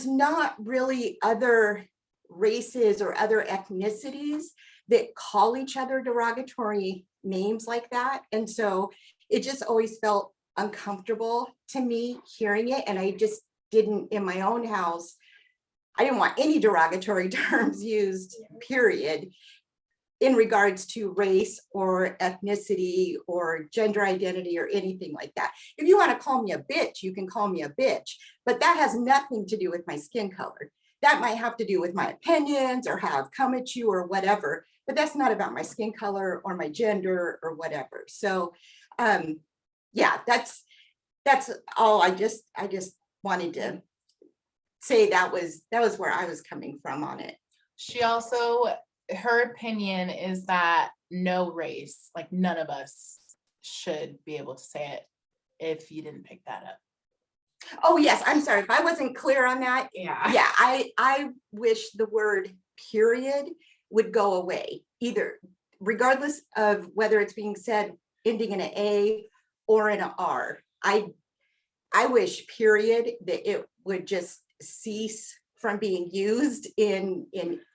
not really other races or other ethnicities that call each other derogatory names like that. And so it just always felt uncomfortable to me hearing it. And I just didn't, in my own house, I didn't want any derogatory terms used, period. in regards to race or ethnicity or gender identity or anything like that. If you want to call me a bitch, you can call me a bitch, but that has nothing to do with my skin color. That might have to do with my opinions or how I've come at you or whatever, but that's not about my skin color or my gender or whatever. So yeah, that's all. I just wanted to say that was where I was coming from on it. She also, her opinion is that no race, like none of us should be able to say it if you didn't pick that up. Oh, yes, I'm sorry if I wasn't clear on that. Yeah. Yeah, I wish the word period would go away, either regardless of whether it's being said ending in an A or in an R. I wish period that it would just cease from being used in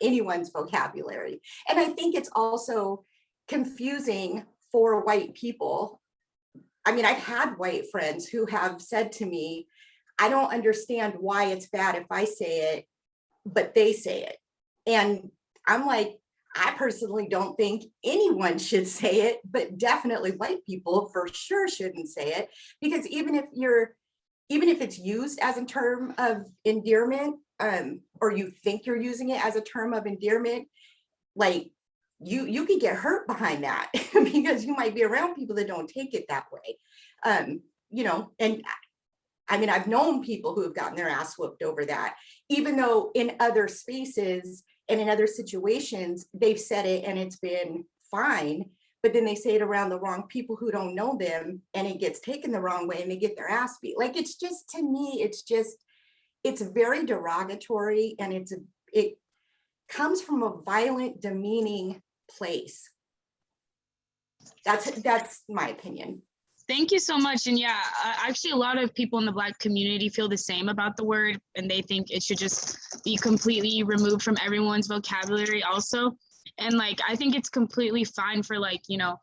anyone's vocabulary. And I think it's also confusing for white people. I mean, I've had white friends who have said to me, I don't understand why it's bad if I say it, but they say it. And I'm like, I personally don't think anyone should say it, but definitely white people for sure shouldn't say it, because even if it's used as a term of endearment, or you think you're using it as a term of endearment, like you could get hurt behind that because you might be around people that don't take it that way. You know, and I mean, I've known people who have gotten their ass whooped over that, even though in other spaces and in other situations, they've said it and it's been fine, but then they say it around the wrong people who don't know them and it gets taken the wrong way and they get their ass beat. Like, it's just, to me, it's very derogatory, and it comes from a violent, demeaning place. That's my opinion. Thank you so much. And yeah, actually a lot of people in the Black community feel the same about the word, and they think it should just be completely removed from everyone's vocabulary also. And like, I think it's completely fine for, like, you know,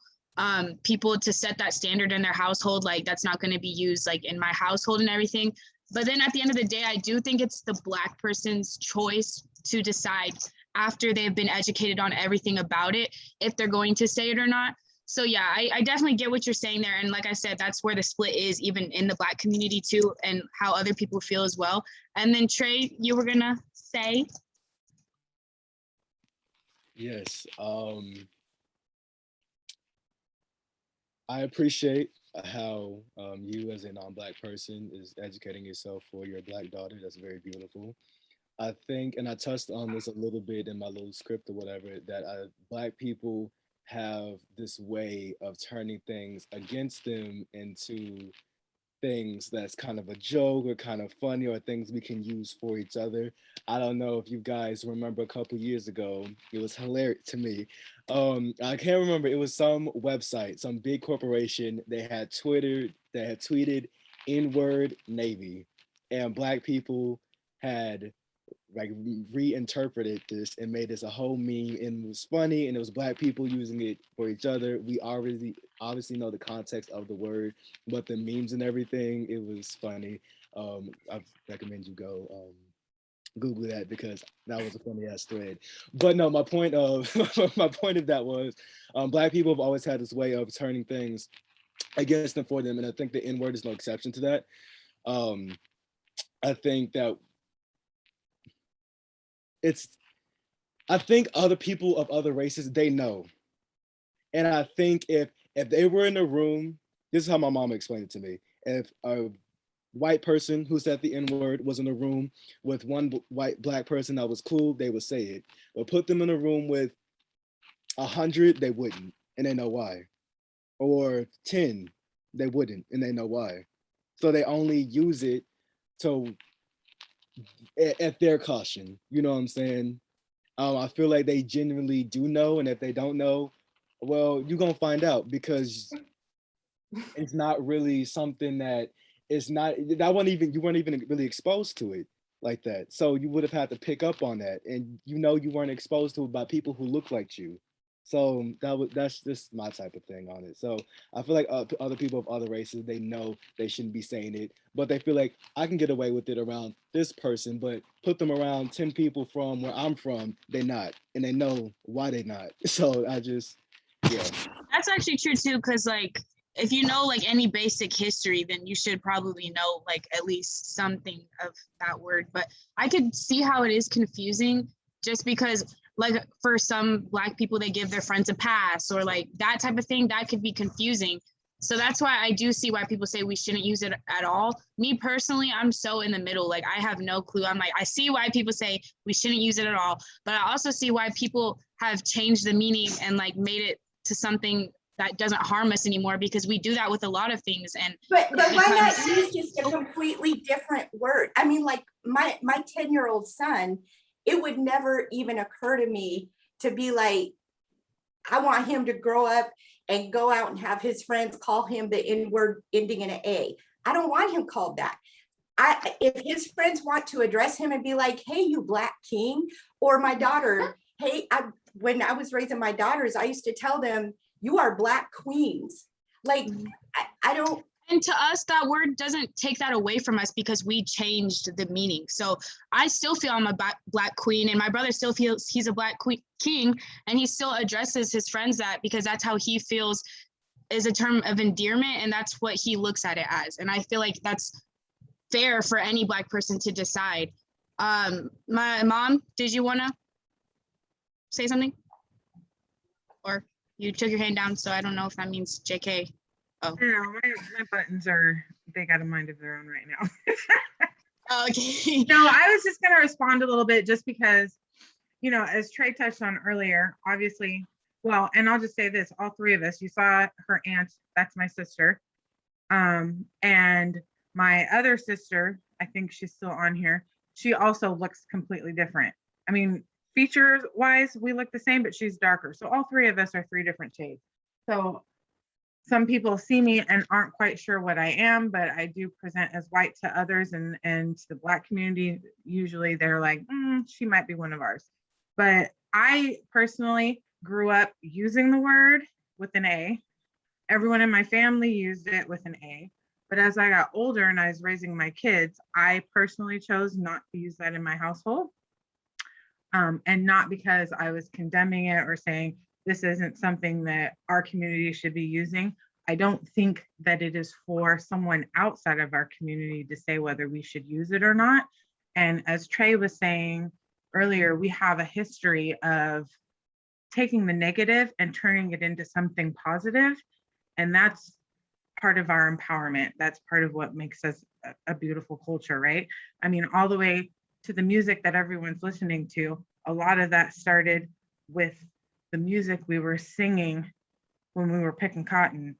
people to set that standard in their household, like that's not going to be used like in my household and everything. But then at the end of the day, I do think it's the Black person's choice to decide after they've been educated on everything about it, if they're going to say it or not. So yeah, I definitely get what you're saying there. And like I said, that's where the split is, even in the Black community too, and how other people feel as well. And then Trey, you were gonna say? Yes. I appreciate how you as a non-Black person is educating yourself for your Black daughter. That's very beautiful. I think, and I touched on this a little bit in my little script or whatever, that Black people have this way of turning things against them into things that's kind of a joke or kind of funny, or things we can use for each other. I don't know if you guys remember a couple years ago, it was hilarious to me. I can't remember, it was some website, some big corporation, they had tweeted N-word Navy, and Black people had like reinterpreted this and made this a whole meme, and it was funny, and it was Black people using it for each other. We obviously know the context of the word, but the memes and everything, it was funny. I recommend you go Google that, because that was a funny ass thread. But no, my point of that was Black people have always had this way of turning things against them for them, and I think the N-word is no exception to that. I think that I think other people of other races, they know. And I think if they were in a room, this is how my mama explained it to me. If a white person who said the N-word was in a room with one Black person that was cool, they would say it. But put them in a room with 100, they wouldn't, and they know why. Or 10, they wouldn't, and they know why. So they only use it at their caution, you know what I'm saying? I feel like they genuinely do know, and if they don't know, well, you're gonna find out, because it's not really something that you weren't even really exposed to it like that. So you would have had to pick up on that, and you weren't exposed to it by people who look like you. So that's just my type of thing on it. So I feel like other people of other races, they know they shouldn't be saying it, but they feel like I can get away with it around this person, but put them around 10 people from where I'm from, they're not, and they know why they're not. So I just, yeah. That's actually true too, because like if you know like any basic history, then you should probably know like at least something of that word. But I could see how it is confusing just because like for some Black people, they give their friends a pass or like that type of thing. That could be confusing. So that's why I do see why people say we shouldn't use it at all. Me personally, I'm so in the middle. Like I have no clue. I'm like, I see why people say we shouldn't use it at all, but I also see why people have changed the meaning and like made it to something that doesn't harm us anymore, because we do that with a lot of things. And But why not use just a completely different word? I mean, like my 10-year-old son, it would never even occur to me to be like, I want him to grow up and go out and have his friends call him the N word ending in an A. I don't want him called that. If his friends want to address him and be like, hey, you Black king, or my daughter, hey, when I was raising my daughters, I used to tell them, you are Black queens. Like, I don't. And to us, that word doesn't take that away from us because we changed the meaning. So I still feel I'm a Black queen, and my brother still feels he's a Black king, and he still addresses his friends that because that's how he feels is a term of endearment, and that's what he looks at it as. And I feel like that's fair for any Black person to decide. My mom, did you want to say something? Or you took your hand down, so I don't know if that means JK. Oh. No, my buttons are, they got a mind of their own right now. Okay. No, I was just going to respond a little bit just because, you know, as Trey touched on earlier, obviously, well, and I'll just say this, all three of us, you saw her aunt, that's my sister. And my other sister, I think she's still on here, she also looks completely different. I mean, features wise, we look the same, but she's darker. So all three of us are three different shades. So some people see me and aren't quite sure what I am, but I do present as white to others, and to the Black community, usually they're like, she might be one of ours. But I personally grew up using the word with an A. Everyone in my family used it with an A. But as I got older and I was raising my kids, I personally chose not to use that in my household. And not because I was condemning it or saying this isn't something that our community should be using. I don't think that it is for someone outside of our community to say whether we should use it or not. And as Trey was saying earlier, we have a history of taking the negative and turning it into something positive. And that's part of our empowerment. That's part of what makes us a beautiful culture, right? I mean, all the way to the music that everyone's listening to, a lot of that started with the music we were singing when we were picking cotton,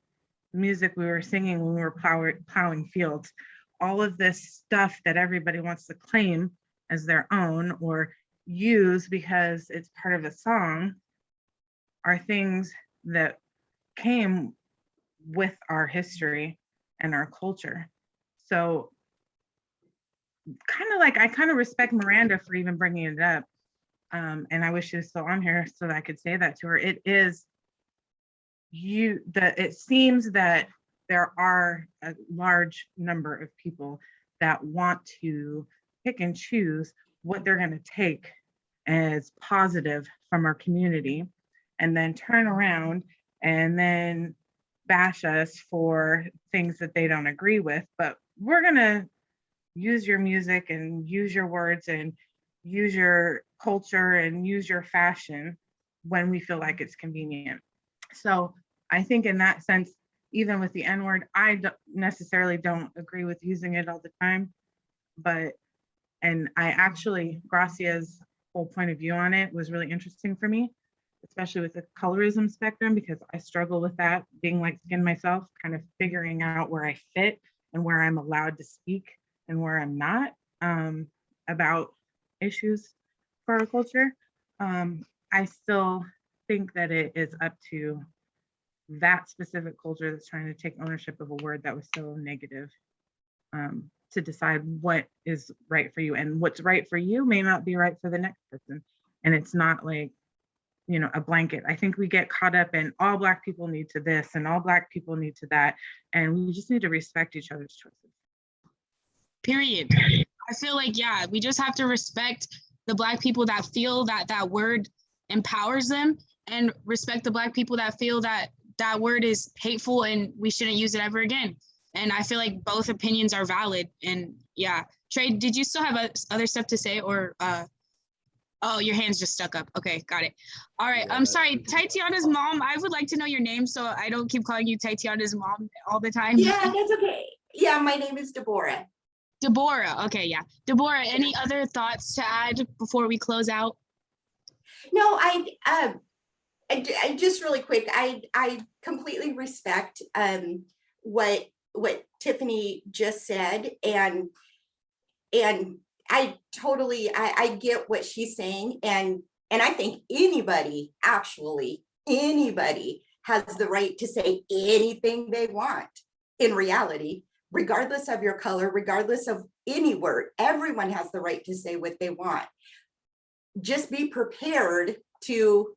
the music we were singing when we were plowing fields. All of this stuff that everybody wants to claim as their own or use because it's part of a song are things that came with our history and our culture. So kind of like, I kind of respect Miranda for even bringing it up. And I wish she was still on here so that I could say that to her. It is it seems that there are a large number of people that want to pick and choose what they're going to take as positive from our community and then turn around and then bash us for things that they don't agree with. But we're going to use your music and use your words and use your culture and use your fashion when we feel like it's convenient. So I think in that sense, even with the N-word, I necessarily don't agree with using it all the time, and I actually, Gracia's whole point of view on it was really interesting for me, especially with the colorism spectrum, because I struggle with that, being light-skinned myself, kind of figuring out where I fit and where I'm allowed to speak and where I'm not about issues for our culture. I still think that it is up to that specific culture that's trying to take ownership of a word that was so negative to decide what is right for you, and what's right for you may not be right for the next person. And it's not like a blanket. I think we get caught up in all Black people need to this and all Black people need to that. And we just need to respect each other's choices. Period. I feel like, yeah, we just have to respect the Black people that feel that that word empowers them, and respect the Black people that feel that that word is hateful and we shouldn't use it ever again. And I feel like both opinions are valid. And yeah, Trey, did you still have other stuff to say, or oh, your hand's just stuck up. Okay, got it. All right, I'm sorry, Tatiana's mom, I would like to know your name so I don't keep calling you Tatiana's mom all the time. Yeah, that's okay. Yeah, my name is Deborah. Deborah, okay, yeah. Deborah, any other thoughts to add before we close out? No, I just really quick, I completely respect what Tiffany just said, and I totally I get what she's saying, and I think anybody has the right to say anything they want in reality, regardless of your color, regardless of any word. Everyone has the right to say what they want. Just be prepared to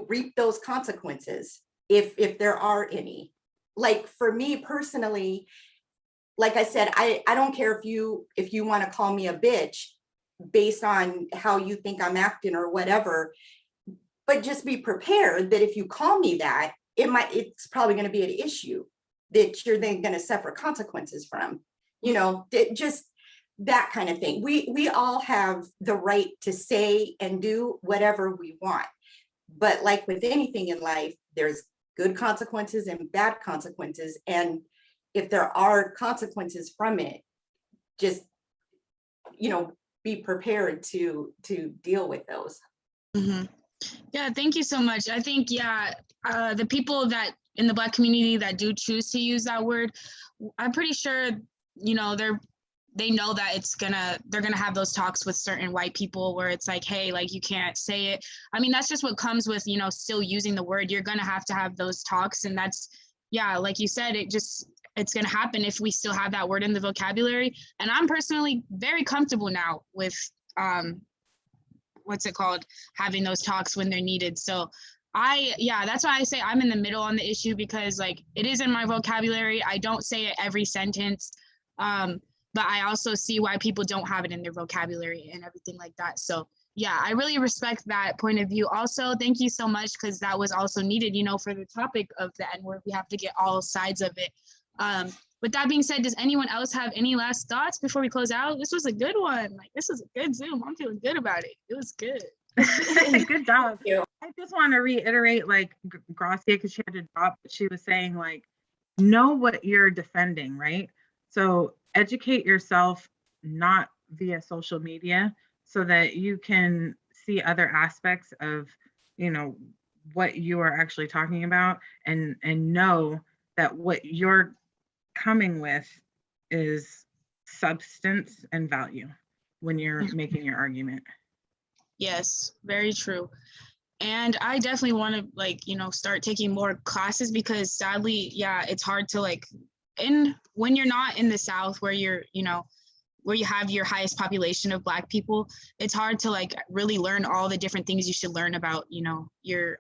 reap those consequences if there are any. Like for me personally, like I said, I don't care if you want to call me a bitch based on how you think I'm acting or whatever, but just be prepared that if you call me that, it's probably going to be an issue that you're then going to suffer consequences from, just that kind of thing. We all have the right to say and do whatever we want. But like with anything in life, there's good consequences and bad consequences. And if there are consequences from it, just, be prepared to deal with those. Mm-hmm. Yeah, thank you so much. I think, the people that in the Black community that do choose to use that word, I'm pretty sure, they know that they're gonna have those talks with certain white people where it's like, hey, like you can't say it. I mean, that's just what comes with, still using the word. You're gonna have those talks, and that's, like you said, it's gonna happen if we still have that word in the vocabulary. And I'm personally very comfortable now with having those talks when they're needed. So that's why I say I'm in the middle on the issue, because like it is in my vocabulary. I don't say it every sentence. But I also see why people don't have it in their vocabulary and everything like that. So yeah, I really respect that point of view. Also, thank you so much, because that was also needed, for the topic of the N-word. We have to get all sides of it. With that being said, does anyone else have any last thoughts before we close out? This was a good one. Like, this was a good Zoom. I'm feeling good about it. It was good. Good job. I just want to reiterate, like Gracia, because she had to drop, but she was saying, like, know what you're defending, right? So educate yourself, not via social media, so that you can see other aspects of, what you are actually talking about, and know that what you're coming with is substance and value when you're making your argument. Yes, very true. And I definitely want to start taking more classes, because sadly, it's hard to when you're not in the South where you're, where you have your highest population of Black people, it's hard to really learn all the different things you should learn about, your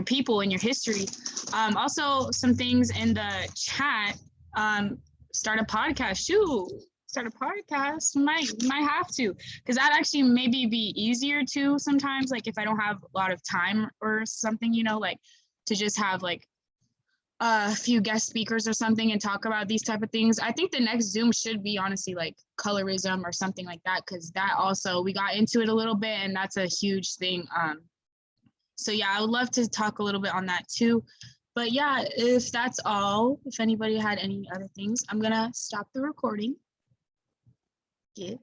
people and your history. Also some things in the chat, start a podcast, might have to, because that actually maybe be easier too sometimes, like if I don't have a lot of time or something, to just have a few guest speakers or something and talk about these type of things. I think the next Zoom should be honestly colorism or something like that, because that also, we got into it a little bit and that's a huge thing. So yeah, I would love to talk a little bit on that too. But yeah, if that's all, if anybody had any other things, I'm gonna stop the recording. Yeah.